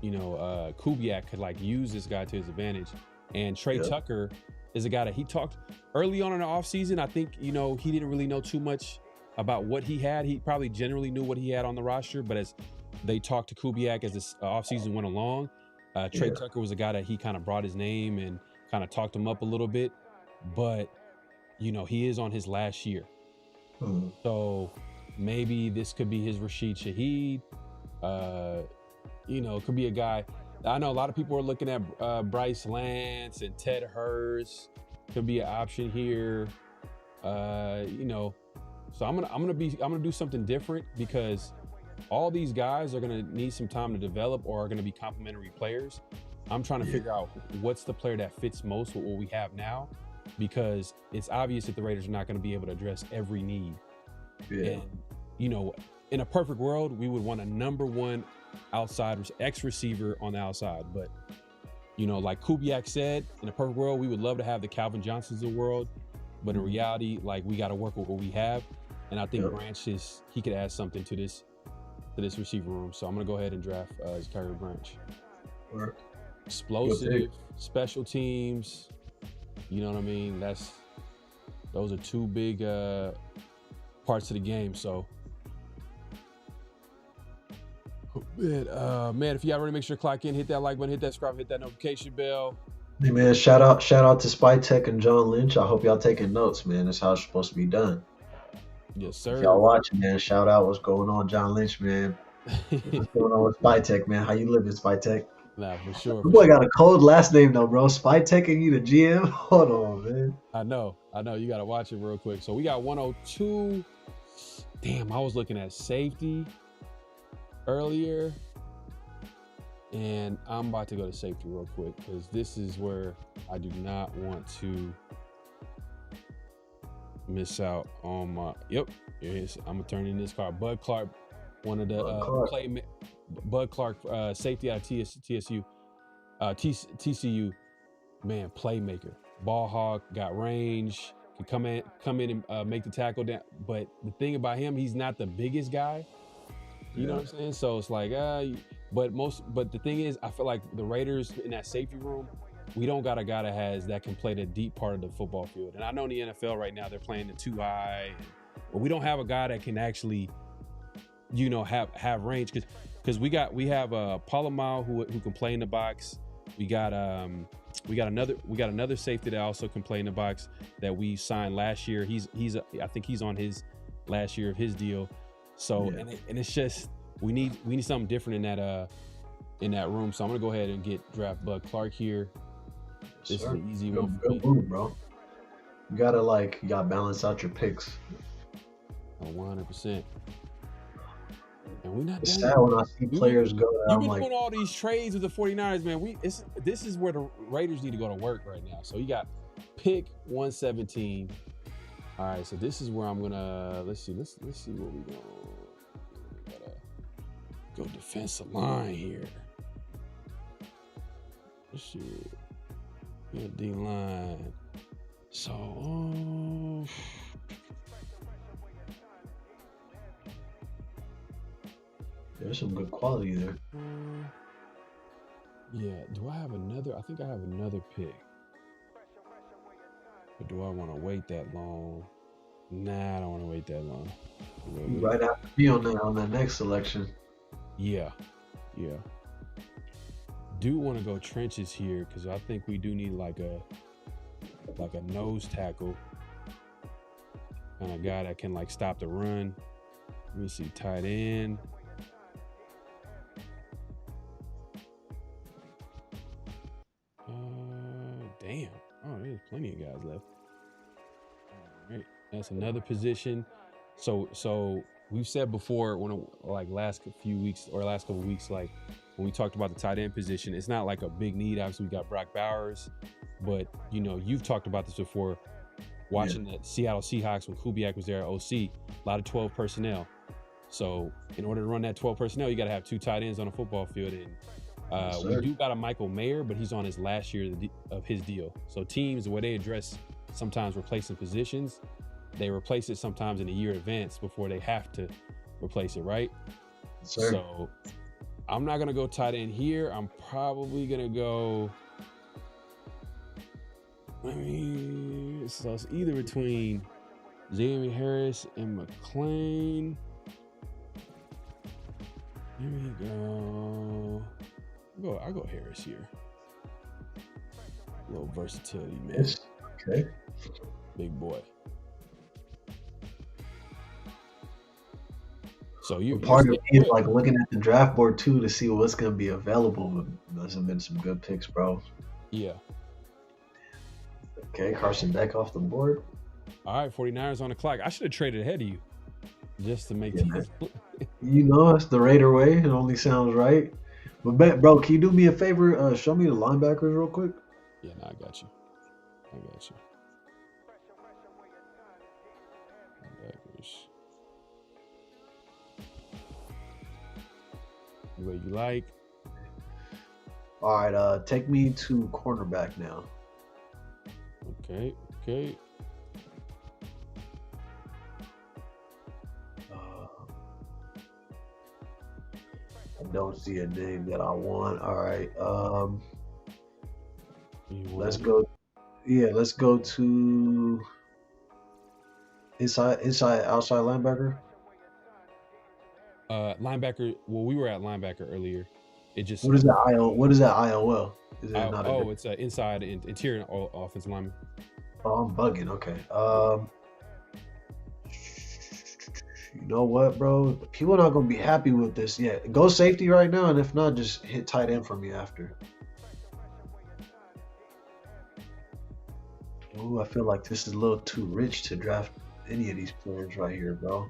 Kubiak could like use this guy to his advantage. And Trey Tucker is a guy that he talked early on in the offseason. I think, he didn't really know too much about what he had. He probably generally knew what he had on the roster, but as they talked to Kubiak as this offseason went along, Trey Tucker was a guy that he kind of brought his name and kind of talked him up a little bit. But, he is on his last year. So maybe this could be his Rashid Shaheed. It could be a guy. I know a lot of people are looking at Bryce Lance and Ted Hurst. Could be an option here. So I'm gonna do something different, because all these guys are gonna need some time to develop or are gonna be complementary players. I'm trying to figure out what's the player that fits most with what we have now, because it's obvious that the Raiders are not gonna be able to address every need. And in a perfect world, we would want a number one outside X receiver on the outside. But, like Kubiak said, in a perfect world, we would love to have the Calvin Johnsons of the world. But in reality, like, we got to work with what we have. And I think Branch he could add something to this receiver room. So I'm going to go ahead and draft Zachariah Branch. Explosive, special teams. You know what I mean? Those are two big parts of the game. So, man, if you already make sure to clock in, hit that like button, hit that subscribe, hit that notification bell. Hey man, shout out to Spy Tech and John Lynch. I hope y'all taking notes, man. That's how it's supposed to be done. Yes, sir. If y'all watching, man, shout out. What's going on, John Lynch, man? What's going on with Spy Tech, man? How you living, Spy Tech? Nah, for sure. Your boy got a cold last name though, bro. Spy Tech and you the GM? Hold on, man. I know. You got to watch it real quick. So we got 102. Damn, I was looking at safety earlier. And I'm about to go to safety real quick, because this is where I do not want to miss out on my. Yep, here it is. I'm gonna turn in this card. Bud Clark, one of the Bud Clark safety out of TCU, man, playmaker, ball hawk, got range, can come in and make the tackle down. But the thing about him, he's not the biggest guy. You know what I'm saying? So it's like, but the thing is, I feel like the Raiders in that safety room, we don't got a guy that can play the deep part of the football field. And I know in the NFL right now they're playing the 2 high, but we don't have a guy that can actually, have range, because we have Palomar who can play in the box. We got We got another safety that also can play in the box that we signed last year. I think he's on his last year of his deal. So and it's just we need something different in that room. So I'm gonna go ahead and get draft Bud Clark here. This is an easy one for me, move, bro. You gotta balance out your picks. 100%. And we're not It's done. sad when I see players go. You've been doing all these trades with the 49ers, man. This is where the Raiders need to go to work right now. So you got pick 117. All right, so this is where I'm gonna let's see what we go. Gotta go defensive line here. Let's see. Yeah, D line. So there's some good quality there. Yeah, do I have another? I think I have another pick. But do I want to wait that long? Nah, I don't want to wait that long. Right after me on that next selection. Yeah. Do want to go trenches here because I think we do need like a nose tackle kind of guy that can like stop the run. Let me see, tight end. Damn. Oh, there's plenty of guys left. All right, that's another position. So we've said before last couple weeks, like when we talked about the tight end position, it's not like a big need. Obviously, we got Brock Bowers, but you've talked about this before. Watching the Seattle Seahawks when Kubiak was there at OC, a lot of 12 personnel. So in order to run that 12 personnel, you got to have two tight ends on a football field. And we do got a Michael Mayer, but he's on his last year of his deal. So teams, the way they address sometimes replacing positions, they replace it sometimes in a year advance before they have to replace it, right? Sir. So I'm not going to go tight end here. I'm probably going to go... so it's either between Jamie Harris and McClain. Here we go. I'll go Harris here. A little versatility, man. Yes. Okay. Big boy. So part of me is like looking at the draft board too to see what's gonna be available. But there's been some good picks, bro. Yeah. Okay, Carson Beck off the board. All right, 49ers on the clock. I should have traded ahead of you just to make these. It's the Raider way. It only sounds right. But, bro, can you do me a favor? Show me the linebackers real quick. Yeah, no, I got you. Linebackers. The way you like. All right, take me to cornerback now. Okay. I don't see a name that I want. All right. Let's go. Yeah, let's go to inside, outside linebacker. Linebacker. Well, we were at linebacker earlier. It just. What is that IOL? Is it not? It's inside interior offensive lineman. Oh, I'm bugging. Okay. You know what, bro? People are not gonna be happy with this. Yeah, go safety right now, and if not, just hit tight end for me after. Ooh, I feel like this is a little too rich to draft any of these players right here, bro.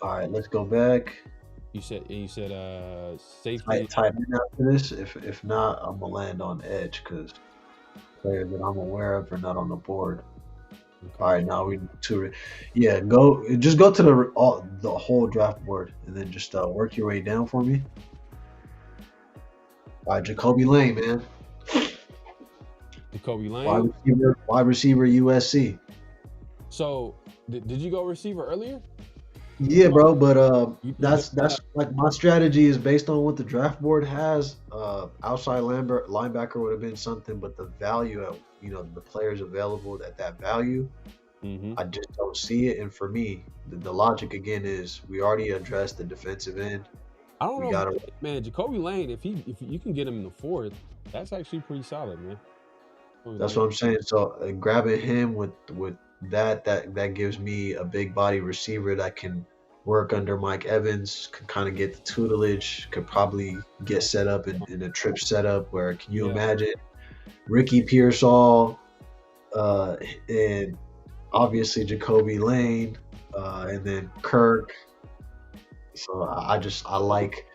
All right, let's go back. You said safety. Tight end after this. If not, I'm gonna land on edge because players that I'm aware of are not on the board. Okay. All right, now we to just go to the whole draft board and then just work your way down for me. All right, Jacoby Lane, man. Jacoby Lane. Wide receiver USC. So did you go receiver earlier? Yeah, bro, but that's like my strategy is based on what the draft board has. Outside linebacker would have been something, but the value of the players available at that value, I just don't see it. And for me, the logic again is we already addressed the defensive end. I don't We know, gotta. man. Jacoby Lane, if you can get him in the fourth, that's actually pretty solid, man. Jacoby That's Lane. what I'm saying. So grabbing him with that gives me a big body receiver that can work under Mike Evans, can kind of get the tutelage, could probably get set up in a trip setup where can you Yeah. imagine Ricky Pearsall, and obviously Jacoby Lane, and then Kirk. So I like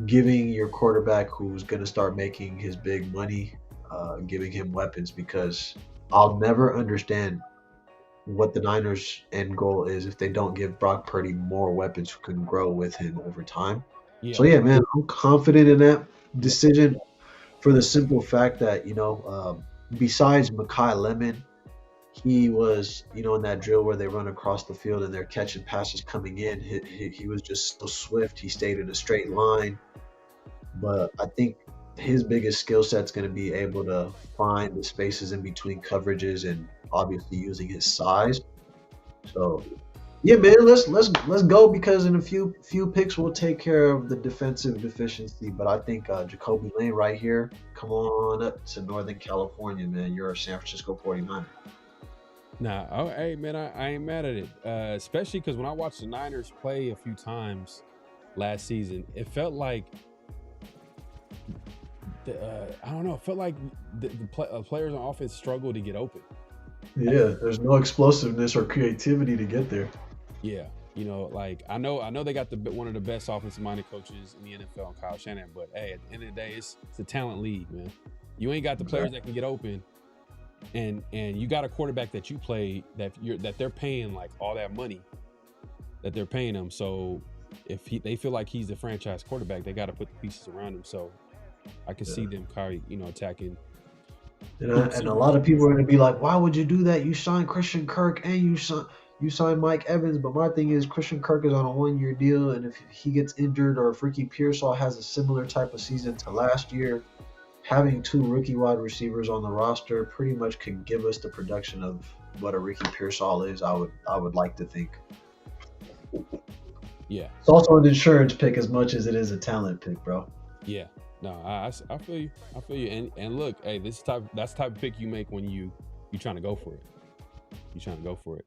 giving your quarterback who's going to start making his big money, giving him weapons, because I'll never understand what the Niners' end goal is if they don't give Brock Purdy more weapons who can grow with him over time. Yeah. So yeah, man, I'm confident in that decision for the simple fact that besides Mekhi Lemon, he was in that drill where they run across the field and they're catching passes coming in. He was just so swift. He stayed in a straight line. But I think his biggest skill set is going to be able to find the spaces in between coverages and obviously using his size. So yeah, man, let's go, because in a few picks we'll take care of the defensive deficiency. But I think Jacoby Lane right here, come on up to Northern California, man. You're a San Francisco 49er. Nah, hey man, I ain't mad at it. Especially because when I watched the Niners play a few times last season, it felt like I don't know. It felt like the players on offense struggled to get open. Yeah, there's no explosiveness or creativity to get there. Yeah, like I know they got one of the best offensive-minded coaches in the NFL, Kyle Shanahan. But hey, at the end of the day, it's a talent league, man. You ain't got the players that can get open, and you got a quarterback that you play that they're paying like all that money that they're paying him. So if they feel like he's the franchise quarterback, they got to put the pieces around him. So I can see them probably, attacking. And a lot of people are going to be like, why would you do that? You signed Christian Kirk and you signed Mike Evans. But my thing is, Christian Kirk is on a 1-year deal. And if he gets injured or if Ricky Pearsall has a similar type of season to last year, having 2 rookie wide receivers on the roster pretty much can give us the production of what a Ricky Pearsall is, I would like to think. Yeah. It's also an insurance pick as much as it is a talent pick, bro. Yeah. No, I feel you. I feel you. And look, hey, that's the type of pick you make when you trying to go for it. You trying to go for it.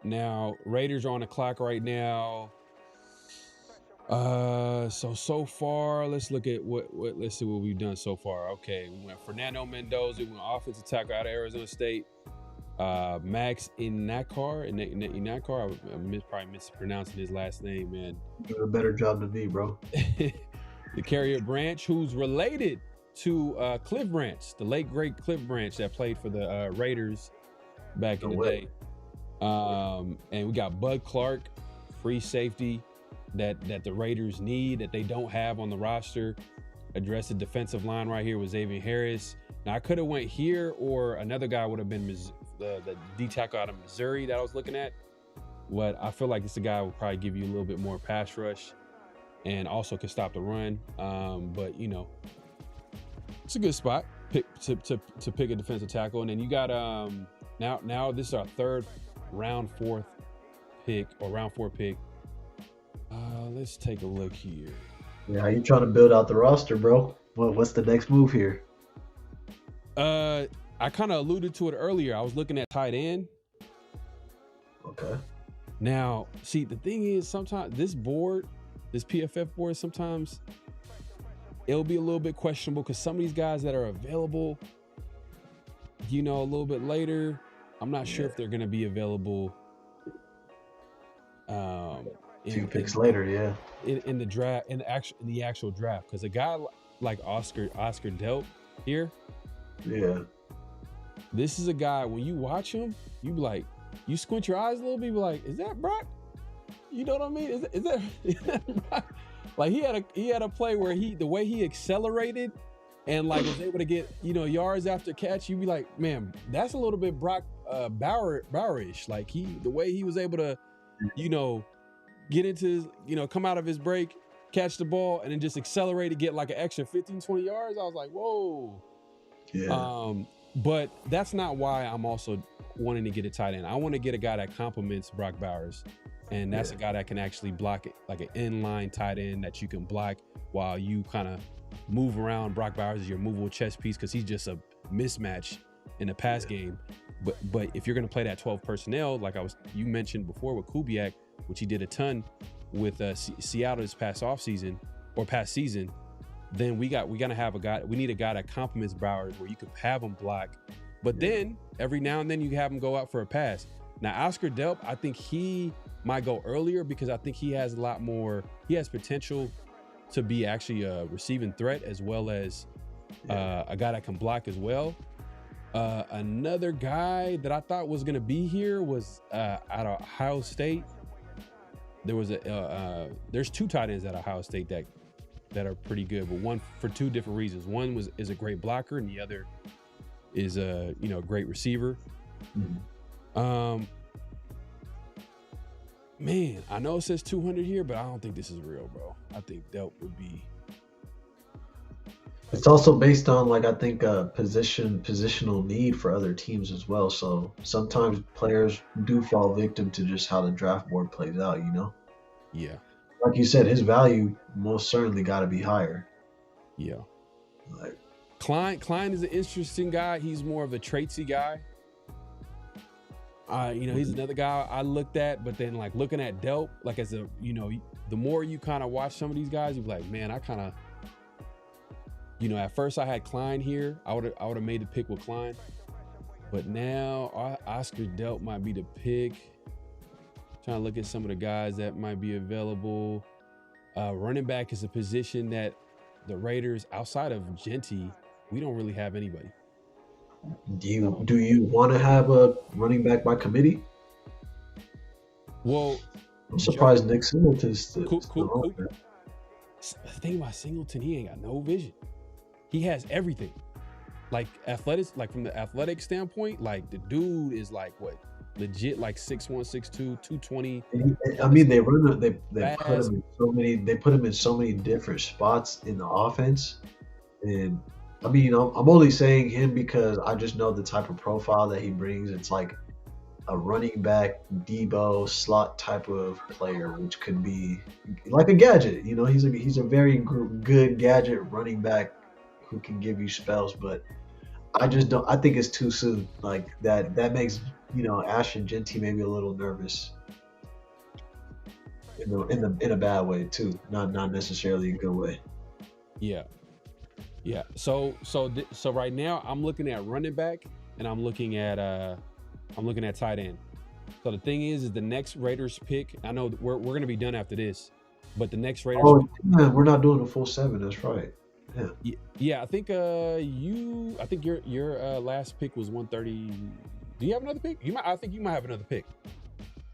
Now Raiders are on the clock right now. So far, let's look at let's see what we've done so far. Okay, we went Fernando Mendoza, we went offensive tackle out of Arizona State. Max Inakar, I'm probably mispronouncing his last name, man. You do a better job than me, bro. The Carrier Branch, who's related to Cliff Branch, the late great Cliff Branch that played for the Raiders back in the day. And we got Bud Clark, free safety that the Raiders need, that they don't have on the roster. Address the defensive line right here with Xavier Harris. Now I could have went here, or another guy would have been the D tackle out of Missouri that I was looking at. But I feel like this guy will probably give you a little bit more pass rush, and also could stop the run. But it's a good spot to pick a defensive tackle. And then you got now this is our third round 4 pick. Let's take a look here. Yeah, how you trying to build out the roster, bro? What's the next move here? I kind of alluded to it earlier. I was looking at tight end. Okay. Now, see, the thing is, sometimes this PFF board, sometimes it'll be a little bit questionable because some of these guys that are available, a little bit later, I'm not sure if they're going to be available. Two picks later, yeah. In the draft, in the actual draft, because a guy like Oscar Delp here, yeah, this is a guy, when you watch him, you be like, you squint your eyes a little bit, you be like, is that Brock? You know what I mean? Is that Brock? Like he had a play where the way he accelerated and like was able to get yards after catch, you'd be like, man, that's a little bit Brock Bowerish. Like the way he was able to, get into come out of his break, catch the ball, and then just accelerate to get like an extra 15, 20 yards. I was like, whoa. Yeah. But that's not why I'm also wanting to get a tight end. I want to get a guy that complements Brock Bowers. And that's a guy that can actually block it, like an inline tight end that you can block while you kind of move around. Brock Bowers is your movable chess piece because he's just a mismatch in the pass game. But if you're going to play that 12 personnel, like you mentioned before with Kubiak, which he did a ton with Seattle this past season, then we gotta have a guy. We need a guy that complements Bowers where you could have him block, but then every now and then you have him go out for a pass. Now Oscar Delp, I think he might go earlier because I think he has a lot more. He has potential to be actually a receiving threat as well as a guy that can block as well. Another guy that I thought was gonna be here was out of Ohio State. There was there's two tight ends at Ohio State that are pretty good, but one for two different reasons. One is a great blocker, and the other is a great receiver. Man, I know it says 200 here, but I don't think this is real, bro. I think Delp would be. It's also based on, like, I think positional need for other teams as well. So sometimes players do fall victim to just how the draft board plays out, Yeah. Like you said, his value most certainly got to be higher. Yeah. Like Klein is an interesting guy. He's more of a traitsy guy. He's another guy I looked at, but then like looking at Delp, like as the more you kind of watch some of these guys, you're like, man, I kind of, at first I had Klein here. I would have made the pick with Klein, but now Oscar Delp might be the pick. Trying to look at some of the guys that might be available. Running back is a position that the Raiders, outside of Genty, we don't really have anybody. Do you want to have a running back by committee? Well, I'm surprised Nick Singleton's still cool. The thing about Singleton, he ain't got no vision. He has everything. Like athletics, like from the athletic standpoint, like the dude is like what? Legit like 6'1", 6'2", 220. I mean, they put him in so many different spots in the offense. And I mean, I'm only saying him because I just know the type of profile that he brings. It's like a running back, Debo slot type of player, which could be like a gadget. He's a very good gadget running back who can give you spells. But I think it's too soon. Like that makes Ashton Genty maybe a little nervous in a bad way too, not necessarily a good way. Yeah. So right now I'm looking at running back and I'm looking at tight end. So the thing is the next Raiders pick. I know we're gonna be done after this, but the next Raiders. Oh man, we're not doing a full 7. That's right. Yeah. I think your last pick was 130. Do you have another pick? I think you might have another pick.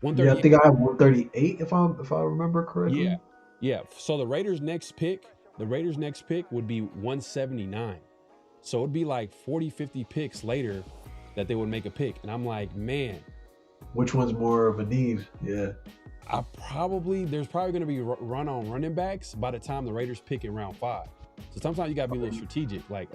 138. Yeah, I think I have 138 if I remember correctly. Yeah. So the Raiders' next pick would be 179. So it'd be like 40, 50 picks later that they would make a pick. And I'm like, man. Which one's more of a need? Yeah. There's probably going to be run on running backs by the time the Raiders pick in round 5. So sometimes you got to be a little strategic. Like,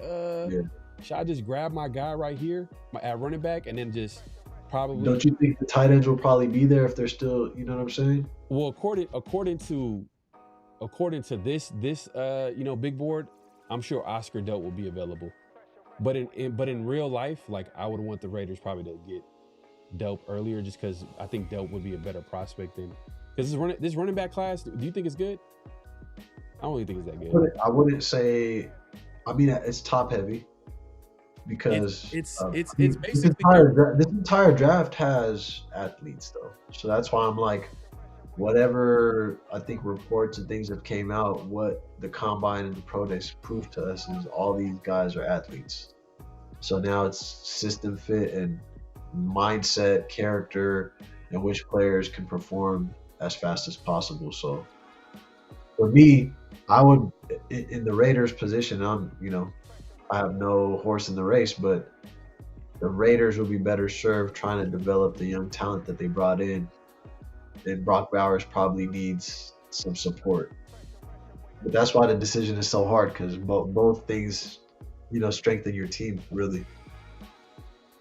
should I just grab my guy right here at running back and then just probably? Don't you think the tight ends will probably be there if they're still? You know what I'm saying? Well, according to this big board, I'm sure Oscar Delp will be available. But in real life, like I would want the Raiders probably to get Delp earlier, just because I think Delp would be a better prospect than because this running back class. Do you think it's good? I don't really think it's that good. I wouldn't say. I mean, it's top heavy. Because it's this entire draft has athletes though, so that's why I'm like, whatever I think reports and things that came out, what the combine and the pro days proved to us is all these guys are athletes. So now it's system fit and mindset, character, and which players can perform as fast as possible. So for me, I would in the Raiders position. I have no horse in the race, but the Raiders will be better served trying to develop the young talent that they brought in. And Brock Bowers probably needs some support. But that's why the decision is so hard, because both things, strengthen your team, really.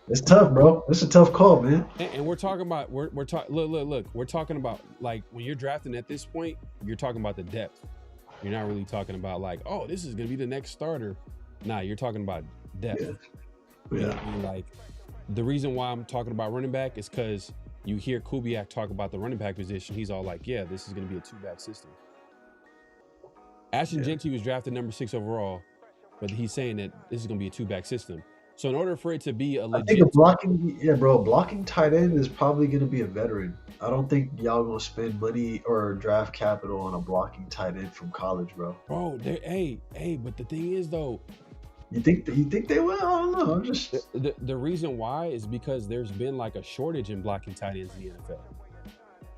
It's tough, bro. It's a tough call, man. And we're talking about we're talking look, we're talking about like when you're drafting at this point, you're talking about the depth. You're not really talking about like, oh, this is gonna be the next starter. Nah, you're talking about depth. Yeah. You know what I mean? Like the reason why I'm talking about running back is because you hear Kubiak talk about the running back position. He's all like, yeah, this is gonna be a 2-back system. Ashton Genty was drafted number 6 overall, but he's saying that this is gonna be a 2-back system. So in order for it to be a legit, I think blocking tight end is probably going to be a veteran. I don't think y'all going to spend money or draft capital on a blocking tight end from college, bro. Bro, but the thing is though, you think they will? I don't know. I'm just the reason why is because there's been like a shortage in blocking tight ends in the NFL.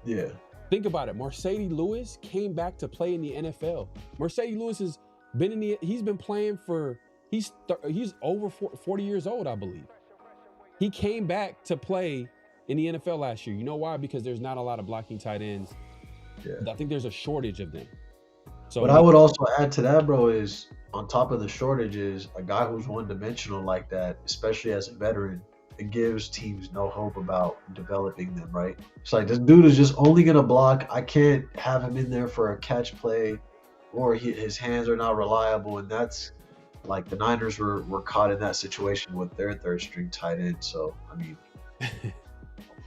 Yeah. Think about it. Mercedes Lewis came back to play in the NFL. Mercedes Lewis has been he's been playing for. He's over 40 years old, I believe. He came back to play in the NFL last year. You know why? Because there's not a lot of blocking tight ends. Yeah. I think there's a shortage of them. So what I would also add to that, bro, is on top of the shortages, a guy who's one-dimensional like that, especially as a veteran, it gives teams no hope about developing them, right? It's like this dude is just only going to block. I can't have him in there for a catch play, or his hands are not reliable, and that's like the Niners were caught in that situation with their third-string tight end. So, I mean,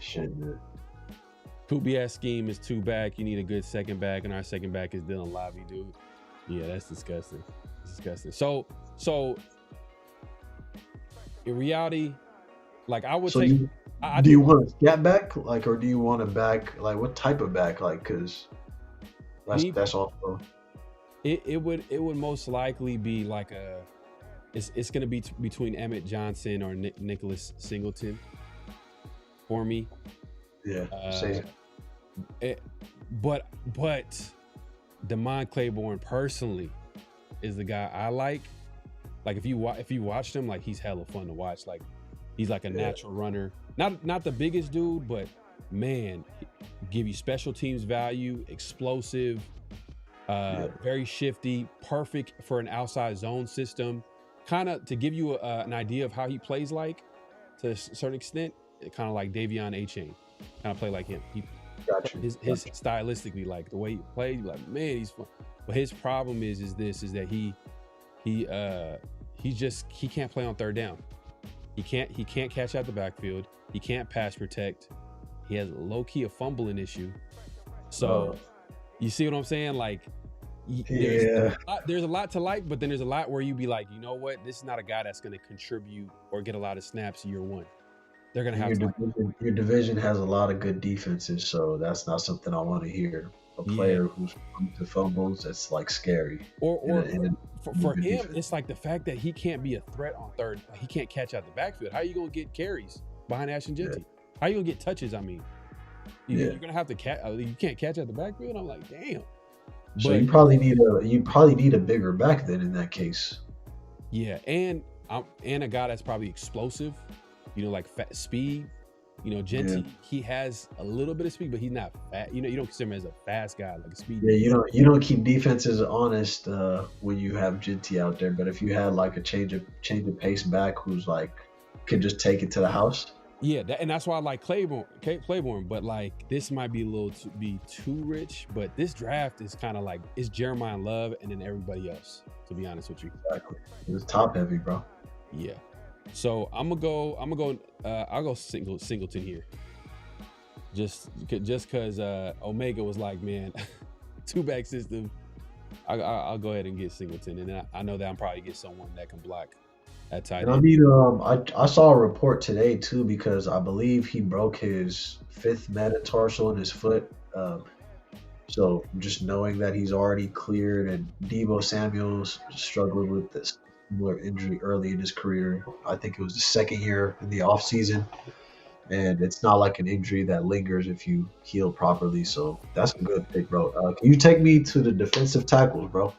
shit, man. Kubiak's scheme is 2-back. You need a good second back, and our second back is Dylan Lobby, dude. Yeah, that's disgusting. It's disgusting. So in reality, like I would say, do you want a scat back, like, or do you want a back, like, what type of back, like, because that's also. It would most likely be like it's gonna be between Emmett Johnson or Nicholas Singleton for me. Yeah. But Damon Claiborne personally is the guy I like. Like if you watched him, like he's hella fun to watch. Like he's like a natural runner. Not the biggest dude, but man, give you special teams value, explosive. Very shifty, perfect for an outside zone system. Kind of to give you an idea of how he plays, like to a certain extent, kind of like Davion A-Chain, kind of play like him. His stylistically, like the way he plays, like man, he's fun. But his problem is that he can't play on third down. He can't catch out the backfield. He can't pass protect. He has low key a fumbling issue. So. You see what I'm saying? Like, there's a lot to like, but then there's a lot where you be like, you know what? This is not a guy that's going to contribute or get a lot of snaps year one. They're going to have your division has a lot of good defenses, so that's not something I want to hear. A player who's to fumbles, that's like scary. For him, it's like the fact that he can't be a threat on third. Like, he can't catch out the backfield. How are you going to get carries behind Ashton Genty? Yeah. How are you going to get touches? I mean. You're gonna have to catch. You can't catch at the backfield. I'm like, damn. So you probably need a bigger back then in that case. Yeah, and a guy that's probably explosive. You know, like speed. You know, Genty, he has a little bit of speed, but he's not fast. You know, you don't consider him as a fast guy, like a speed. Yeah, you don't keep defenses honest when you have Genty out there. But if you had like a change of pace back who's like could just take it to the house. Yeah, and that's why I like Claiborne, but like this might be a little too rich. But this draft is kind of like it's Jeremiah Love and then everybody else. To be honest with you, exactly. It's top heavy, bro. Yeah. So I'll go Singleton here. Just because Omega was like, man, 2-back system. I'll go ahead and get Singleton, and then I know that I'm probably get someone that can block. At tight end. I mean, I saw a report today too because I believe he broke his 5th metatarsal in his foot. So just knowing that he's already cleared, and Deebo Samuel's struggled with this similar injury early in his career. I think it was the 2nd year in the off season, and it's not like an injury that lingers if you heal properly. So that's a good pick, bro. Can you take me to the defensive tackles, bro?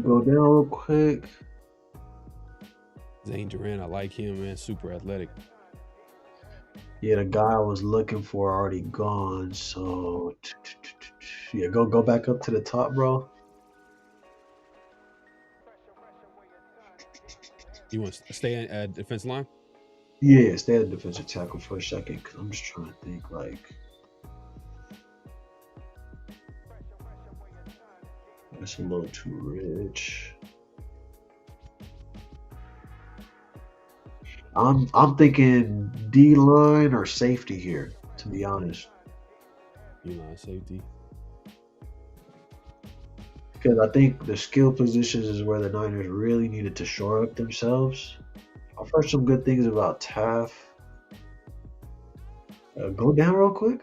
Go down real quick. Zane Durant, I like him, man. Super athletic. Yeah, the guy I was looking for already gone. So Yeah, go back up to the top, bro. You want to stay in defense line? Yeah, stay at defensive tackle for a second, because I'm just trying to think, like, that's a little too rich. I'm thinking D line or safety here, to be honest, D-line safety. because I think the skill positions is where the Niners really needed to shore up themselves. I've heard some good things about Taff. Go down real quick.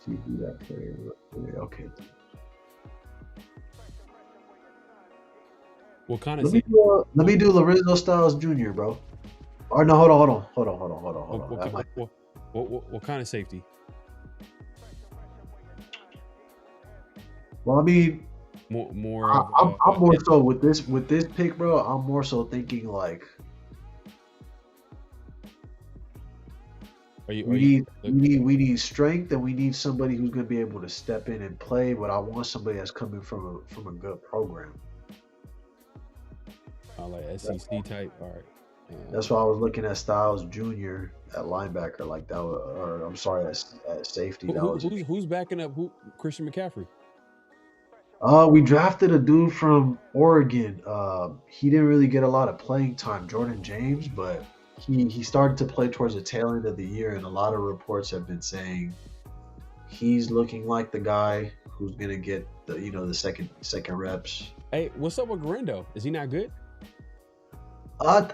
See who that player. Okay. What kind of Let me safety? do Lorenzo Styles Jr., bro. Or no, hold on. That might- What kind of safety? Well, I mean, More. I'm more so with this pick, bro. I'm more so thinking like we need strength, and we need somebody who's going to be able to step in and play. But I want somebody that's coming from a good program. Like SEC type. All right. That's why I was looking at Styles Jr. at linebacker, like that, or I'm sorry, at safety. Who's backing up Christian McCaffrey? We drafted a dude from Oregon. He didn't really get a lot of playing time, Jordan James, but he started to play towards the tail end of the year, and a lot of reports have been saying he's looking like the guy who's gonna get the second reps. Hey, what's up with Garendo? Is he not good?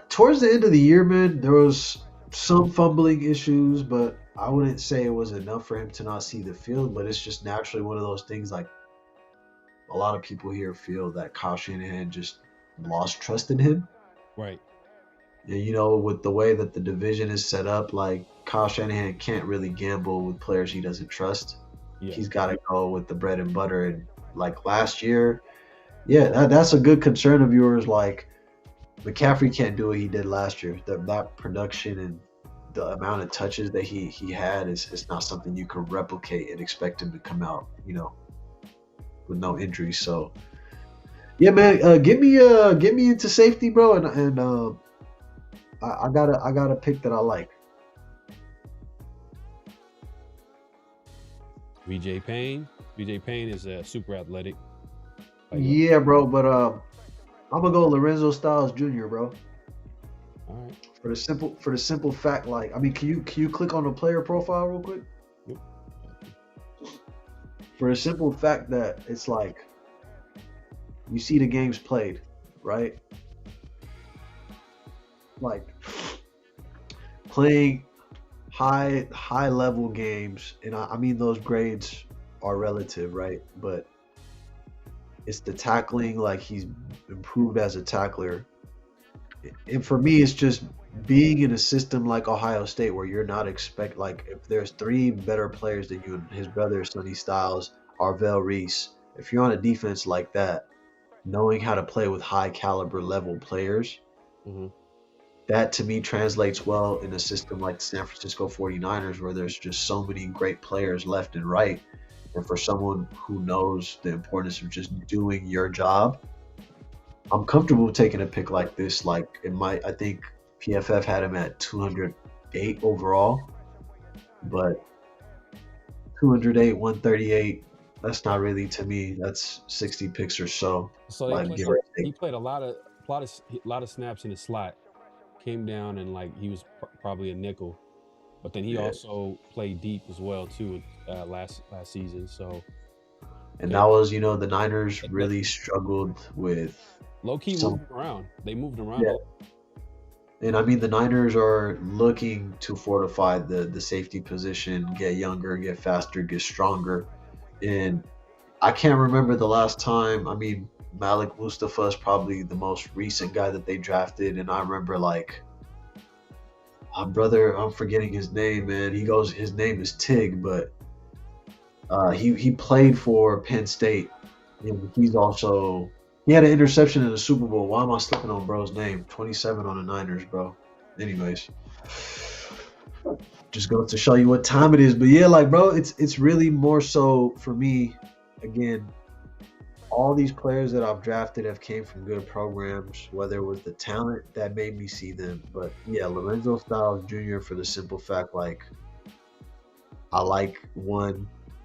Towards the end of the year, man, there was some fumbling issues, but I wouldn't say it was enough for him to not see the field. But it's just naturally one of those things. Like a lot of people here feel that Kyle Shanahan just lost trust in him. Right. And with the way that the division is set up, like Kyle Shanahan can't really gamble with players he doesn't trust. Yeah. He's got to go with the bread and butter. And like last year, yeah, that's a good concern of yours. Like McCaffrey can't do what he did last year. That production and the amount of touches that he had is not something you can replicate and expect him to come out, with no injuries. So, yeah, man, get me into safety, bro, and I got a pick that I like. BJ Payne. BJ Payne is super athletic. Yeah, bro, but I'm gonna go Lorenzo Styles Jr., bro. All right. For the simple fact, like, I mean, can you click on the player profile real quick? Yep. For the simple fact that it's like you see the games played, right? Like playing high level games, and I mean those grades are relative, right? But it's the tackling, like he's improved as a tackler. And for me, it's just being in a system like Ohio State where you're not like if there's three better players than you, his brother, Sonny Styles, Arvell Reese, if you're on a defense like that, knowing how to play with high caliber level players, that to me translates well in a system like the San Francisco 49ers where there's just so many great players left and right. And for someone who knows the importance of just doing your job, I'm comfortable taking a pick like this. Like I think PFF had him at 208 overall, but 208, 138, that's not really, to me, that's 60 picks or so. So he played a lot of snaps in the slot, came down and like he was probably a nickel. But then he also played deep as well too last season. So, and that was the Niners really struggled with low key moving around. They moved around. Yeah. And I mean the Niners are looking to fortify the safety position, get younger, get faster, get stronger. And I can't remember the last time. I mean Malik Mustafa is probably the most recent guy that they drafted, and I remember like. Brother, I'm forgetting his name, man. His name is Tig, but he played for Penn State. And he had an interception in the Super Bowl. Why am I slipping on bro's name? 27 on the Niners, bro. Anyways. just goes to show you what time it is. But yeah, like, bro, it's really more so for me. Again, all these players that I've drafted have came from good programs, whether it was the talent that made me see them. But yeah, Lorenzo Styles Jr. for the simple fact, like, I like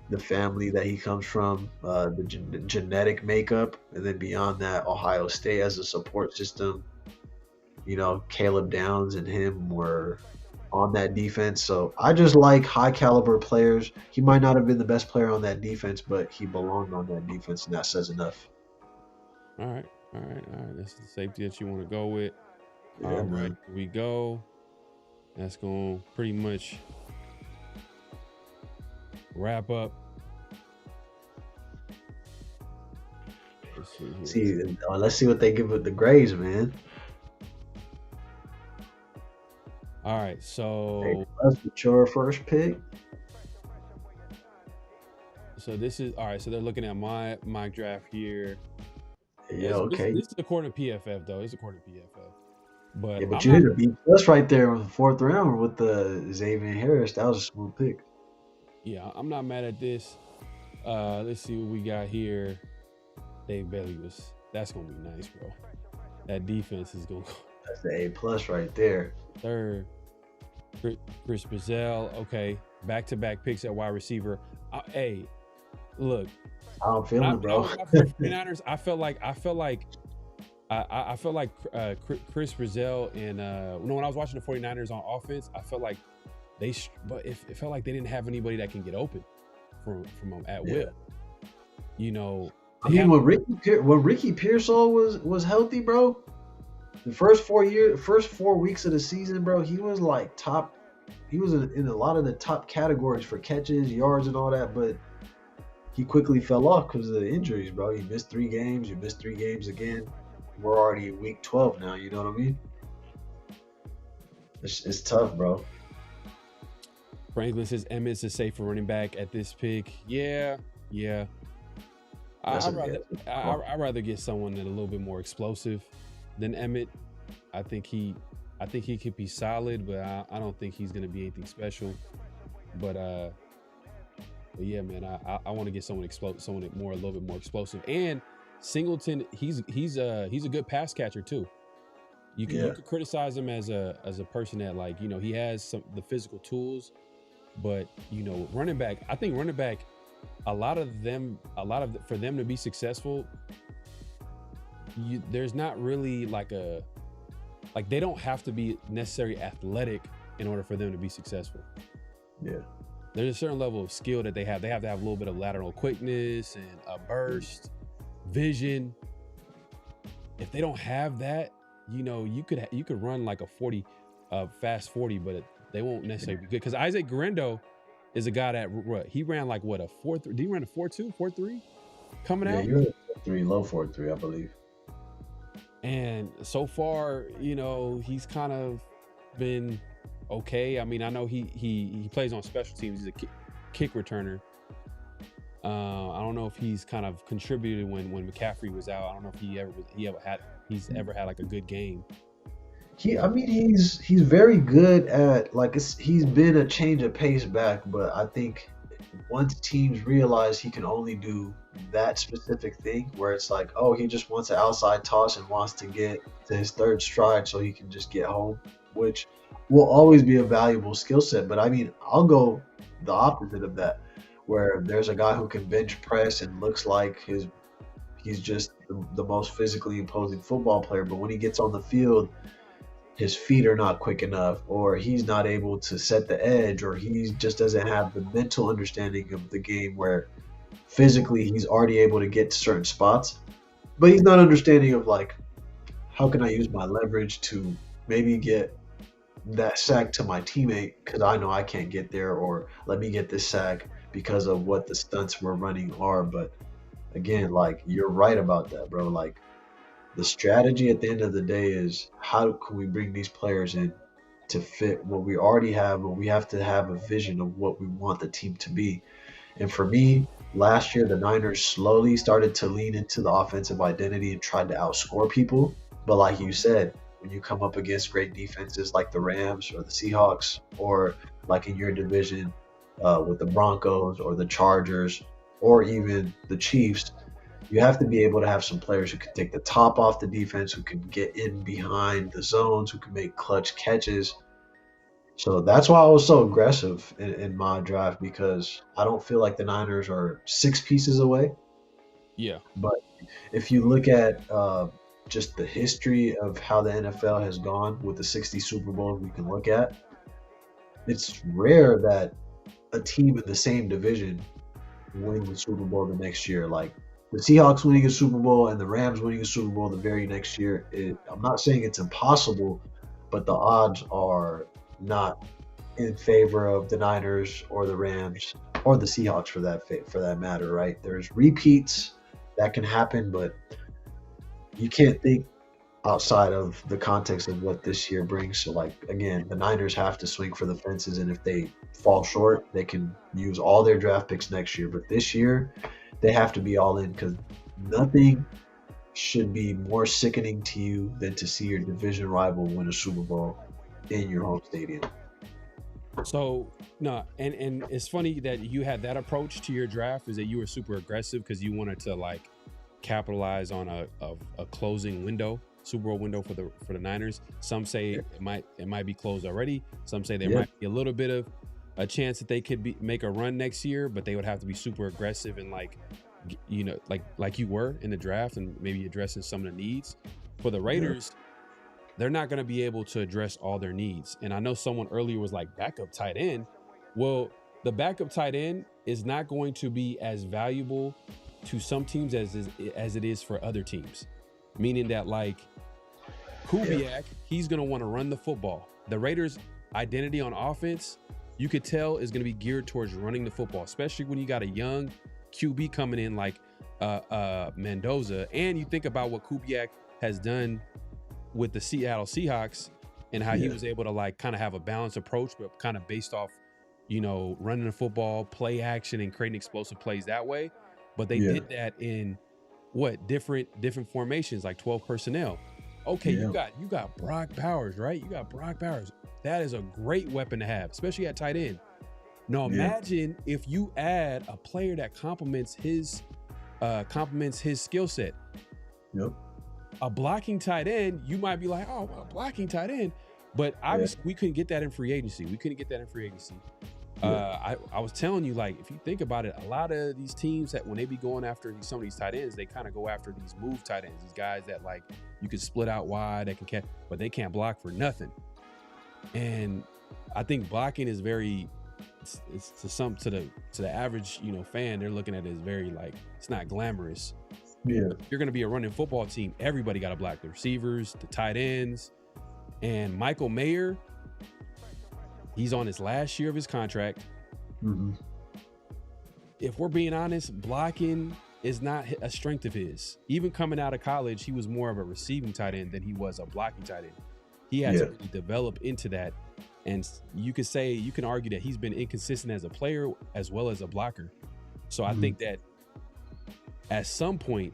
the family that he comes from, the genetic makeup, and then beyond that, Ohio State as a support system. You know, Caleb Downs and him were on that defense. So I just like high caliber players. He might not have been the best player on that defense, but he belonged on that defense, and that says enough. All right. That's the safety that you want to go with. Yeah, All right, man. here we go. That's going to pretty much wrap up. Let's Let's see what they give with the grades, man. All right, so That's your first pick. So this is all right. So they're looking at my mock draft here. Yeah, okay. This is according to PFF though. It's according to PFF. But Yeah, but you hit a B+ right there with the fourth round with the Xavier Harris. That was a smooth pick. Yeah, I'm not mad at this. Let's see what we got here. Dave Bailey that's gonna be nice, bro. That defense is gonna go. That's the A+ right there. Third, Chris Brazell. Okay, back-to-back picks at wide receiver. Hey, look. How I'm feeling, bro. I felt like Chris Brazell and when I was watching the 49ers on offense, I felt like it felt like they didn't have anybody that can get open from them at will. You know, I mean, when Ricky Pearsall was healthy, bro, the first 4 weeks of the season, bro, he was like top. He was in a lot of the top categories for catches, yards, and all that, but he quickly fell off because of the injuries, bro. He missed 3 games. You missed 3 games again. We're already in week 12 now. You know what I mean? It's tough, bro. Franklin says Emmett's a safer running back at this pick. Yeah. I'd rather get someone that a little bit more explosive than Emmett. I think he could be solid, but I don't think he's gonna be anything special. But yeah, man, I want to get someone a little bit more explosive. And Singleton, he's a good pass catcher too. You can criticize him as a person that, like, you know, he has the physical tools, but you know, running back, I think running back, for them to be successful, there's not really they don't have to be necessarily athletic in order for them to be successful. Yeah. There's a certain level of skill that they have. They have to have a little bit of lateral quickness and a burst, vision. If they don't have that, you know, you could run like a fast 40, but they won't necessarily be good. Because Isaac Garendo is a guy that he ran like a 4.3. Did he run a 4.2, 4.3 coming out? Yeah, you're a 4.3, low 4.3, I believe. And so far, you know, he's kind of been okay. I mean, I know he plays on special teams. He's a kick returner. I don't know if he's kind of contributed when McCaffrey was out. I don't know if he's ever had like a good game. He's very good at, like, he's been a change of pace back, but I think once teams realize he can only do that specific thing, where it's like, oh, he just wants an outside toss and wants to get to his third stride so he can just get home, which will always be a valuable skill set. But I mean, I'll go the opposite of that, where there's a guy who can bench press and looks like he's just the most physically imposing football player, but when he gets on the field, his feet are not quick enough, or he's not able to set the edge, or he just doesn't have the mental understanding of the game where physically he's already able to get to certain spots, but he's not understanding of, like, how can I use my leverage to maybe get that sack to my teammate because I know I can't get there, or let me get this sack because of what the stunts we're running are. But again, like, you're right about that, bro. Like, the strategy at the end of the day is, how can we bring these players in to fit what we already have, but we have to have a vision of what we want the team to be. And for me, last year, the Niners slowly started to lean into the offensive identity and tried to outscore people. But like you said, when you come up against great defenses like the Rams or the Seahawks or like in your division with the Broncos or the Chargers or even the Chiefs, you have to be able to have some players who can take the top off the defense, who can get in behind the zones, who can make clutch catches. So that's why I was so aggressive in my draft, because I don't feel like the Niners are 6 pieces away. Yeah. But if you look at just the history of how the NFL has gone with the 60 Super Bowls we can look at, it's rare that a team in the same division win the Super Bowl the next year. Like the Seahawks winning a Super Bowl and the Rams winning a Super Bowl the very next year. I'm not saying it's impossible, but the odds are not in favor of the Niners or the Rams or the Seahawks for that matter, right? There's repeats that can happen, but you can't think outside of the context of what this year brings. So, like, again, the Niners have to swing for the fences, and if they fall short, they can use all their draft picks next year. But this year, they have to be all in, because nothing should be more sickening to you than to see your division rival win a Super Bowl in your home stadium. So no, and it's funny that you had that approach to your draft, is that you were super aggressive because you wanted to like capitalize on a closing window, Super Bowl window for the Niners. Some say it might be closed already. Some say there might be a little bit of a chance that they could make a run next year, but they would have to be super aggressive and like, you know, like you were in the draft and maybe addressing some of the needs. For the Raiders, they're not going to be able to address all their needs. And I know someone earlier was like backup tight end. Well, the backup tight end is not going to be as valuable to some teams as it is for other teams. Meaning that like Kubiak, he's going to want to run the football. The Raiders' identity on offense, you could tell, is going to be geared towards running the football, especially when you got a young QB coming in like Mendoza. And you think about what Kubiak has done with the Seattle Seahawks and how he was able to like kind of have a balanced approach, but kind of based off, you know, running the football, play action, and creating explosive plays that way. But they did that in different formations, like 12 personnel. Okay, you got Brock Bowers, right? You got Brock Bowers. That is a great weapon to have, especially at tight end. Now imagine if you add a player that complements his skill set. Yep. A blocking tight end, you might be like, oh, well, blocking tight end. But obviously we couldn't get that in free agency. I was telling you, like, if you think about it, a lot of these teams that when they be going after some of these tight ends, they kind of go after these move tight ends, these guys that like you can split out wide, that can catch, but they can't block for nothing. And I think blocking is very, it's to the average, you know, fan, they're looking at it as very like, it's not glamorous. Yeah. If you're going to be a running football team, everybody got to block, the receivers, the tight ends. And Michael Mayer, he's on his last year of his contract. Mm-hmm. If we're being honest, blocking is not a strength of his. Even coming out of college, he was more of a receiving tight end than he was a blocking tight end. He had to really develop into that. And you can argue that he's been inconsistent as a player as well as a blocker. So I think that at some point,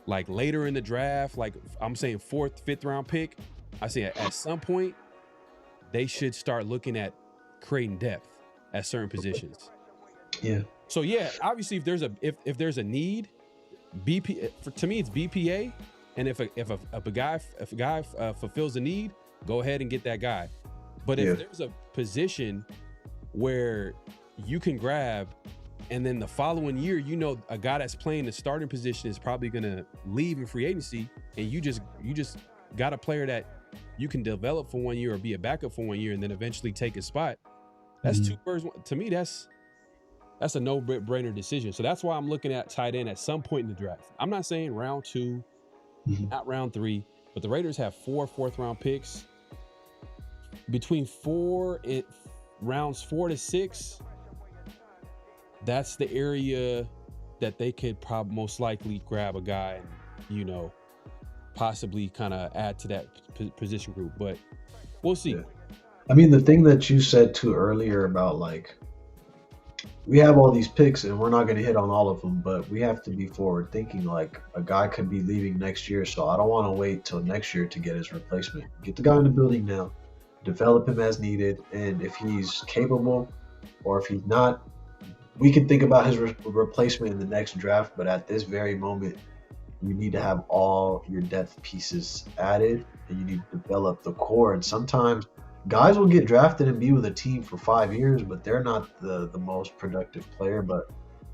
like later in the draft, like I'm saying 4th, 5th round pick, I say at some point they should start looking at creating depth at certain positions. Yeah. So yeah, obviously if there's a need, to me it's BPA, and if a guy fulfills the need, go ahead and get that guy. But if there's a position where you can grab, and then the following year, you know, a guy that's playing the starting position is probably going to leave in free agency, and you just got a player that you can develop for 1 year or be a backup for 1 year and then eventually take his spot. That's 2 birds. To me, that's a no-brainer decision. So that's why I'm looking at tight end at some point in the draft. I'm not saying round 2, not round 3, but the Raiders have 4 4th-round picks. Between rounds 4 to 6, that's the area that they could probably most likely grab a guy and, you know, possibly kind of add to that position group. But we'll see. I mean, the thing that you said too earlier about like, we have all these picks and we're not going to hit on all of them, but we have to be forward thinking. Like, a guy could be leaving next year, so I don't want to wait till next year to get his replacement. Get the guy in the building now. develop him as needed, and if he's capable or if he's not, we can think about his replacement in the next draft. But at this very moment, you need to have all your depth pieces added, and you need to develop the core. And sometimes guys will get drafted and be with a team for 5 years, but they're not the most productive player. But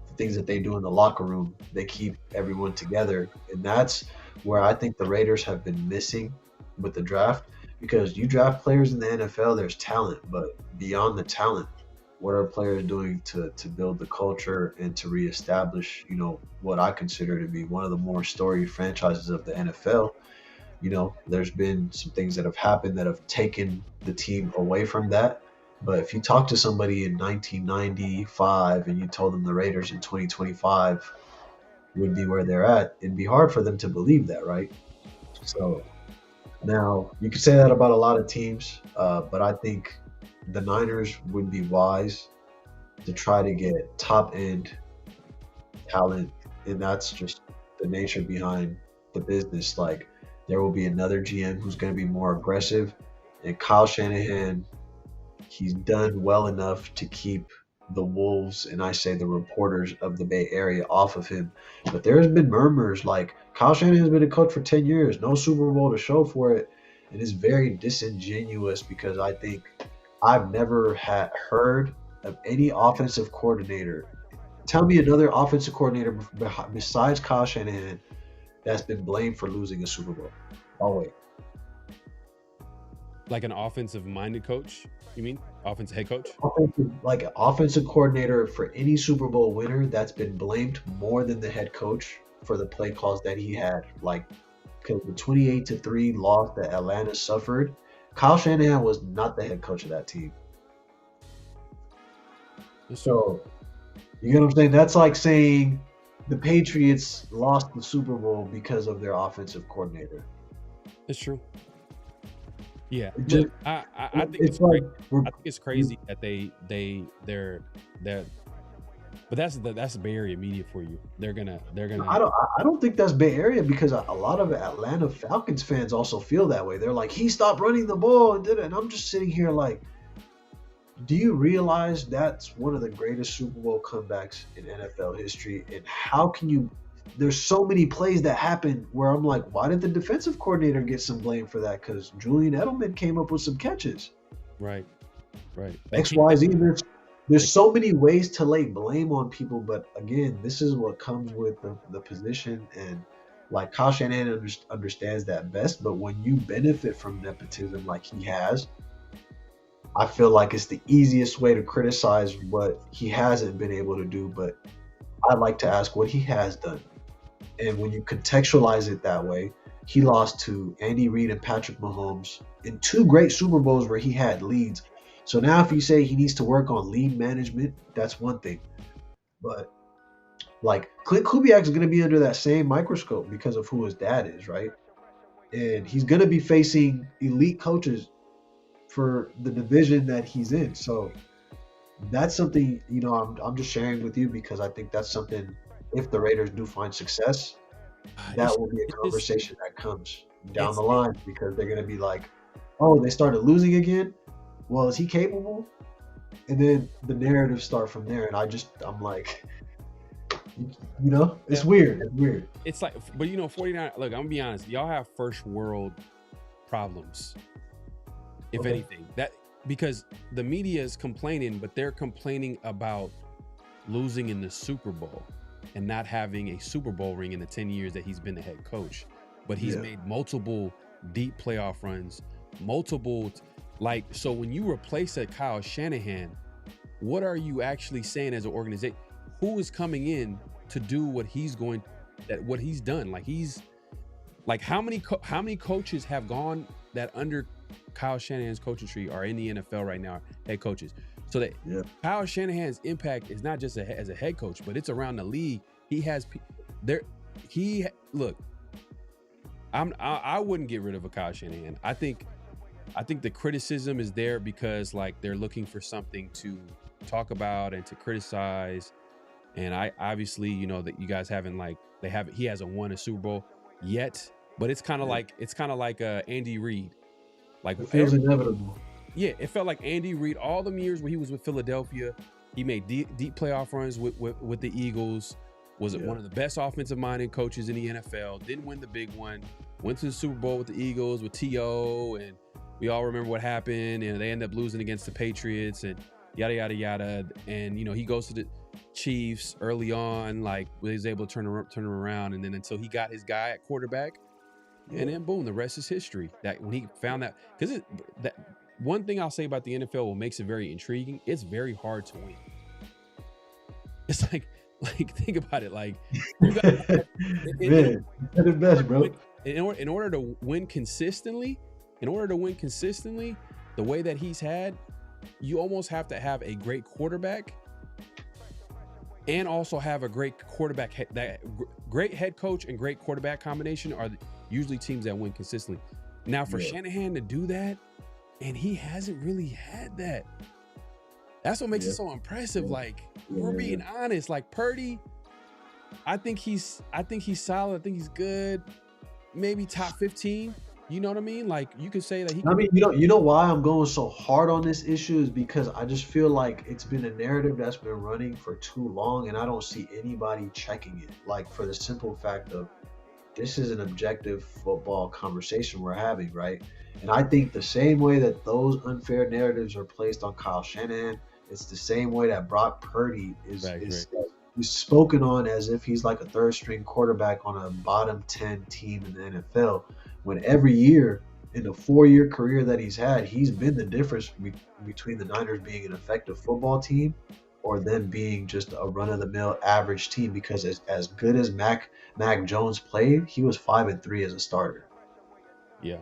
the things that they do in the locker room, they keep everyone together. And that's where I think the Raiders have been missing with the draft, because you draft players in the NFL, there's talent, but beyond the talent, what are players doing to build the culture and to reestablish, what I consider to be one of the more storied franchises of the NFL? There's been some things that have happened that have taken the team away from that. But if you talk to somebody in 1995 and you told them the Raiders in 2025 would be where they're at, it'd be hard for them to believe that, right? So now you could say that about a lot of teams, but I think the Niners would be wise to try to get top end talent, and that's just the nature behind the business. Like, there will be another GM who's going to be more aggressive, and Kyle Shanahan, he's done well enough to keep the Wolves, and I say the reporters of the Bay Area, off of him. But there's been murmurs like Kyle Shanahan's been a coach for 10 years, no Super Bowl to show for it, and it's very disingenuous, because I think I've never heard of any offensive coordinator. Tell me another offensive coordinator besides Kyle Shanahan that's been blamed for losing a Super Bowl. Oh, wait. Like an offensive-minded coach, you mean? Offensive head coach? Like an offensive coordinator for any Super Bowl winner that's been blamed more than the head coach for the play calls that he had. Like, because the 28-3 loss that Atlanta suffered, Kyle Shanahan was not the head coach of that team. So, you get what I'm saying? That's like saying the Patriots lost the Super Bowl because of their offensive coordinator. It's true. Yeah, I think it's crazy. I think it's crazy that they're. But that's the Bay Area media for you. They're gonna. I don't think that's Bay Area, because a lot of Atlanta Falcons fans also feel that way. They're like, he stopped running the ball and did it. And I'm just sitting here like, do you realize that's one of the greatest Super Bowl comebacks in NFL history? And how can you? There's so many plays that happen where I'm like, why did the defensive coordinator get some blame for that? Because Julian Edelman came up with some catches. Right. X, Y, Z. There's so many ways to lay blame on people, but again, this is what comes with the position, and like Kyle Shanahan understands that best. But when you benefit from nepotism like he has, I feel like it's the easiest way to criticize what he hasn't been able to do. But I'd like to ask what he has done. And when you contextualize it that way, he lost to Andy Reid and Patrick Mahomes in two great Super Bowls where he had leads. So now if you say he needs to work on lead management, that's one thing. But like Clint Kubiak is going to be under that same microscope because of who his dad is, right? And he's going to be facing elite coaches for the division that he's in. So that's something, I'm just sharing with you because I think that's something, if the Raiders do find success, that will be a conversation that comes down the line, because they're going to be like, oh, they started losing again? Well, is he capable? And then the narratives start from there. And I'm like, it's weird. It's weird. It's like, but 49, look, I'm going to be honest. Y'all have first world problems, if anything. Because the media is complaining, but they're complaining about losing in the Super Bowl and not having a Super Bowl ring in the 10 years that he's been the head coach. But he's made multiple deep playoff runs, so when you replace a Kyle Shanahan, what are you actually saying as an organization? Who is coming in to do what he's done? Like how many coaches have gone that under Kyle Shanahan's coaching tree are in the NFL right now, head coaches? So that Kyle Shanahan's impact is not just as a head coach, but it's around the league. He has there. I wouldn't get rid of a Kyle Shanahan. I think the criticism is there because like they're looking for something to talk about and to criticize. And I obviously, that you guys haven't he hasn't won a Super Bowl yet, but it's kind of like Andy Reid. Like it feels inevitable. Yeah, it felt like Andy Reid, all the years where he was with Philadelphia, he made deep playoff runs with the Eagles, was one of the best offensive-minded coaches in the NFL, didn't win the big one, went to the Super Bowl with the Eagles, with T.O., and we all remember what happened, and they ended up losing against the Patriots, and yada, yada, yada. And, you know, he goes to the Chiefs early on, like, he was able to turn them around, and then until he got his guy at quarterback, and then boom, the rest is history. That when he found that, because that one thing I'll say about the NFL, what makes it very intriguing, it's very hard to win. It's like think about it, like you got man, you're the best, bro. In order to win consistently, the way that he's had, you almost have to have a great quarterback and also have a great quarterback. That great head coach and great quarterback combination are usually teams that win consistently. Now for Shanahan to do that, and he hasn't really had that. That's what makes it so impressive. Like, we're being honest. Like Purdy, I think he's solid. I think he's good. Maybe top 15. You know what I mean? Like, you could say that he. I mean, you know why I'm going so hard on this issue is because I just feel like it's been a narrative that's been running for too long, and I don't see anybody checking it. Like, for the simple fact of this is an objective football conversation we're having, right? And I think the same way that those unfair narratives are placed on Kyle Shanahan, it's the same way that Brock Purdy is spoken on as if he's like a third string quarterback on a bottom 10 team in the NFL. When every year in the 4-year career that he's had, he's been the difference between the Niners being an effective football team or them being just a run-of-the-mill average team. Because as good as Mac Jones played, he was 5-3 as a starter. Yeah.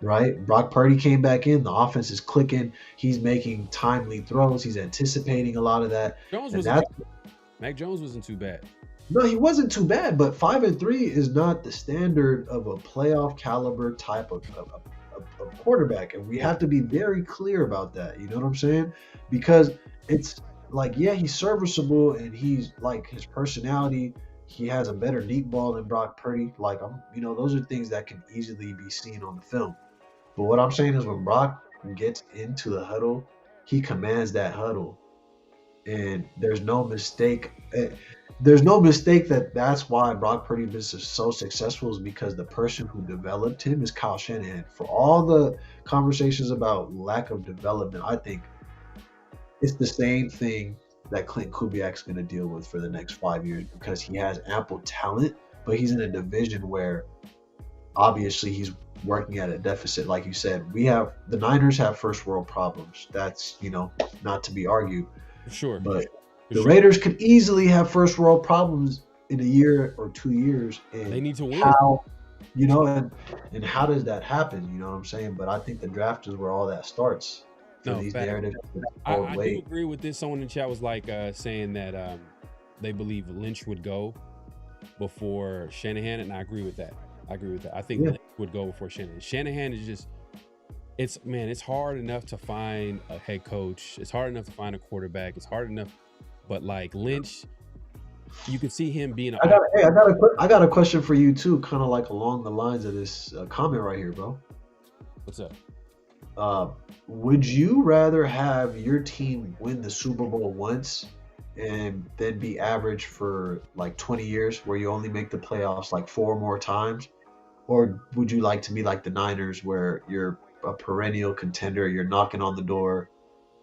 Right? Brock Purdy came back in. The offense is clicking. He's making timely throws. He's anticipating a lot of that. Mac Jones wasn't too bad. No, he wasn't too bad, but 5-3 is not the standard of a playoff caliber type of quarterback. And we have to be very clear about that. You know what I'm saying? Because it's like, yeah, he's serviceable and he's like his personality. He has a better deep ball than Brock Purdy. Like, those are things that can easily be seen on the film. But what I'm saying is when Brock gets into the huddle, he commands that huddle. And there's no mistake. There's no mistake that that's why Brock Purdy has been so successful, is because the person who developed him is Kyle Shanahan. For all the conversations about lack of development, I think it's the same thing that Clint Kubiak's going to deal with for the next 5 years, because he has ample talent, but he's in a division where obviously he's working at a deficit. Like you said, the Niners have first world problems. That's, not to be argued. Sure. But the Raiders could easily have first world problems in a year or 2 years. And they need to win. How, and how does that happen? You know what I'm saying? But I think the draft is where all that starts. These narratives. I do agree with this. Someone in the chat was like saying that they believe Lynch would go before Shanahan, and I agree with that. I think Lynch would go before Shanahan. Shanahan is just, it's hard enough to find a head coach. It's hard enough to find a quarterback. It's hard enough, but like Lynch, you can see him being. I got a question for you too, kind of like along the lines of this comment right here, bro. What's up? Would you rather have your team win the Super Bowl once and then be average for like 20 years, where you only make the playoffs like 4 more times? Or would you like to be like the Niners, where you're a perennial contender, you're knocking on the door,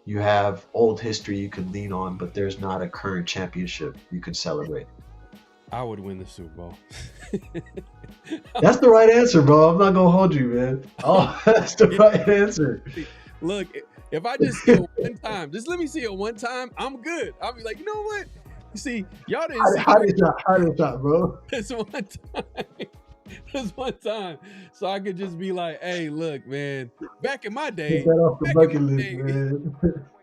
you have old history you can lean on, but there's not a current championship you can celebrate? I would win the Super Bowl. That's the right answer, bro. I'm not gonna hold you, man. Oh, that's the right answer. Look, if I just see it one time, just let me see it one time, I'm good. I'll be like, you know what? You see, y'all didn't see it, bro. This one time. So I could just be like, hey, look, man, back in my day,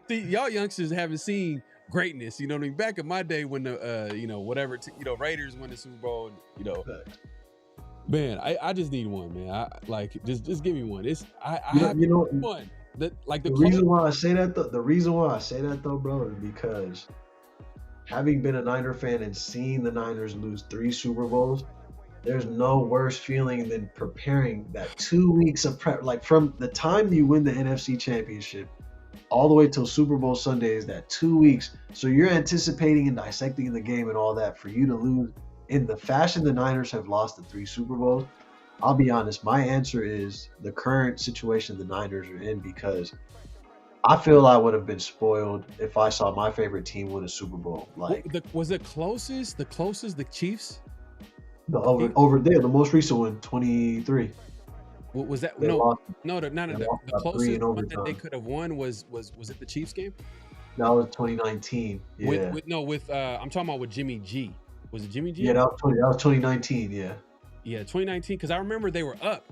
see, y'all youngsters haven't seen greatness, you know what I mean? Back in my day when the Raiders win the Super Bowl, man, I just need one, man. Just give me one. I have one. The reason why I say that though, bro, is because having been a Niner fan and seeing the Niners lose 3 Super Bowls, there's no worse feeling than preparing that 2 weeks of prep. Like from the time you win the NFC Championship all the way till Super Bowl Sunday is that 2 weeks. So you're anticipating and dissecting the game and all that for you to lose in the fashion the Niners have lost the 3 Super Bowls. I'll be honest, my answer is the current situation the Niners are in, because I feel I would have been spoiled if I saw my favorite team win a Super Bowl. Like Was it closest? The closest, the Chiefs? over there, the most recent one, 23. What was that? They No, lost. no, the They lost the by 3 closest in one that they overtime. could have won was it the Chiefs game? That was 2019. Yeah. I'm talking about with Jimmy G. Was it Jimmy G? Yeah, that was 2019. Yeah. Yeah, 2019. Because I remember they were up.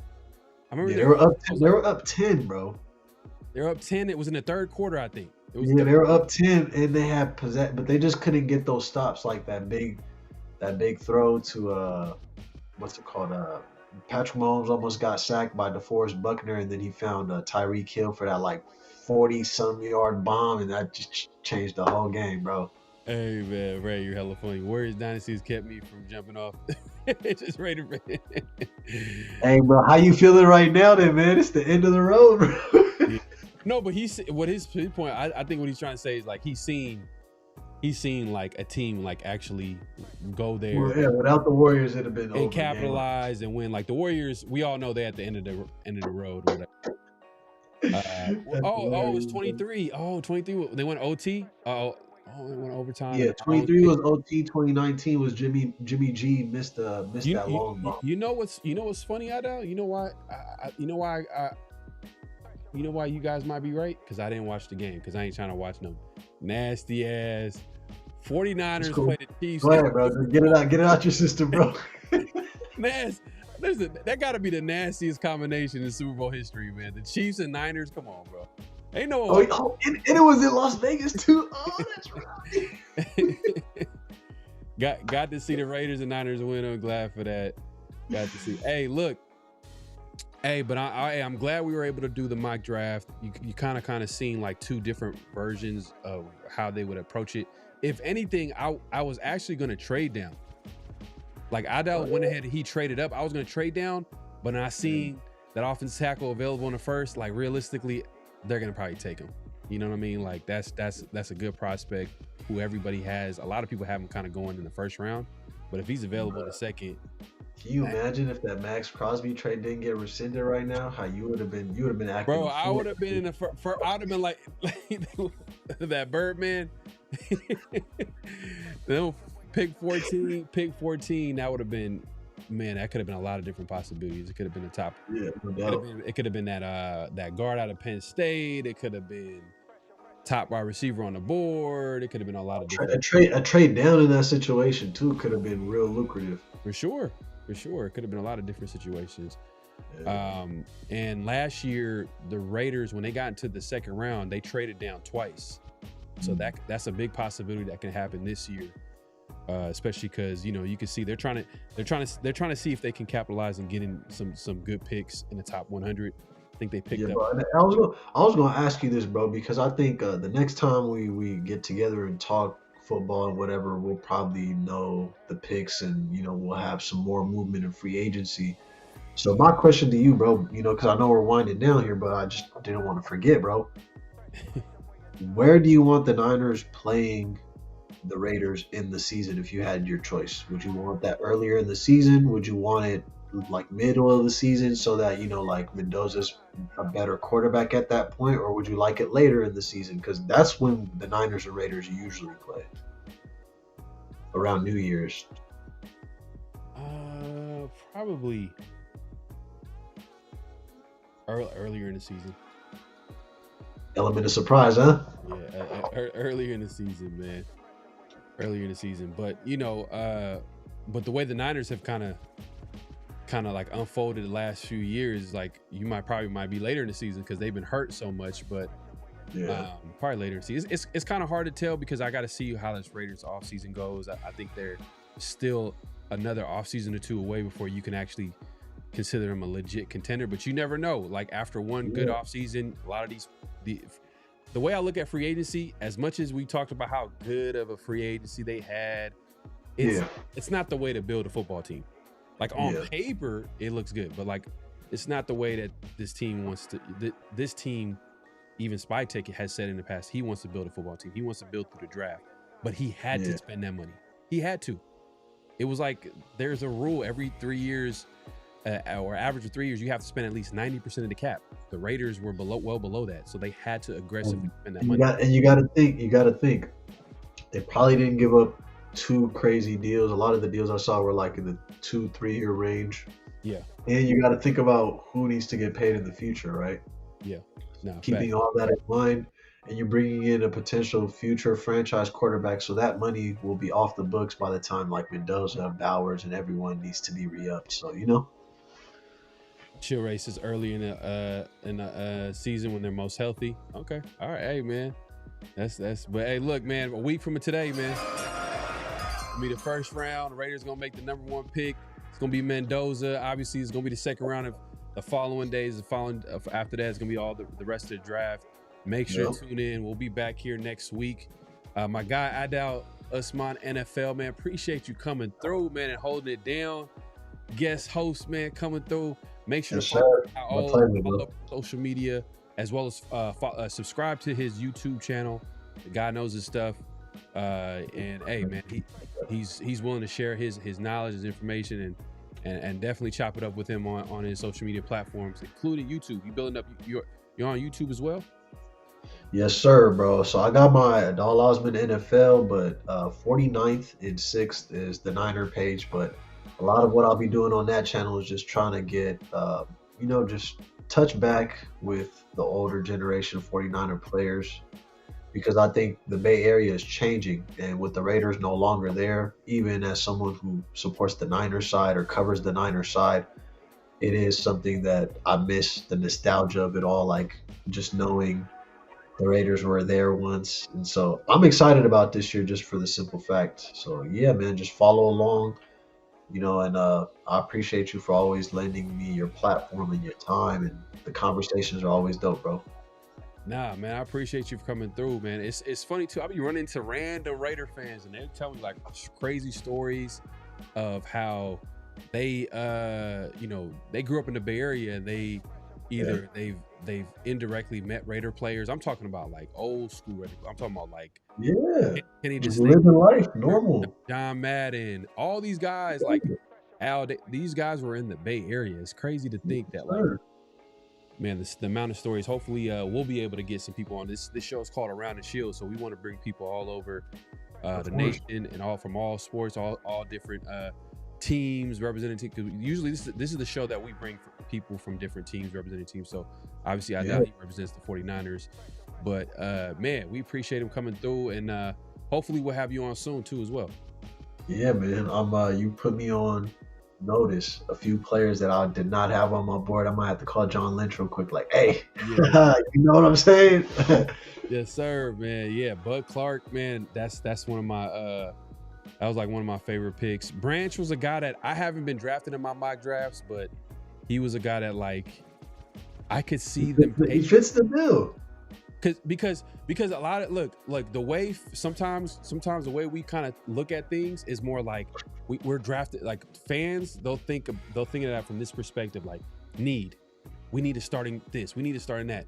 I remember Yeah, they were up. They were up 10, bro. They were up 10. It was in the third quarter, I think. It was Yeah, they were up 10, and they had possess, but they just couldn't get those stops, like that big throw to what's it called? Patrick Mahomes almost got sacked by DeForest Buckner, and then he found Tyreek Hill for that like 40-some yard bomb, and that just changed the whole game, bro. Hey man, Ray, you're hella funny. Warriors dynasties kept me from jumping off. It's just Raider fan. Hey, bro, how you feeling right now, then, man? It's the end of the road, bro. Yeah. No, but his point. I think what he's trying to say is like he's seen like a team like actually go there. Well, yeah, without the Warriors, it'd have been and over, capitalize and win. Like the Warriors, we all know they at the end of the road. Whatever. It was 23. Oh, 23. They went OT. They went overtime. Yeah, 23 was OT. 2019 was Jimmy G missed that long ball. You know what's funny, Adele? You know why? You know why you guys might be right? Because I didn't watch the game. Because I ain't trying to watch no nasty ass 49ers play the Chiefs. Go ahead, bro. Get it out your system, bro. That got to be the nastiest combination in Super Bowl history, man. The Chiefs and Niners. Come on, bro. Ain't no. And it was in Las Vegas too. Oh, that's right. Got to see the Raiders and Niners win. I'm glad for that. Got to see. Hey, look. Hey, but I'm glad we were able to do the mock draft. You kind of seen like 2 different versions of how they would approach it. If anything, I was actually going to trade down. Like Adele went ahead and he traded up. I was going to trade down, but I seen that offensive tackle available in the first. Like realistically, they're going to probably take him. You know what I mean? Like that's a good prospect who everybody has. A lot of people have him kind of going in the first round, but if he's available in the second. Can you imagine if that Max Crosby trade didn't get rescinded right now? How you would have been acting. Bro, I would have been in the I would have been like that Birdman. Pick 14, that would have been, man, that could have been a lot of different possibilities. It could have been the top. Yeah, no doubt. It could have been that guard out of Penn State. It could have been top wide receiver on the board. It could have been a lot of different. A trade down in that situation too could have been real lucrative. For sure. It could have been a lot of different situations. Yeah. And last year, the Raiders, when they got into the second round, they traded down twice. So that's a big possibility that can happen this year. Especially because you can see they're trying to see if they can capitalize and get in some good picks in the top 100. I think they picked up. Bro. I was gonna ask you this, bro, because I think the next time we get together and talk football and whatever, we'll probably know the picks and we'll have some more movement in free agency. So my question to you, bro, because I know we're winding down here, but I just didn't want to forget, bro. Where do you want the Niners playing the Raiders in the season if you had your choice? Would you want that earlier in the season? Would you want it like middle of the season so that like Mendoza's a better quarterback at that point, or would you like it later in the season? Because that's when the Niners and Raiders usually play, around New Year's. Probably earlier in the season. Element of surprise, huh? Yeah, earlier in the season, man. Earlier in the season, but but the way the Niners have kind of like unfolded the last few years, like you might be later in the season because they've been hurt so much, but probably later in the season. It's kind of hard to tell because I got to see how this Raiders offseason goes. I think they're still another offseason or 2 away before you can actually consider them a legit contender, but you never know. Like after one good offseason, a lot of the way I look at free agency, as much as we talked about how good of a free agency they had, it's not the way to build a football team. Like on paper, it looks good, but like it's not the way that this team wants to. This team, even Spy Ticket has said in the past, he wants to build a football team. He wants to build through the draft, but he had to spend that money. He had to. It was like there's a rule every 3 years, or average of 3 years, you have to spend at least 90% of the cap. The Raiders were well below that, so they had to aggressively spend that money. And you got to think, they probably didn't give up too crazy deals. A lot of the deals I saw were like in the 2-3 year range. Yeah. And you got to think about who needs to get paid in the future, right? Yeah. No, keeping all that in mind, and you're bringing in a potential future franchise quarterback, so that money will be off the books by the time like Mendoza, Bowers, and everyone needs to be re-upped. So chill races early in the season when they're most healthy. Okay, all right, hey man, that's. But hey, look, man, a week from today, man, it'll be the first round. The Raiders gonna make the #1 pick. It's gonna be Mendoza. Obviously, it's gonna be the second round of the following days. After that, it's gonna be all the rest of the draft. Make sure to tune in. We'll be back here next week. My guy Adal Usman NFL, man, appreciate you coming through, man, and holding it down. Guest host, man, coming through. Make sure to follow all social media, as well as subscribe to his YouTube channel. The guy knows his stuff. And hey, man, he's willing to share his knowledge, his information, and definitely chop it up with him on his social media platforms, including YouTube. You building up, you're on YouTube as well? Yes, sir, bro. So I got my Adal Osman NFL, but 49th and 6th is the Niner page. But a lot of what I'll be doing on that channel is just trying to get, just touch back with the older generation of 49er players, because I think the Bay Area is changing, and with the Raiders no longer there, even as someone who supports the Niners side or covers the Niners side, it is something that I miss, the nostalgia of it all, like just knowing the Raiders were there once. And so I'm excited about this year just for the simple fact. So yeah, man, just follow along, and I appreciate you for always lending me your platform and your time, and the conversations are always dope, bro. Nah, man, I appreciate you for coming through, man. It's funny too. I be running into random Raider fans, and they tell me like crazy stories of how they, they grew up in the Bay Area, and they either they've indirectly met Raider players. I'm talking about like old school Raider. I'm talking about like Kenny just living life normal. John Madden, all these guys like Al. These guys were in the Bay Area. It's crazy to think that like. Man, the amount of stories. Hopefully, we'll be able to get some people on this. This show is called Around the Shield, so we want to bring people all over the nation and all from all sports, all different teams representing. Because usually, this is the show that we bring people from different teams representing teams. So obviously, I doubt he represents the 49ers, but man, we appreciate him coming through, and hopefully, we'll have you on soon too as well. Yeah, man. You put me on notice a few players that I did not have on my board. I might have to call John Lynch real quick, like, hey, you know what I'm saying? Yes, sir, man. Yeah, Bud Clark, man, that's one of my that was like one of my favorite picks. Branch was a guy that I haven't been drafted in my mock drafts, but he was a guy that like I could see them. He fits the bill. Because a lot of like the way sometimes the way we kind of look at things is more like we're drafted, like fans, they'll think of that from this perspective, like we need to starting this, we need to start in that.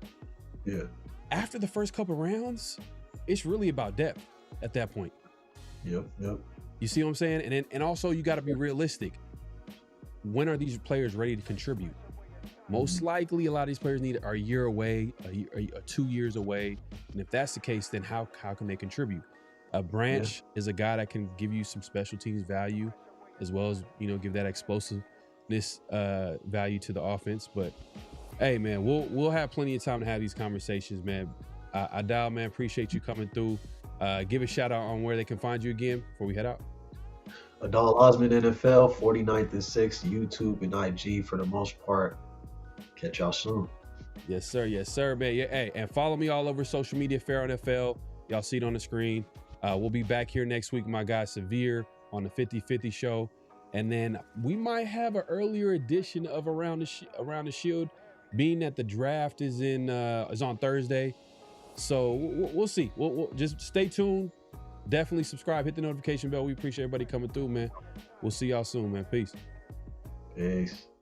Yeah. After the first couple rounds, it's really about depth at that point. Yep. You see what I'm saying? And also you got to be realistic. When are these players ready to contribute? Most likely, a lot of these players are a year away, or 2 years away. And if that's the case, then how can they contribute? A Branch is a guy that can give you some special teams value, as well as, give that explosiveness value to the offense. But hey, man, we'll have plenty of time to have these conversations, man. Adal, man, appreciate you coming through. Give a shout out on where they can find you again before we head out. Adal Osman NFL, 49th and 6th, YouTube and IG for the most part. Catch y'all soon. Yes, sir, man. Yeah, hey, and follow me all over social media, PharoahNFL. Y'all see it on the screen. We'll be back here next week, my guy Severe on the 50-50 show. And then we might have an earlier edition of Around the Shield, being that the draft is on Thursday. So we'll see. We'll just stay tuned. Definitely subscribe, hit the notification bell. We appreciate everybody coming through, man. We'll see y'all soon, man. Peace. Peace.